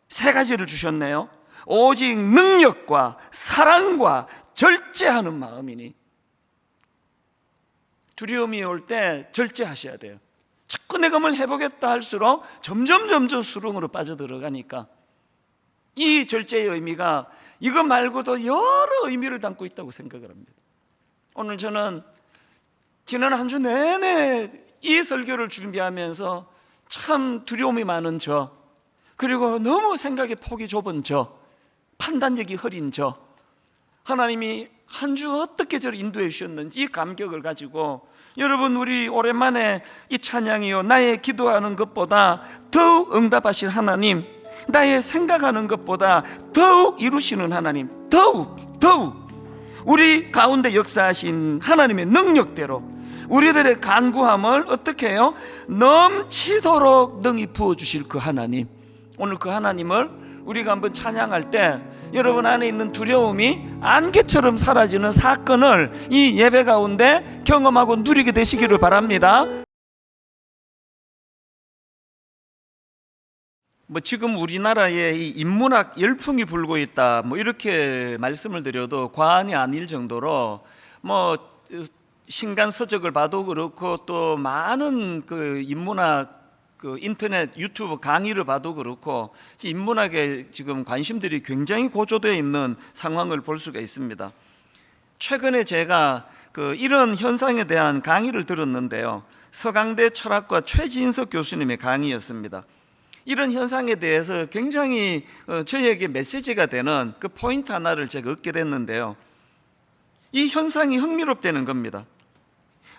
Speaker 1: 세 가지를 주셨네요. 오직 능력과 사랑과 절제하는 마음이니. 두려움이 올 때 절제하셔야 돼요. 자꾸 내가 뭘 해보겠다 할수록 점점 수렁으로 빠져들어가니까, 이 절제의 의미가 이거 말고도 여러 의미를 담고 있다고 생각을 합니다. 오늘 저는 지난 한 주 내내 이 설교를 준비하면서 참 두려움이 많은 저, 그리고 너무 생각의 폭이 좁은 저, 판단력이 흐린 저, 하나님이 한 주 어떻게 저를 인도해 주셨는지 이 감격을 가지고, 여러분, 우리 오랜만에 이 찬양이요, 나의 기도하는 것보다 더욱 응답하실 하나님, 나의 생각하는 것보다 더욱 이루시는 하나님, 더욱 우리 가운데 역사하신 하나님의 능력대로 우리들의 간구함을 어떻게 해요? 넘치도록 능히 부어주실 그 하나님, 오늘 그 하나님을 우리가 한번 찬양할 때 여러분 안에 있는 두려움이 안개처럼 사라지는 사건을 이 예배 가운데 경험하고 누리게 되시기를 바랍니다. 지금 우리나라에 이 인문학 열풍이 불고 있다, 이렇게 말씀을 드려도 과언이 아닐 정도로, 신간 서적을 봐도 그렇고 또 많은 그 인문학 인터넷 유튜브 강의를 봐도 그렇고 인문학에 지금 관심들이 굉장히 고조되어 있는 상황을 볼 수가 있습니다. 최근에 제가 이런 현상에 대한 강의를 들었는데요, 서강대 철학과 최진석 교수님의 강의였습니다. 이런 현상에 대해서 굉장히 저에게 메시지가 되는 그 포인트 하나를 제가 얻게 됐는데요, 이 현상이 흥미롭다는 겁니다.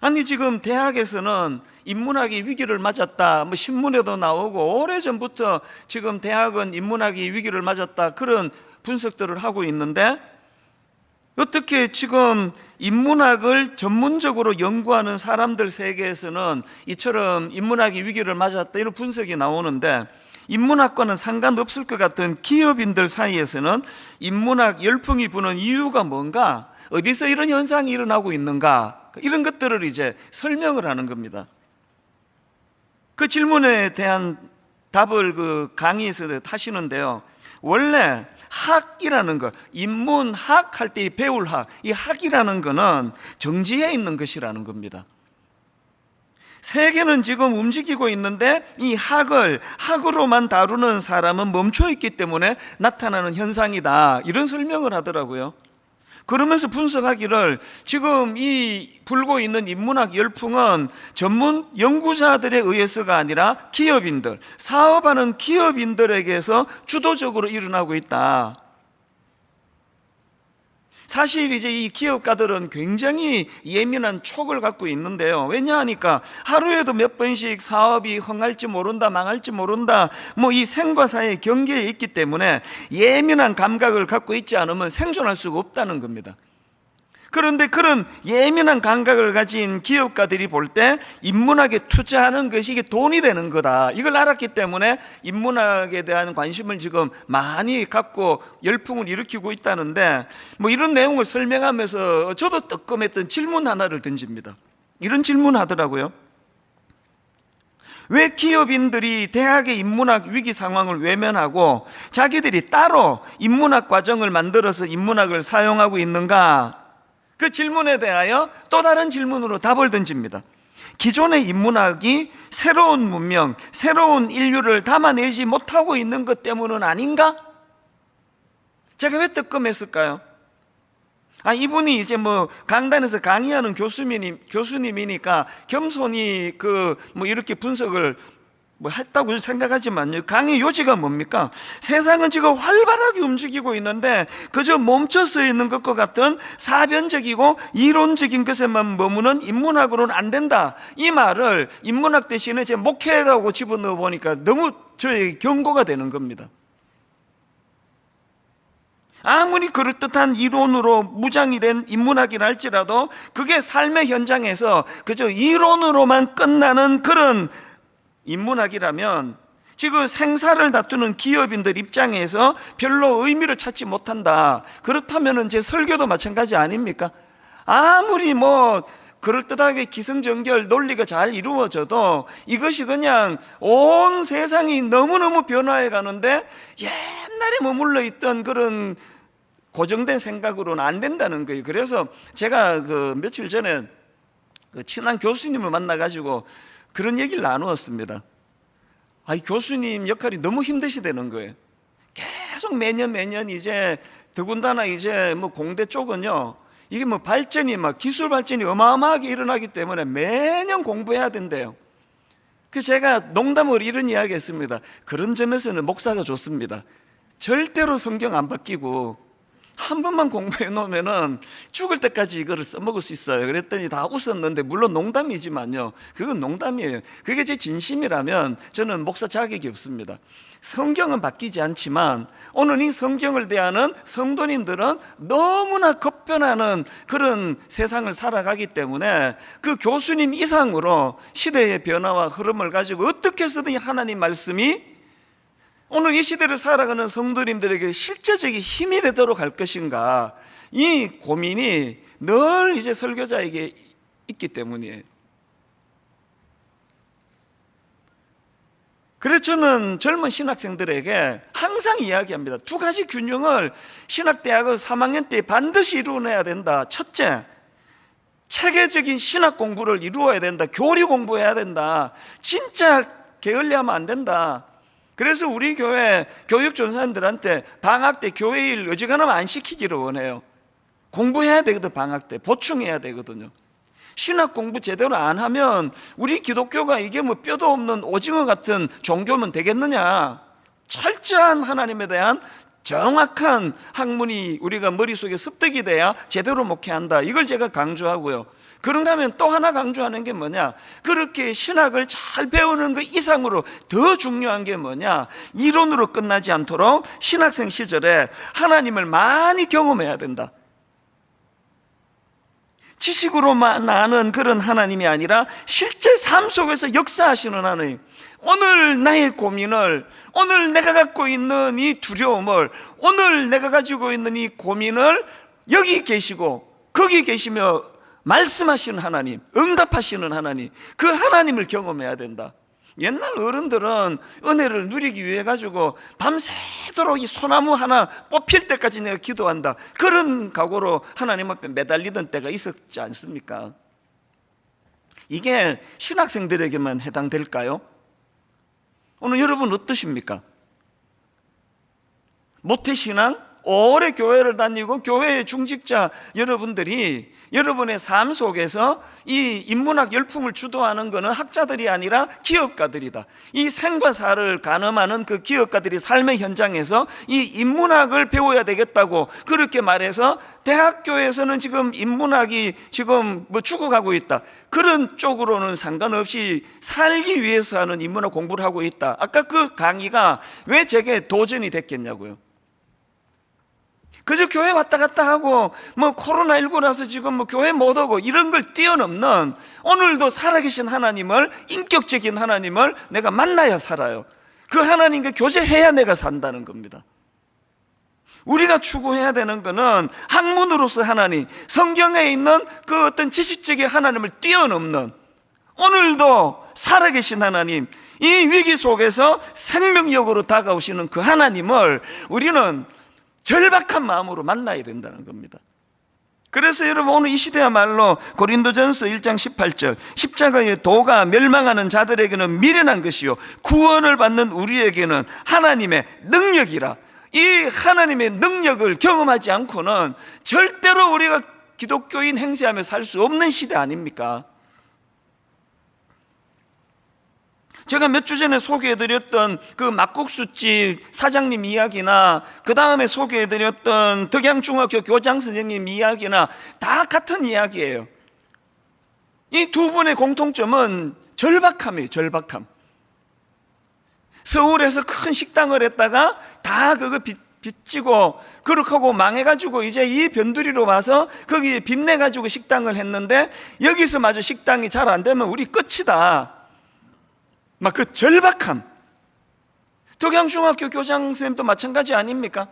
Speaker 1: 아니, 지금 대학에서는 인문학이 위기를 맞았다, 신문에도 나오고 오래전부터 지금 대학은 인문학이 위기를 맞았다, 그런 분석들을 하고 있는데, 어떻게 지금 인문학을 전문적으로 연구하는 사람들 세계에서는 이처럼 인문학이 위기를 맞았다, 이런 분석이 나오는데, 인문학과는 상관없을 것 같은 기업인들 사이에서는 인문학 열풍이 부는 이유가 뭔가, 어디서 이런 현상이 일어나고 있는가, 이런 것들을 이제 설명을 하는 겁니다. 그 질문에 대한 답을 강의에서 하시는데요, 원래 학이라는 것, 인문학 할 때 배울 학, 이 학이라는 거는 정지해 있는 것이라는 겁니다. 세계는 지금 움직이고 있는데 이 학을 학으로만 다루는 사람은 멈춰 있기 때문에 나타나는 현상이다, 이런 설명을 하더라고요. 그러면서 분석하기를, 지금 이 불고 있는 인문학 열풍은 전문 연구자들에 의해서가 아니라 기업인들, 사업하는 기업인들에게서 주도적으로 일어나고 있다. 사실 이제 이 기업가들은 굉장히 예민한 촉을 갖고 있는데요, 왜냐하니까 하루에도 몇 번씩 사업이 흥할지 모른다, 망할지 모른다, 이 생과 사의 경계에 있기 때문에 예민한 감각을 갖고 있지 않으면 생존할 수가 없다는 겁니다. 그런데 그런 예민한 감각을 가진 기업가들이 볼 때 인문학에 투자하는 것이 이게 돈이 되는 거다, 이걸 알았기 때문에 인문학에 대한 관심을 지금 많이 갖고 열풍을 일으키고 있다는데, 이런 내용을 설명하면서 저도 뜨끔했던 질문 하나를 던집니다. 이런 질문 하더라고요. 왜 기업인들이 대학의 인문학 위기 상황을 외면하고 자기들이 따로 인문학 과정을 만들어서 인문학을 사용하고 있는가? 그 질문에 대하여 또 다른 질문으로 답을 던집니다. 기존의 인문학이 새로운 문명, 새로운 인류를 담아내지 못하고 있는 것 때문은 아닌가? 제가 왜 뜨끔했을까요? 이분이 이제 강단에서 강의하는 교수님이니까 겸손히 이렇게 분석을 했다고 생각하지만요, 강의 요지가 뭡니까? 세상은 지금 활발하게 움직이고 있는데 그저 멈춰서 있는 것과 같은 사변적이고 이론적인 것에만 머무는 인문학으로는 안 된다, 이 말을 인문학 대신에 제 목회라고 집어넣어 보니까 너무 저에게 경고가 되는 겁니다. 아무리 그럴듯한 이론으로 무장이 된 인문학이라 할지라도 그게 삶의 현장에서 그저 이론으로만 끝나는 그런 인문학이라면 지금 생사를 다투는 기업인들 입장에서 별로 의미를 찾지 못한다. 그렇다면 제 설교도 마찬가지 아닙니까? 아무리 그럴듯하게 기승전결 논리가 잘 이루어져도 이것이 그냥 온 세상이 너무너무 변화해 가는데 옛날에 머물러 있던 그런 고정된 생각으로는 안 된다는 거예요. 그래서 제가 며칠 전에 친한 교수님을 만나가지고 그런 얘기를 나누었습니다. 교수님 역할이 너무 힘드시다는 거예요. 계속 매년 이제 더군다나 이제 뭐 공대 쪽은요, 이게 뭐 발전이 막 기술 발전이 어마어마하게 일어나기 때문에 매년 공부해야 된대요. 그 제가 농담으로 이런 이야기 했습니다. 그런 점에서는 목사가 좋습니다. 절대로 성경 안 바뀌고 한 번만 공부해 놓으면은 죽을 때까지 이거를 써먹을 수 있어요. 그랬더니 다 웃었는데, 물론 농담이지만요, 그건 농담이에요. 그게 제 진심이라면 저는 목사 자격이 없습니다. 성경은 바뀌지 않지만 오늘 이 성경을 대하는 성도님들은 너무나 급변하는 그런 세상을 살아가기 때문에 그 교수님 이상으로 시대의 변화와 흐름을 가지고 어떻게 해서든 이 하나님 말씀이 오늘 이 시대를 살아가는 성도님들에게 실제적인 힘이 되도록 할 것인가, 이 고민이 늘 이제 설교자에게 있기 때문이에요. 그래서 저는 젊은 신학생들에게 항상 이야기합니다. 두 가지 균형을 신학대학을 3학년 때 반드시 이루어내야 된다. 첫째, 체계적인 신학 공부를 이루어야 된다. 교리 공부해야 된다. 진짜 게을리하면 안 된다. 그래서 우리 교회 교육전사님들한테 방학 때 교회일 어지간하면 안 시키기를 원해요. 공부해야 되거든. 방학 때 보충해야 되거든요. 신학 공부 제대로 안 하면 우리 기독교가 이게 뭐 뼈도 없는 오징어 같은 종교면 되겠느냐. 철저한 하나님에 대한 정확한 학문이 우리가 머릿속에 습득이 돼야 제대로 목회한다. 이걸 제가 강조하고요. 그런가 하면 또 하나 강조하는 게 뭐냐, 그렇게 신학을 잘 배우는 그 이상으로 더 중요한 게 뭐냐, 이론으로 끝나지 않도록 신학생 시절에 하나님을 많이 경험해야 된다. 지식으로만 아는 그런 하나님이 아니라 실제 삶 속에서 역사하시는 하나님, 오늘 나의 고민을, 오늘 내가 갖고 있는 이 두려움을, 오늘 내가 가지고 있는 이 고민을 여기 계시고 거기 계시며 말씀하시는 하나님, 응답하시는 하나님, 그 하나님을 경험해야 된다. 옛날 어른들은 은혜를 누리기 위해 가지고 밤새도록 이 소나무 하나 뽑힐 때까지 내가 기도한다, 그런 각오로 하나님 앞에 매달리던 때가 있었지 않습니까? 이게 신학생들에게만 해당될까요? 오늘 여러분 어떠십니까? 모태신앙? 오래 교회를 다니고 교회의 중직자 여러분들이 여러분의 삶 속에서 이 인문학 열풍을 주도하는 것은 학자들이 아니라 기업가들이다. 이 생과 사를 가늠하는 그 기업가들이 삶의 현장에서 이 인문학을 배워야 되겠다고 그렇게 말해서 대학교에서는 지금 인문학이 지금 뭐 죽어가고 있다, 그런 쪽으로는 상관없이 살기 위해서 하는 인문학 공부를 하고 있다. 아까 그 강의가 왜 제게 도전이 됐겠냐고요. 그저 교회 왔다 갔다 하고 뭐 코로나19라서 지금 뭐 교회 못 오고 이런 걸 뛰어넘는, 오늘도 살아계신 하나님을, 인격적인 하나님을 내가 만나야 살아요. 그 하나님과 교제해야 내가 산다는 겁니다. 우리가 추구해야 되는 것은 학문으로서 하나님, 성경에 있는 그 어떤 지식적인 하나님을 뛰어넘는, 오늘도 살아계신 하나님, 이 위기 속에서 생명력으로 다가오시는 그 하나님을 우리는 절박한 마음으로 만나야 된다는 겁니다. 그래서 여러분, 오늘 이 시대야말로 고린도전서 1장 18절, 십자가의 도가 멸망하는 자들에게는 미련한 것이요 구원을 받는 우리에게는 하나님의 능력이라. 이 하나님의 능력을 경험하지 않고는 절대로 우리가 기독교인 행세하며 살 수 없는 시대 아닙니까? 제가 몇 주 전에 소개해드렸던 그 막국수집 사장님 이야기나, 그 다음에 소개해드렸던 덕양중학교 교장 선생님 이야기나 다 같은 이야기예요. 이 두 분의 공통점은 절박함이에요. 절박함. 서울에서 큰 식당을 했다가 다 그거 빚지고 그렇게 하고 망해가지고 이제 이 변두리로 와서 거기에 빚내가지고 식당을 했는데, 여기서 마저 식당이 잘 안 되면 우리 끝이다, 막 그 절박함. 덕양중학교 교장 선생님도 마찬가지 아닙니까?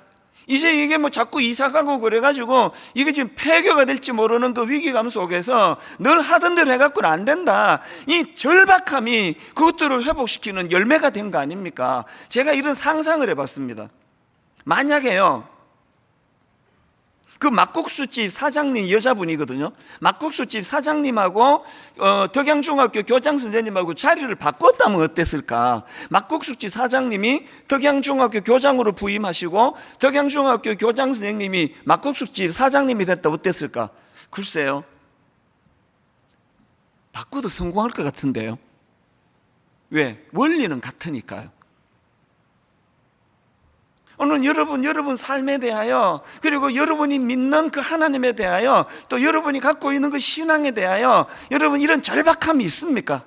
Speaker 1: 이제 이게 뭐 자꾸 이사가고 그래가지고 이게 지금 폐교가 될지 모르는 그 위기감 속에서 늘 하던 대로 해갖고는 안 된다, 이 절박함이 그것들을 회복시키는 열매가 된 거 아닙니까? 제가 이런 상상을 해봤습니다. 만약에요, 그 막국수집 사장님 여자분이거든요. 막국수집 사장님하고 덕양중학교 교장 선생님하고 자리를 바꿨다면 어땠을까? 막국수집 사장님이 덕양중학교 교장으로 부임하시고 덕양중학교 교장 선생님이 막국수집 사장님이 됐다 어땠을까? 글쎄요, 바꿔도 성공할 것 같은데요. 왜? 원리는 같으니까요. 오늘 여러분 삶에 대하여, 그리고 여러분이 믿는 그 하나님에 대하여, 또 여러분이 갖고 있는 그 신앙에 대하여 여러분 이런 절박함이 있습니까?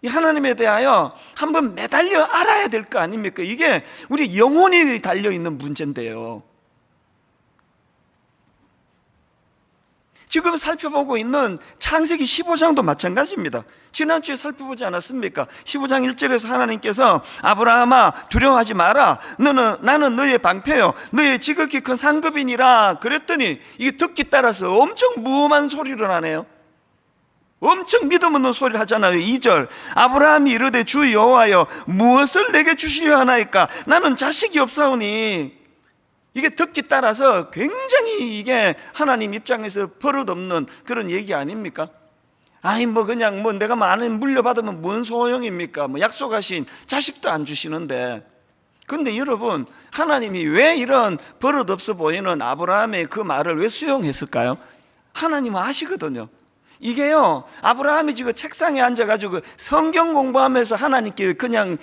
Speaker 1: 이 하나님에 대하여 한번 매달려 알아야 될 거 아닙니까? 이게 우리 영혼이 달려있는 문제인데요. 지금 살펴보고 있는 창세기 15장도 마찬가지입니다. 지난주에 살펴보지 않았습니까? 15장 1절에서 하나님께서 아브라함아 두려워하지 마라, 나는 너의 방패요 너의 지극히 큰 상급이니라 그랬더니 이게 듣기 따라서 엄청 무엄한 소리를 하네요. 엄청 믿음 없는 소리를 하잖아요. 2절 아브라함이 이르되 주 여호와여 무엇을 내게 주시려 하나이까? 나는 자식이 없사오니. 이게 듣기 따라서 굉장히 이게 하나님 입장에서 버릇없는 그런 얘기 아닙니까? 아니 그냥 내가 많이 물려받으면 뭔 소용입니까? 약속하신 자식도 안 주시는데. 근데 여러분, 하나님이 왜 이런 버릇없어 보이는 아브라함의 그 말을 왜 수용했을까요? 하나님은 아시거든요. 이게요, 아브라함이 지금 책상에 앉아가지고 성경 공부하면서 하나님께 그냥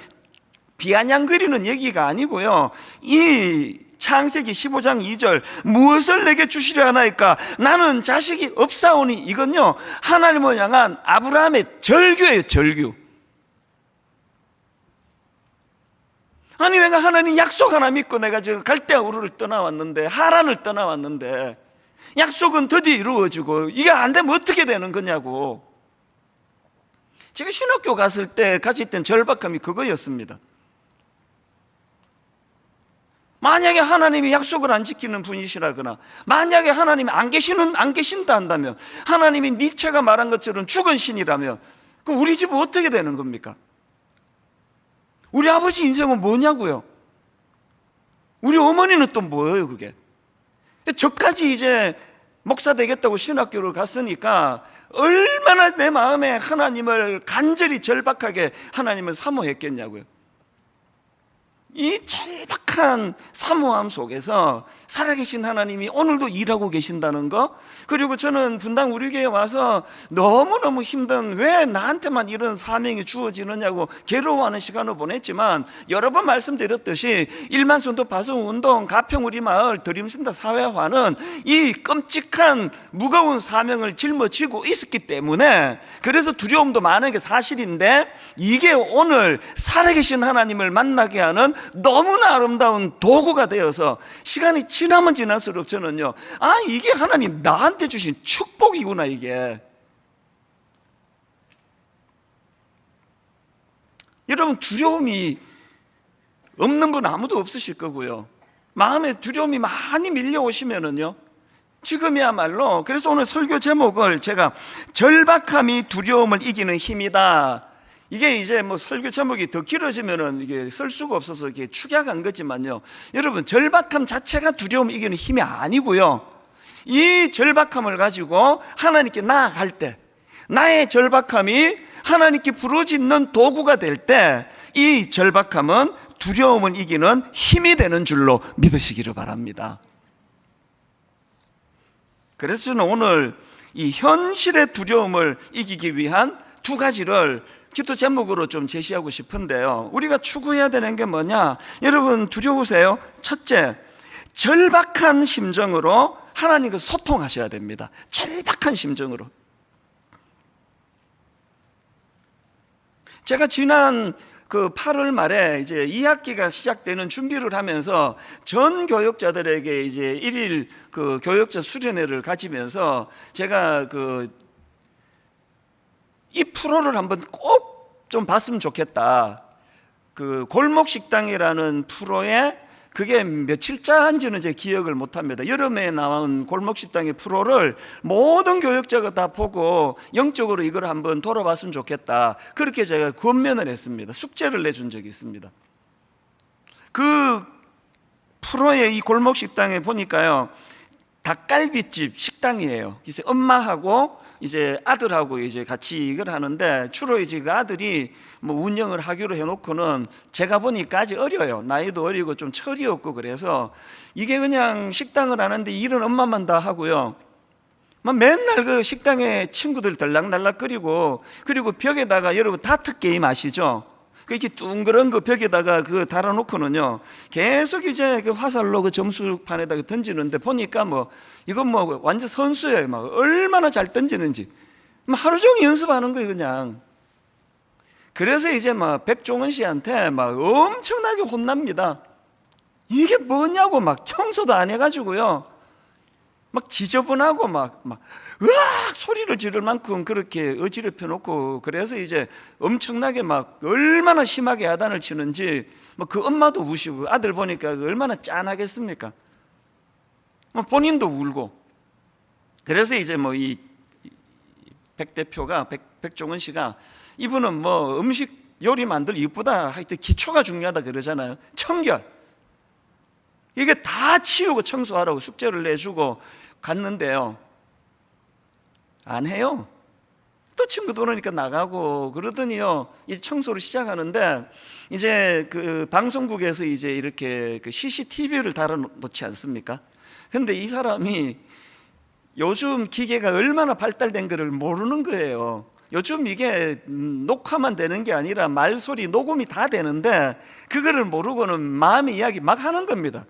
Speaker 1: 비아냥거리는 얘기가 아니고요, 이 창세기 15장 2절 무엇을 내게 주시려 하나이까? 나는 자식이 없사오니. 이건요, 하나님을 향한 아브라함의 절규예요. 절규. 아니 내가 하나님 약속 하나 믿고 내가 지금 갈대아 우르를 떠나왔는데, 하란을 떠나왔는데 약속은 드디어 이루어지고 이게 안 되면 어떻게 되는 거냐고. 제가 신학교 갔을 때 가졌던 절박함이 그거였습니다. 만약에 하나님이 약속을 안 지키는 분이시라거나, 만약에 하나님이 안 계신다 한다면, 하나님이 니체가 말한 것처럼 죽은 신이라면, 그럼 우리 집은 어떻게 되는 겁니까? 우리 아버지 인생은 뭐냐고요? 우리 어머니는 또 뭐예요 그게? 저까지 이제 목사 되겠다고 신학교를 갔으니까 얼마나 내 마음에 하나님을 간절히 절박하게 하나님을 사모했겠냐고요. 이 절박한 사모함 속에서 살아계신 하나님이 오늘도 일하고 계신다는 거, 그리고 저는 분당 우리 교회에 와서 너무너무 힘든, 왜 나한테만 이런 사명이 주어지느냐고 괴로워하는 시간을 보냈지만, 여러 번 말씀드렸듯이 일만순도 파송운동, 가평 우리 마을 드림센터 사회화는 이 끔찍한 무거운 사명을 짊어지고 있었기 때문에, 그래서 두려움도 많은 게 사실인데, 이게 오늘 살아계신 하나님을 만나게 하는 너무나 아름다운 도구가 되어서 시간이 지나면 지날수록 저는요, 이게 하나님 나한테 주신 축복이구나. 이게 여러분, 두려움이 없는 분 아무도 없으실 거고요, 마음에 두려움이 많이 밀려오시면은요, 지금이야말로, 그래서 오늘 설교 제목을 제가 절박함이 두려움을 이기는 힘이다. 이게 이제 설교 제목이 더 길어지면은 이게 쓸 수가 없어서 이게 축약한 거지만요, 여러분, 절박함 자체가 두려움을 이기는 힘이 아니고요, 이 절박함을 가지고 하나님께 나아갈 때, 나의 절박함이 하나님께 부르짖는 도구가 될 때, 이 절박함은 두려움을 이기는 힘이 되는 줄로 믿으시기를 바랍니다. 그래서 저는 오늘 이 현실의 두려움을 이기기 위한 두 가지를 기도 제목으로 좀 제시하고 싶은데요, 우리가 추구해야 되는 게 뭐냐? 여러분, 두려우세요? 첫째, 절박한 심정으로 하나님과 소통하셔야 됩니다. 절박한 심정으로. 제가 지난 8월 말에 이제 2학기가 시작되는 준비를 하면서 전 교역자들에게 이제 일일 교역자 수련회를 가지면서 제가 이 프로를 한번 꼭 좀 봤으면 좋겠다. 골목식당이라는 프로에, 그게 며칠째인지는 제 기억을 못합니다. 여름에 나온 골목식당의 프로를 모든 교역자가 다 보고 영적으로 이걸 한번 돌아봤으면 좋겠다. 그렇게 제가 권면을 했습니다. 숙제를 내준 적이 있습니다. 그 프로의 이 골목식당에 보니까요, 닭갈비집 식당이에요. 그래서 엄마하고 이제 아들하고 이제 같이 이걸 하는데, 주로 이제 그 아들이 뭐 운영을 하기로 해놓고는 제가 보니까 아직 어려요. 나이도 어리고 좀 철이 없고, 그래서 이게 그냥 식당을 하는데 일은 엄마만 다 하고요. 막 맨날 그 식당에 친구들 들락날락거리고, 그리고 벽에다가 여러분 다트 게임 아시죠? 이렇게 둥그런 거 벽에다가 그 달아놓고는요, 계속 이제 그 화살로 그 점수판에다가 던지는데, 보니까 뭐 이건 뭐 완전 선수예요. 막 얼마나 잘 던지는지 막 하루 종일 연습하는 거예요, 그냥. 그래서 이제 막 백종원 씨한테 막 엄청나게 혼납니다. 이게 뭐냐고, 막 청소도 안 해가지고요, 막 지저분하고 막 으악 소리를 지를 만큼 그렇게 어지럽혀 놓고, 그래서 이제 엄청나게 막 얼마나 심하게 야단을 치는지 뭐 그 엄마도 우시고, 아들 보니까 얼마나 짠하겠습니까? 뭐 본인도 울고. 그래서 이제 뭐 이 백 대표가 백종원 씨가, 이분은 뭐 음식 요리 만들 이쁘다, 하여튼 기초가 중요하다 그러잖아요. 청결, 이게 다 치우고 청소하라고 숙제를 내주고 갔는데요, 안 해요. 또 친구들 오니까 나가고 그러더니요, 이 청소를 시작하는데, 이제 그 방송국에서 이제 이렇게 그 CCTV를 달아놓지 않습니까? 근데 이 사람이 요즘 기계가 얼마나 발달된 거를 모르는 거예요. 요즘 이게 녹화만 되는 게 아니라 말소리 녹음이 다 되는데, 그거를 모르고는 마음의 이야기 막 하는 겁니다.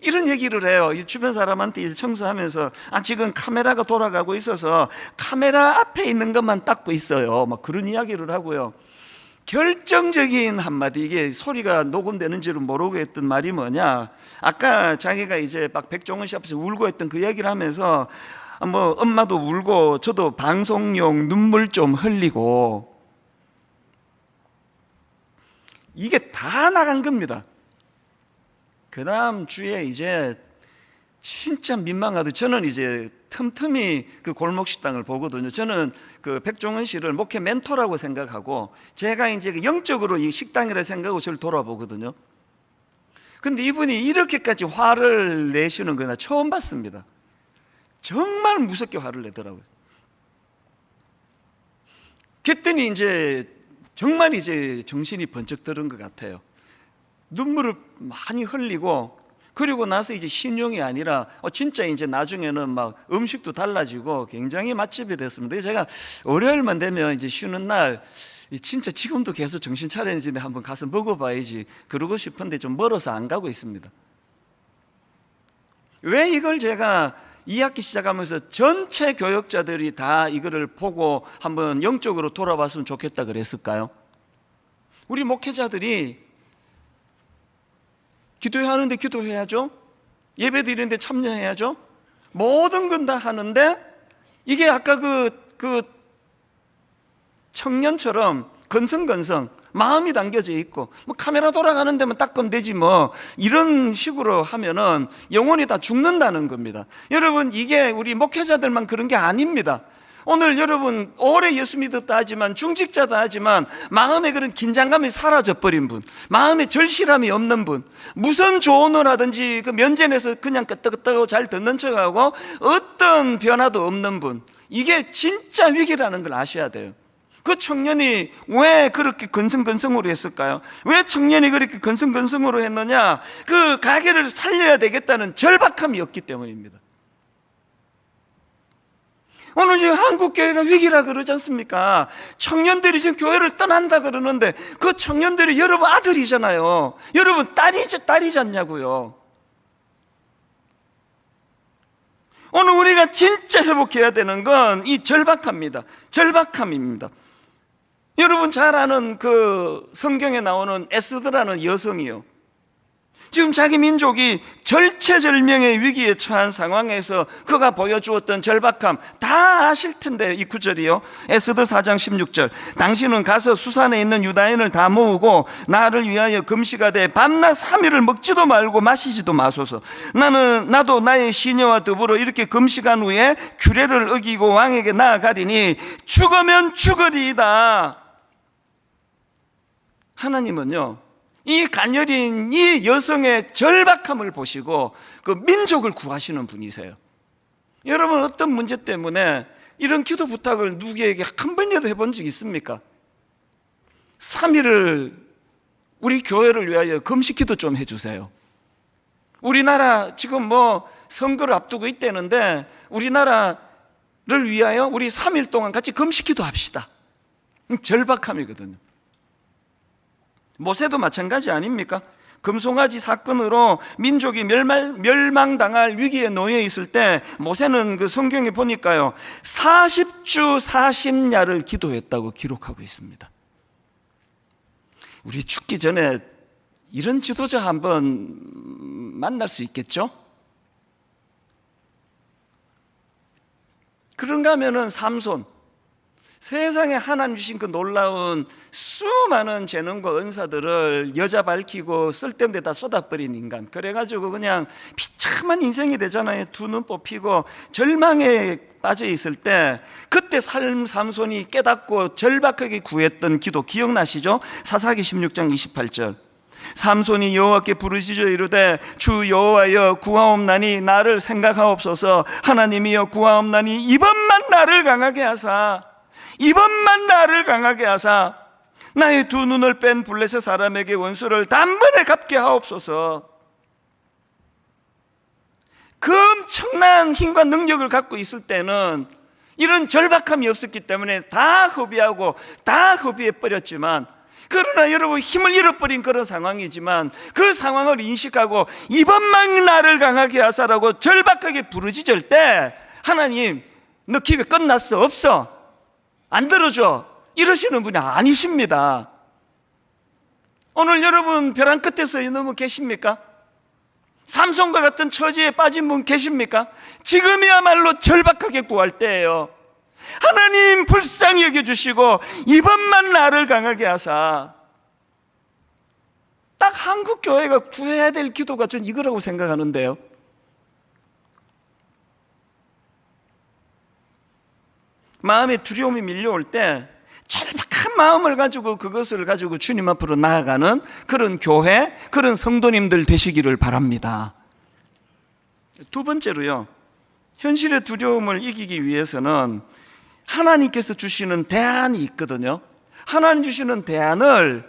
Speaker 1: 이런 얘기를 해요. 이 주변 사람한테 이제 청소하면서, 지금 카메라가 돌아가고 있어서 카메라 앞에 있는 것만 닦고 있어요, 막 그런 이야기를 하고요. 결정적인 한마디, 이게 소리가 녹음되는지를 모르고 했던 말이 뭐냐, 아까 자기가 이제 막 백종원 씨 앞에서 울고 했던 그 얘기를 하면서, 뭐 엄마도 울고 저도 방송용 눈물 좀 흘리고, 이게 다 나간 겁니다. 그 다음 주에 이제 진짜 민망하듯, 저는 이제 틈틈이 그 골목식당을 보거든요. 저는 그 백종원 씨를 목회 멘토라고 생각하고, 제가 이제 영적으로 이 식당이라 생각하고 저를 돌아보거든요. 근데 이분이 이렇게까지 화를 내시는 거나 처음 봤습니다. 정말 무섭게 화를 내더라고요. 그랬더니 이제 정말 이제 정신이 번쩍 들은 것 같아요. 눈물을 많이 흘리고, 그리고 나서 이제 신용이 아니라 진짜 이제 나중에는 막 음식도 달라지고 굉장히 맛집이 됐습니다. 제가 월요일만 되면 이제 쉬는 날, 진짜 지금도 계속 정신 차려야지 한번 가서 먹어봐야지 그러고 싶은데 좀 멀어서 안 가고 있습니다. 왜 이걸 제가 2학기 시작하면서 전체 교역자들이 다 이거를 보고 한번 영적으로 돌아봤으면 좋겠다 그랬을까요? 우리 목회자들이 기도해야 하는데 기도해야죠. 예배 드리는데 참여해야죠. 모든 건 다 하는데, 이게 아까 그 청년처럼 건성건성 마음이 담겨져 있고, 뭐 카메라 돌아가는 데만 닦으면 되지 뭐, 이런 식으로 하면은 영혼이 다 죽는다는 겁니다. 여러분, 이게 우리 목회자들만 그런 게 아닙니다. 오늘 여러분 오래 예수 믿었다 하지만, 중직자다 하지만 마음에 그런 긴장감이 사라져버린 분, 마음에 절실함이 없는 분, 무슨 조언을 하든지 그 면전에서 그냥 끄떡끄떡하고 잘 듣는 척하고 어떤 변화도 없는 분, 이게 진짜 위기라는 걸 아셔야 돼요. 그 청년이 왜 그렇게 건성건성으로 했을까요? 왜 청년이 그렇게 건성건성으로 했느냐? 그 가게를 살려야 되겠다는 절박함이었기 때문입니다. 오늘 지금 한국교회가 위기라 그러지 않습니까? 청년들이 지금 교회를 떠난다 그러는데, 그 청년들이 여러분 아들이잖아요. 여러분 딸이지 않냐고요. 오늘 우리가 진짜 회복해야 되는 건 이 절박함입니다. 여러분 잘 아는 그 성경에 나오는 에스더라는 여성이요, 지금 자기 민족이 절체절명의 위기에 처한 상황에서 그가 보여주었던 절박함 다 아실 텐데, 이 구절이요, 에스더 4장 16절. 당신은 가서 수산에 있는 유다인을 다 모으고 나를 위하여 금식하되 밤낮 3일을 먹지도 말고 마시지도 마소서. 나도 나의 시녀와 더불어 이렇게 금식한 후에 규례를 어기고 왕에게 나아가리니 죽으면 죽으리이다. 하나님은요, 이 가녀린 이 여성의 절박함을 보시고 그 민족을 구하시는 분이세요. 여러분 어떤 문제 때문에 이런 기도 부탁을 누구에게 한 번이라도 해본 적 있습니까? 3일을 우리 교회를 위하여 금식 기도 좀 해주세요. 우리나라 지금 뭐 선거를 앞두고 있다는데 우리나라를 위하여 우리 3일 동안 같이 금식 기도 합시다. 절박함이거든요. 모세도 마찬가지 아닙니까? 금송아지 사건으로 민족이 멸망당할 위기에 놓여 있을 때 모세는 그 성경에 보니까요 40주 40야를 기도했다고 기록하고 있습니다. 우리 죽기 전에 이런 지도자 한번 만날 수 있겠죠? 그런가 하면은 삼손, 세상에 하나님 주신 그 놀라운 수많은 재능과 은사들을 여자 밝히고 쓸데없는 데다 쏟아버린 인간, 그래가지고 그냥 비참한 인생이 되잖아요. 두 눈 뽑히고 절망에 빠져 있을 때 그때 삼손이 깨닫고 절박하게 구했던 기도 기억나시죠? 사사기 16장 28절 삼손이 여호와께 부르짖어 이르되 주 여호와여 구하옵나니 나를 생각하옵소서. 하나님이여 구하옵나니 이번만 나를 강하게 하사, 이번만 나를 강하게 하사 나의 두 눈을 뺀 블레셋 사람에게 원수를 단번에 갚게 하옵소서. 그 엄청난 힘과 능력을 갖고 있을 때는 이런 절박함이 없었기 때문에 다 허비하고 다 허비해버렸지만, 그러나 여러분 힘을 잃어버린 그런 상황이지만 그 상황을 인식하고 이번만 나를 강하게 하사라고 절박하게 부르짖을 때 하나님 너 기회 끝났어, 없어, 안 들어줘, 이러시는 분이 아니십니다. 오늘 여러분 벼랑 끝에서 있는 분 계십니까? 삼손과 같은 처지에 빠진 분 계십니까? 지금이야말로 절박하게 구할 때예요. 하나님 불쌍히 여겨주시고 이번만 나를 강하게 하사. 딱 한국 교회가 구해야 될 기도가 전 이거라고 생각하는데요. 마음에 두려움이 밀려올 때 절박한 마음을 가지고 그것을 가지고 주님 앞으로 나아가는 그런 교회, 그런 성도님들 되시기를 바랍니다. 두 번째로요, 현실의 두려움을 이기기 위해서는 하나님께서 주시는 대안이 있거든요. 하나님 주시는 대안을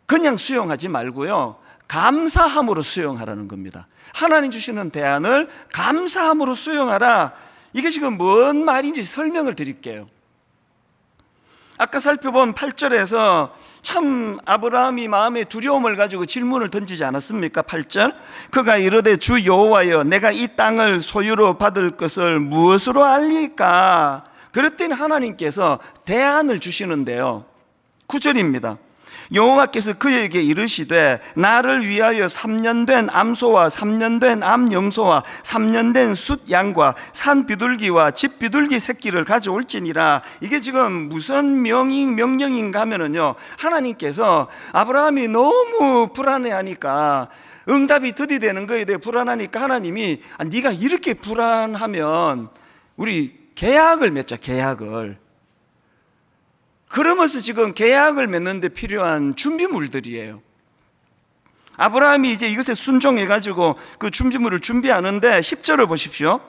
Speaker 1: 그냥 수용하지 말고요, 감사함으로 수용하라는 겁니다. 하나님 주시는 대안을 감사함으로 수용하라. 이게 지금 뭔 말인지 설명을 드릴게요. 아까 살펴본 8절에서 참 아브라함이 마음에 두려움을 가지고 질문을 던지지 않았습니까? 8절 그가 이르되 주 여호와여 내가 이 땅을 소유로 받을 것을 무엇으로 알리까? 그랬더니 하나님께서 대안을 주시는데요, 9절입니다. 여호와께서 그에게 이르시되 나를 위하여 3년 된 암소와 3년 된 암염소와 3년 된 숫양과 산 비둘기와 집 비둘기 새끼를 가져올지니라. 이게 지금 무슨 명령인가 하면은요, 하나님께서 아브라함이 너무 불안해하니까, 응답이 더디되는 거에 대해 불안하니까 하나님이 네가 이렇게 불안하면 우리 계약을 맺자, 계약을. 그러면서 지금 계약을 맺는 데 필요한 준비물들이에요. 아브라함이 이제 이것에 순종해가지고 그 준비물을 준비하는데 10절을 보십시오.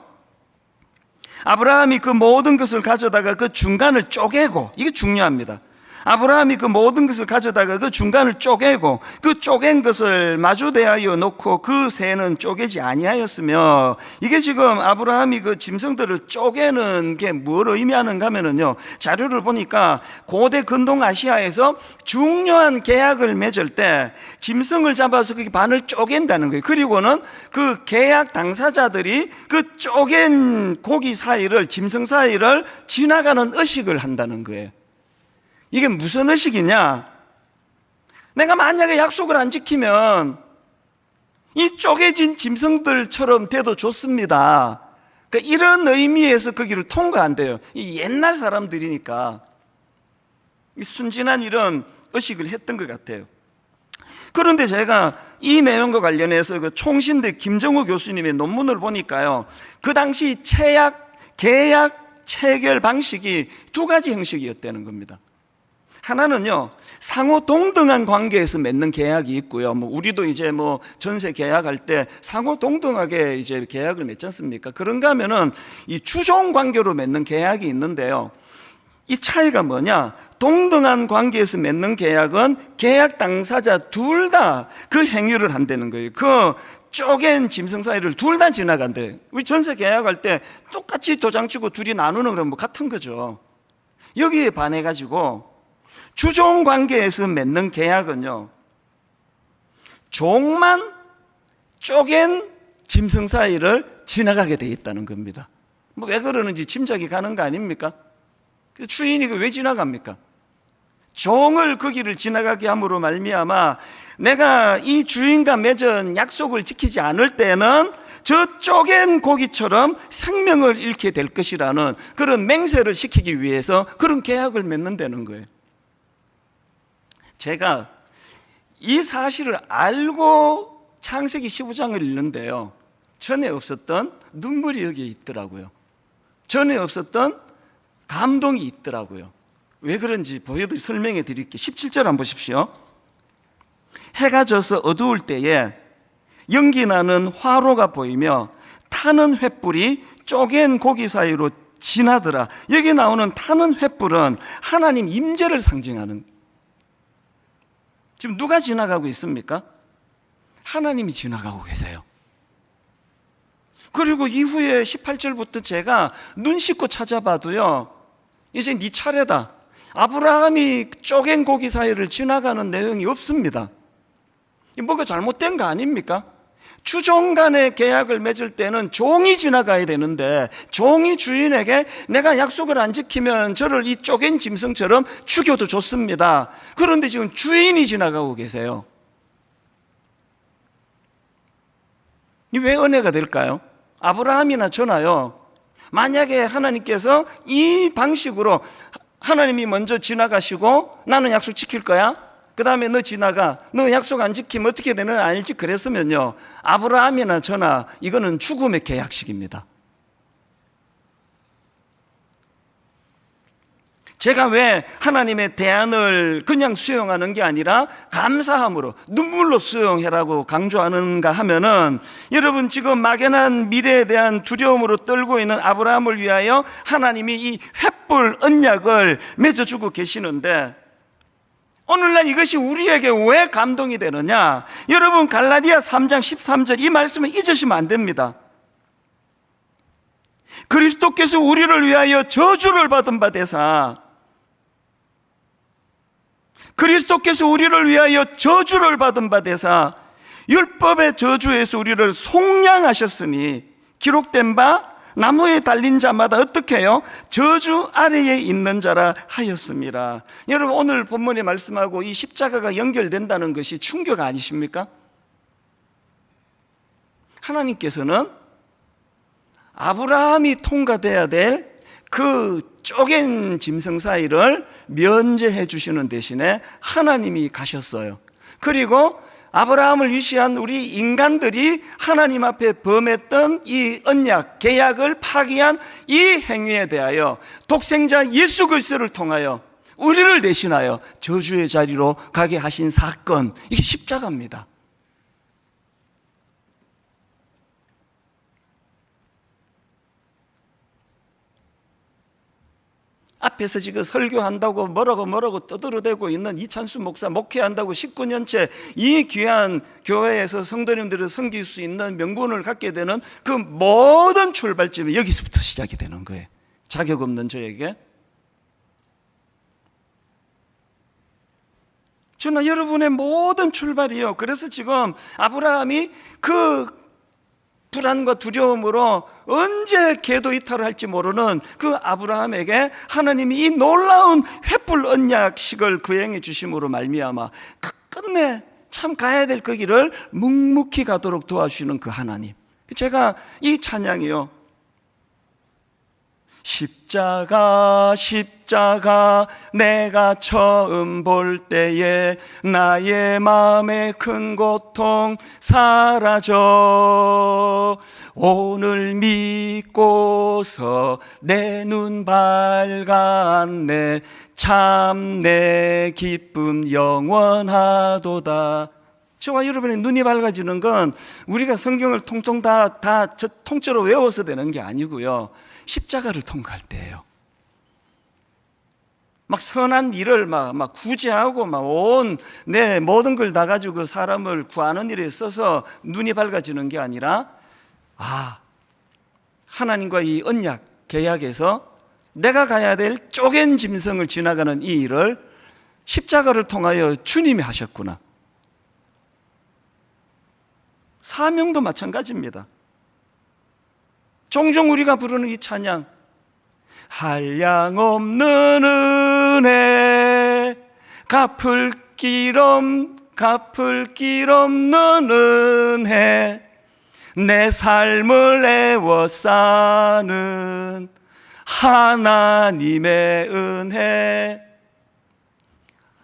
Speaker 1: 아브라함이 그 모든 것을 가져다가 그 중간을 쪼개고, 이게 중요합니다. 아브라함이 그 모든 것을 가져다가 그 중간을 쪼개고 그 쪼갠 것을 마주대하여 놓고 그 새는 쪼개지 아니하였으며, 이게 지금 아브라함이 그 짐승들을 쪼개는 게 뭘 의미하는가 하면은요, 자료를 보니까 고대 근동 아시아에서 중요한 계약을 맺을 때 짐승을 잡아서 그 반을 쪼갠다는 거예요. 그리고는 그 계약 당사자들이 그 쪼갠 고기 사이를, 짐승 사이를 지나가는 의식을 한다는 거예요. 이게 무슨 의식이냐? 내가 만약에 약속을 안 지키면 이 쪼개진 짐승들처럼 돼도 좋습니다. 그러니까 이런 의미에서 거기를 통과한대요. 이 옛날 사람들이니까 이 순진한 이런 의식을 했던 것 같아요. 그런데 제가 이 내용과 관련해서 그 총신대 김정우 교수님의 논문을 보니까요, 그 당시 계약 체결 방식이 두 가지 형식이었다는 겁니다. 하나는요, 상호 동등한 관계에서 맺는 계약이 있고요. 우리도 이제 전세 계약할 때 상호 동등하게 이제 계약을 맺지 않습니까? 그런가 하면은 이 주종 관계로 맺는 계약이 있는데요. 이 차이가 뭐냐? 동등한 관계에서 맺는 계약은 계약 당사자 둘 다 그 행위를 한다는 거예요. 그 쪼갠 짐승 사이를 둘 다 지나간대. 우리 전세 계약할 때 똑같이 도장 찍고 둘이 나누는 거랑 같은 거죠. 여기에 반해 가지고 주종 관계에서 맺는 계약은요, 종만 쪼갠 짐승 사이를 지나가게 돼 있다는 겁니다. 왜 그러는지 짐작이 가는 거 아닙니까? 주인이 왜 지나갑니까? 종을 그 길을 지나가게 함으로 말미암아 내가 이 주인과 맺은 약속을 지키지 않을 때는 저 쪼갠 고기처럼 생명을 잃게 될 것이라는 그런 맹세를 시키기 위해서 그런 계약을 맺는다는 거예요. 제가 이 사실을 알고 창세기 15장을 읽는데요, 전에 없었던 눈물이 여기에 있더라고요. 전에 없었던 감동이 있더라고요. 왜 그런지 설명해 드릴게요. 17절 한번 보십시오. 해가 져서 어두울 때에 연기나는 화로가 보이며 타는 횃불이 쪼갠 고기 사이로 지나더라. 여기 나오는 타는 횃불은 하나님 임재를 상징하는, 지금 누가 지나가고 있습니까? 하나님이 지나가고 계세요. 그리고 이후에 18절부터 제가 눈 씻고 찾아봐도요, 이제 네 차례다, 아브라함이 쪼갠 고기 사이를 지나가는 내용이 없습니다. 뭔가 잘못된 거 아닙니까? 주종 간의 계약을 맺을 때는 종이 지나가야 되는데 종이 주인에게 내가 약속을 안 지키면 저를 이 쪼갠 짐승처럼 죽여도 좋습니다. 그런데 지금 주인이 지나가고 계세요. 왜 은혜가 될까요? 아브라함이나 저나요, 만약에 하나님께서 이 방식으로 하나님이 먼저 지나가시고 나는 약속 지킬 거야, 그 다음에 너 지나가, 너 약속 안 지키면 어떻게 되는 알지, 그랬으면요, 아브라함이나 저나 이거는 죽음의 계약식입니다. 제가 왜 하나님의 대안을 그냥 수용하는 게 아니라 감사함으로 눈물로 수용해라고 강조하는가 하면은, 여러분 지금 막연한 미래에 대한 두려움으로 떨고 있는 아브라함을 위하여 하나님이 이 횃불 언약을 맺어주고 계시는데, 오늘날 이것이 우리에게 왜 감동이 되느냐? 여러분 갈라디아 3장 13절 이 말씀을 잊으시면 안 됩니다. 그리스도께서 우리를 위하여 저주를 받은 바 되사, 그리스도께서 우리를 위하여 저주를 받은 바 되사 율법의 저주에서 우리를 속량하셨으니 기록된 바 나무에 달린 자마다 어떻게 해요? 저주 아래에 있는 자라 하였습니다. 여러분 오늘 본문의 말씀하고 이 십자가가 연결된다는 것이 충격 아니십니까? 하나님께서는 아브라함이 통과돼야 될 그 쪼갠 짐승 사이를 면제해 주시는 대신에 하나님이 가셨어요. 그리고 아브라함을 위시한 우리 인간들이 하나님 앞에 범했던 이 언약, 계약을 파기한 이 행위에 대하여 독생자 예수 그리스도를 통하여 우리를 대신하여 저주의 자리로 가게 하신 사건, 이게 십자가입니다. 앞에서 지금 설교한다고 뭐라고 떠들어대고 있는 이찬수 목사, 목회한다고 19년째 이 귀한 교회에서 성도님들을 섬길 수 있는 명분을 갖게 되는 그 모든 출발점이 여기서부터 시작이 되는 거예요. 자격 없는 저에게. 저는 여러분의 모든 출발이요, 그래서 지금 아브라함이 그 불안과 두려움으로 언제 궤도 이탈을 할지 모르는 그 아브라함에게 하나님이 이 놀라운 횃불 언약식을 거행해 주심으로 말미암아 끝내 참 가야 될 그 길을 묵묵히 가도록 도와주시는 그 하나님, 제가 이 찬양이요, 십자가 십자가 내가 처음 볼 때에 나의 마음의 큰 고통 사라져. 오늘 믿고서 내 눈 밝았네. 참 내 기쁨 영원하도다. 저와 여러분의 눈이 밝아지는 건 우리가 성경을 통통 다 통째로 외워서 되는 게 아니고요, 십자가를 통과할 때예요. 막 선한 일을 막 구제하고 막 온 내 모든 걸 다 가지고 그 사람을 구하는 일에 있어서 눈이 밝아지는 게 아니라, 하나님과 이 언약 계약에서 내가 가야 될 쪼갠 짐승을 지나가는 이 일을 십자가를 통하여 주님이 하셨구나. 사명도 마찬가지입니다. 종종 우리가 부르는 이 찬양, 한량없는 은혜, 갚을 길 없는 은혜, 내 삶을 애워싸는 하나님의 은혜.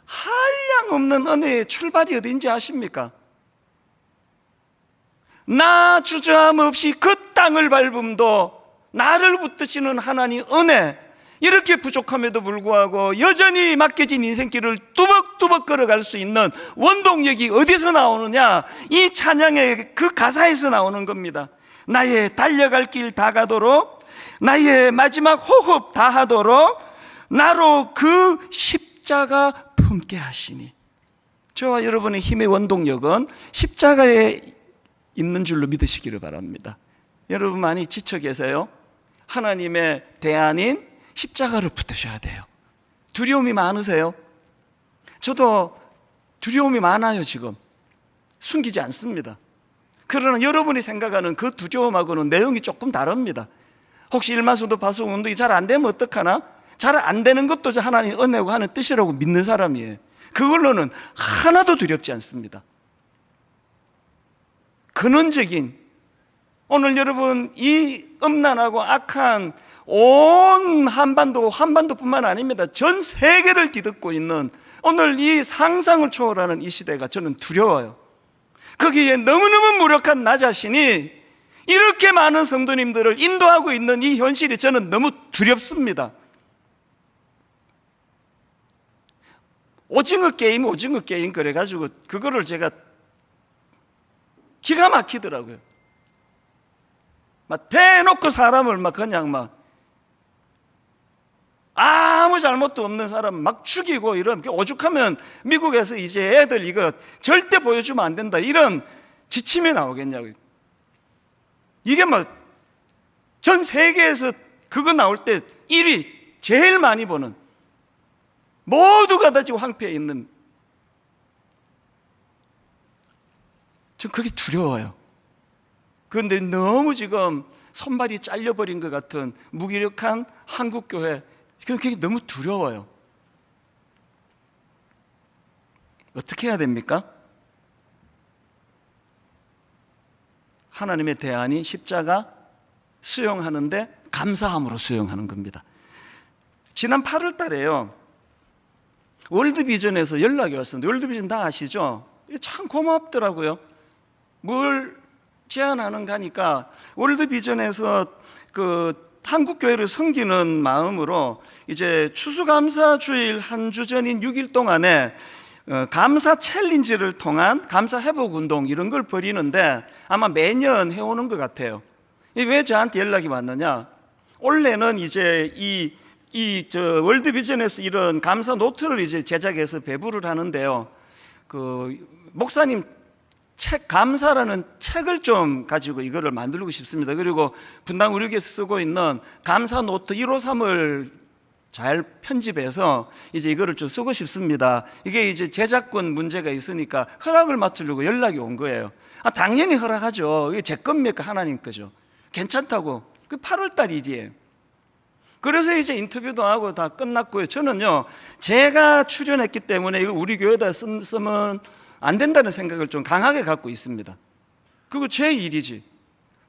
Speaker 1: 한량없는 은혜의 출발이 어딘지 아십니까? 나 주저함 없이 그 땅을 밟음도 나를 붙드시는 하나님 은혜, 이렇게 부족함에도 불구하고 여전히 맡겨진 인생길을 뚜벅뚜벅 걸어갈 수 있는 원동력이 어디서 나오느냐? 이 찬양의 그 가사에서 나오는 겁니다. 나의 달려갈 길 다 가도록, 나의 마지막 호흡 다 하도록 나로 그 십자가 품게 하시니. 저와 여러분의 힘의 원동력은 십자가에 있는 줄로 믿으시기를 바랍니다. 여러분 많이 지쳐 계세요? 하나님의 대안인 십자가를 붙드셔야 돼요. 두려움이 많으세요? 저도 두려움이 많아요. 지금 숨기지 않습니다. 그러나 여러분이 생각하는 그 두려움하고는 내용이 조금 다릅니다. 혹시 일만수도 파수 운동이 잘 안 되면 어떡하나? 잘 안 되는 것도 하나님 은혜고 하는 뜻이라고 믿는 사람이에요. 그걸로는 하나도 두렵지 않습니다. 근원적인, 오늘 여러분 이 음란하고 악한 온 한반도뿐만 아닙니다. 전 세계를 뒤덮고 있는 오늘 이 상상을 초월하는 이 시대가 저는 두려워요. 거기에 너무너무 무력한 나 자신이 이렇게 많은 성도님들을 인도하고 있는 이 현실이 저는 너무 두렵습니다. 오징어 게임 그래가지고 그거를 제가 기가 막히더라고요. 막 대놓고 사람을 막 그냥 막 아무 잘못도 없는 사람 막 죽이고 이런, 오죽하면 미국에서 이제 애들 이거 절대 보여주면 안 된다 이런 지침이 나오겠냐고요. 이게 뭐 전 세계에서 그거 나올 때 1위 제일 많이 보는, 모두가 다 지금 황폐해 있는, 전 그게 두려워요. 그런데 너무 지금 손발이 잘려버린 것 같은 무기력한 한국교회, 그게 너무 두려워요. 어떻게 해야 됩니까? 하나님의 대안이 십자가 수용하는데 감사함으로 수용하는 겁니다. 지난 8월 달에요, 월드비전에서 연락이 왔습니다. 월드비전 다 아시죠? 참 고맙더라고요. 뭘 제안하는가 하니까 월드비전에서 그 한국교회를 섬기는 마음으로 이제 추수감사주일 한 주 전인 6일 동안에 감사 챌린지를 통한 감사 회복 운동 이런 걸 벌이는데 아마 매년 해오는 것 같아요. 왜 저한테 연락이 왔느냐? 원래는 이제 월드비전에서 이런 감사 노트를 이제 제작해서 배부를 하는데요. 그 목사님 책 감사라는 책을 좀 가지고 이거를 만들고 싶습니다. 그리고 분당 우리 교회에서 쓰고 있는 감사 노트 153을 잘 편집해서 이제 이거를 좀 쓰고 싶습니다. 이게 이제 제작권 문제가 있으니까 허락을 맡으려고 연락이 온 거예요. 당연히 허락하죠. 이게 제 겁니까? 하나님 거죠. 괜찮다고. 그 8월 달 일이에요. 그래서 이제 인터뷰도 하고 다 끝났고요. 저는요, 제가 출연했기 때문에 이거 우리 교회에다 쓰면 안 된다는 생각을 좀 강하게 갖고 있습니다. 그거 제 일이지.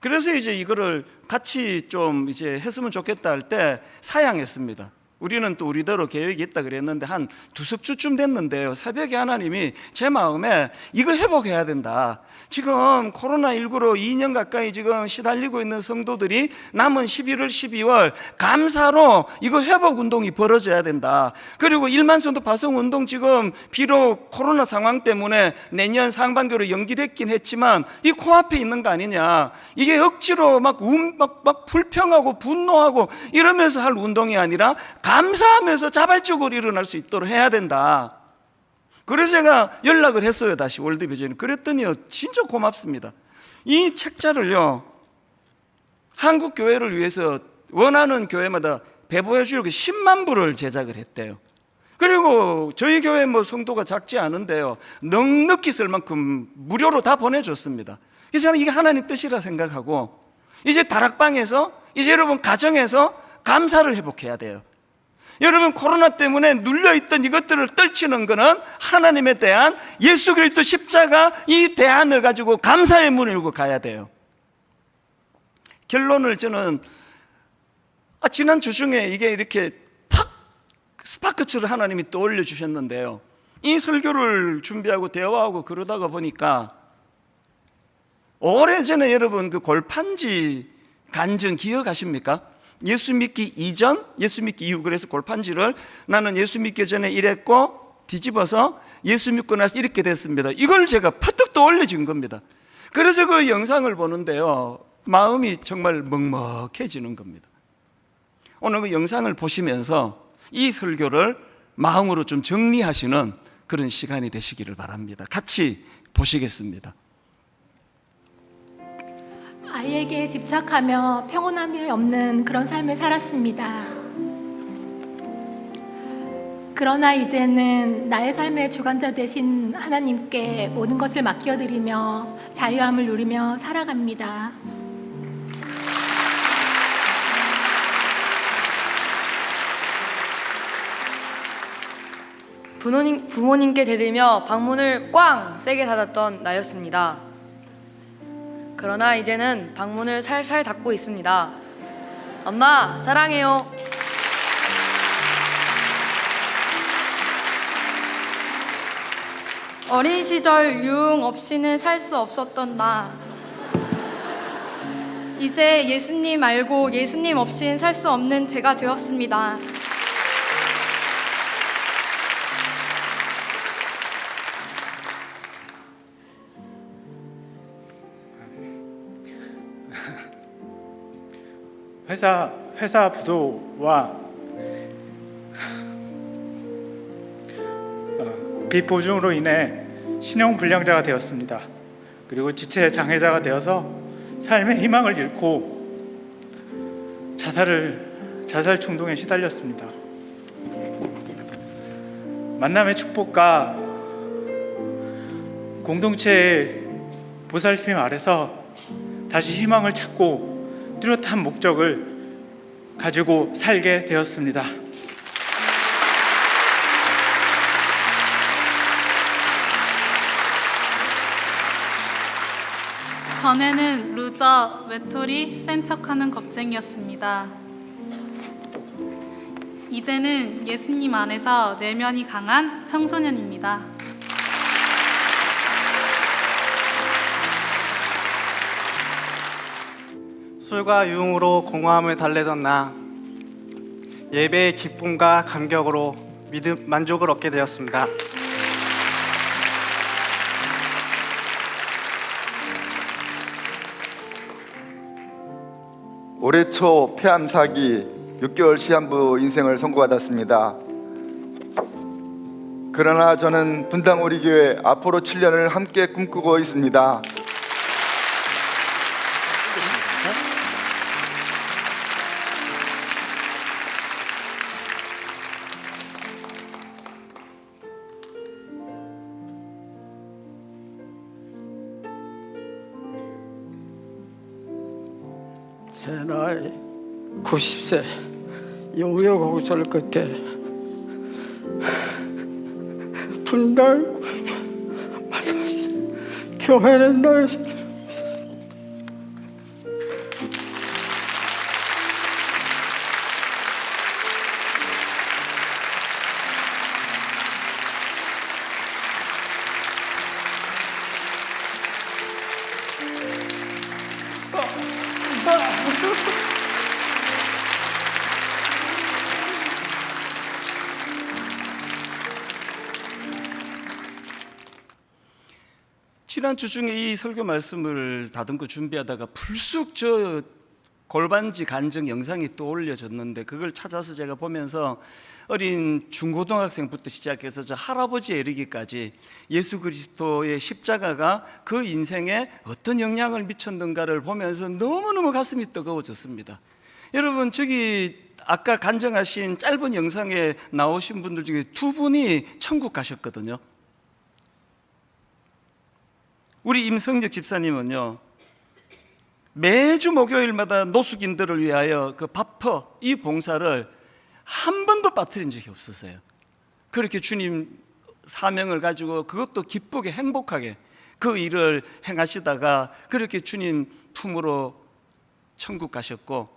Speaker 1: 그래서 이제 이거를 같이 좀 이제 했으면 좋겠다 할 때 사양했습니다. 우리는 또 우리대로 계획이 있다 그랬는데 한 두석 주쯤 됐는데요, 새벽에 하나님이 제 마음에 이거 회복해야 된다. 지금 코로나19로 2년 가까이 지금 시달리고 있는 성도들이 남은 11월 12월 감사로 이거 회복 운동이 벌어져야 된다. 그리고 1만 성도 파송 운동 지금 비록 코로나 상황 때문에 내년 상반기로 연기됐긴 했지만 이 코앞에 있는 거 아니냐. 이게 억지로 막 불평하고 분노하고 이러면서 할 운동이 아니라 감사하면서 자발적으로 일어날 수 있도록 해야 된다. 그래서 제가 연락을 했어요, 다시 월드비전에. 그랬더니요, 진짜 고맙습니다. 이 책자를요, 한국 교회를 위해서 원하는 교회마다 배부해 주려고 10만 부를 제작을 했대요. 그리고 저희 교회 뭐 성도가 작지 않은데요, 넉넉히 쓸 만큼 무료로 다 보내줬습니다. 그래서 저는 이게 하나님 뜻이라 생각하고, 이제 다락방에서, 이제 여러분 가정에서 감사를 회복해야 돼요. 여러분, 코로나 때문에 눌려있던 이것들을 떨치는 것은 하나님에 대한 예수 그리스도 십자가 이 대안을 가지고 감사의 문을 열고 가야 돼요. 결론을 저는 지난 주 중에 이게 이렇게 팍 스파크처럼 하나님이 떠올려 주셨는데요, 이 설교를 준비하고 대화하고 그러다가 보니까 오래전에 여러분 그 골판지 간증 기억하십니까? 예수 믿기 이전, 예수 믿기 이후. 그래서 골판지를 나는 예수 믿기 전에 이랬고 뒤집어서 예수 믿고 나서 이렇게 됐습니다. 이걸 제가 퍼뜩 떠올려진 겁니다. 그래서 그 영상을 보는데요, 마음이 정말 먹먹해지는 겁니다. 오늘 그 영상을 보시면서 이 설교를 마음으로 좀 정리하시는 그런 시간이 되시기를 바랍니다. 같이 보시겠습니다.
Speaker 2: 아이에게 집착하며 평온함이 없는 그런 삶을 살았습니다. 그러나 이제는 나의 삶의 주관자 되신 하나님께 모든 것을 맡겨드리며 자유함을 누리며 살아갑니다.
Speaker 3: 부모님께 대들며 방문을 꽝 세게 닫았던 나였습니다. 그러나 이제는 방문을 살살 닫고 있습니다. 엄마, 사랑해요.
Speaker 4: 어린 시절 유흥 없이는 살 수 없었던 나. 이제 예수님 알고 예수님 없이는 살 수 없는 제가 되었습니다.
Speaker 5: 회사 부도와 빚 보증으로 인해 신용불량자가 되었습니다. 그리고 지체 장애자가 되어서 삶의 희망을 잃고 자살 충동에 시달렸습니다. 만남의 축복과 공동체의 보살핌 아래서 다시 희망을 찾고 뚜렷한 목적을 가지고 살게 되었습니다.
Speaker 6: 전에는 루저, 외톨이, 센 척하는 겁쟁이였습니다. 이제는 예수님 안에서 내면이 강한 청소년입니다.
Speaker 7: 술과 유흥으로 공허함을 달래던 나, 예배의 기쁨과 감격으로 만족을 얻게 되었습니다.
Speaker 8: 올해 초 폐암 사기 6개월 시한부 인생을 선고받았습니다. 그러나 저는 분당 우리 교회 앞으로 7년을 함께 꿈꾸고 있습니다.
Speaker 9: 제 나이 90세 이 우여곡절 끝에 분당 교회는 나의
Speaker 1: 지난주 중에 이 설교 말씀을 다듬고 준비하다가 불쑥 저 골반지 간증 영상이 또 올려졌는데 그걸 찾아서 제가 보면서 어린 중고등학생부터 시작해서 저 할아버지에 이르기까지 예수 그리스도의 십자가가 그 인생에 어떤 영향을 미쳤는가를 보면서 너무너무 가슴이 뜨거워졌습니다. 여러분, 저기 아까 간증하신 짧은 영상에 나오신 분들 중에 두 분이 천국 가셨거든요. 우리 임성적 집사님은요, 매주 목요일마다 노숙인들을 위하여 그 바퍼 이 봉사를 한 번도 빠뜨린 적이 없으세요. 그렇게 주님 사명을 가지고 그것도 기쁘게 행복하게 그 일을 행하시다가 그렇게 주님 품으로 천국 가셨고,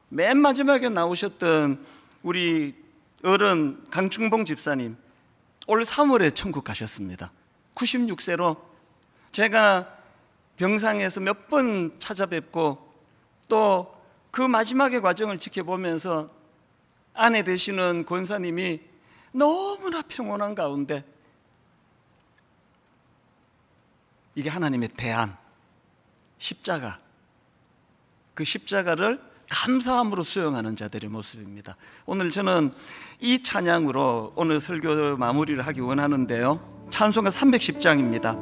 Speaker 1: 맨 마지막에 나오셨던 우리 어른 강충봉 집사님 올 3월에 천국 가셨습니다. 96세로 제가 병상에서 몇 번 찾아뵙고 또 그 마지막의 과정을 지켜보면서 아내 되시는 권사님이 너무나 평온한 가운데 이게 하나님의 대안, 십자가, 그 십자가를 감사함으로 수용하는 자들의 모습입니다. 오늘 저는 이 찬양으로 오늘 설교 마무리를 하기 원하는데요, 찬송가 310장입니다.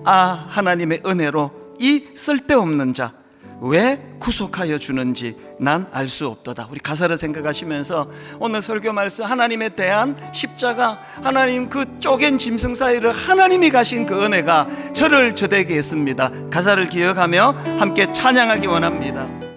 Speaker 1: 아, 하나님의 은혜로 이 쓸데없는 자 왜 구속하여 주는지 난 알 수 없도다. 우리 가사를 생각하시면서 오늘 설교 말씀, 하나님에 대한 십자가, 하나님 그 쪼갠 짐승 사이를 하나님이 가신 그 은혜가 저를 저되게 했습니다. 가사를 기억하며 함께 찬양하기 원합니다.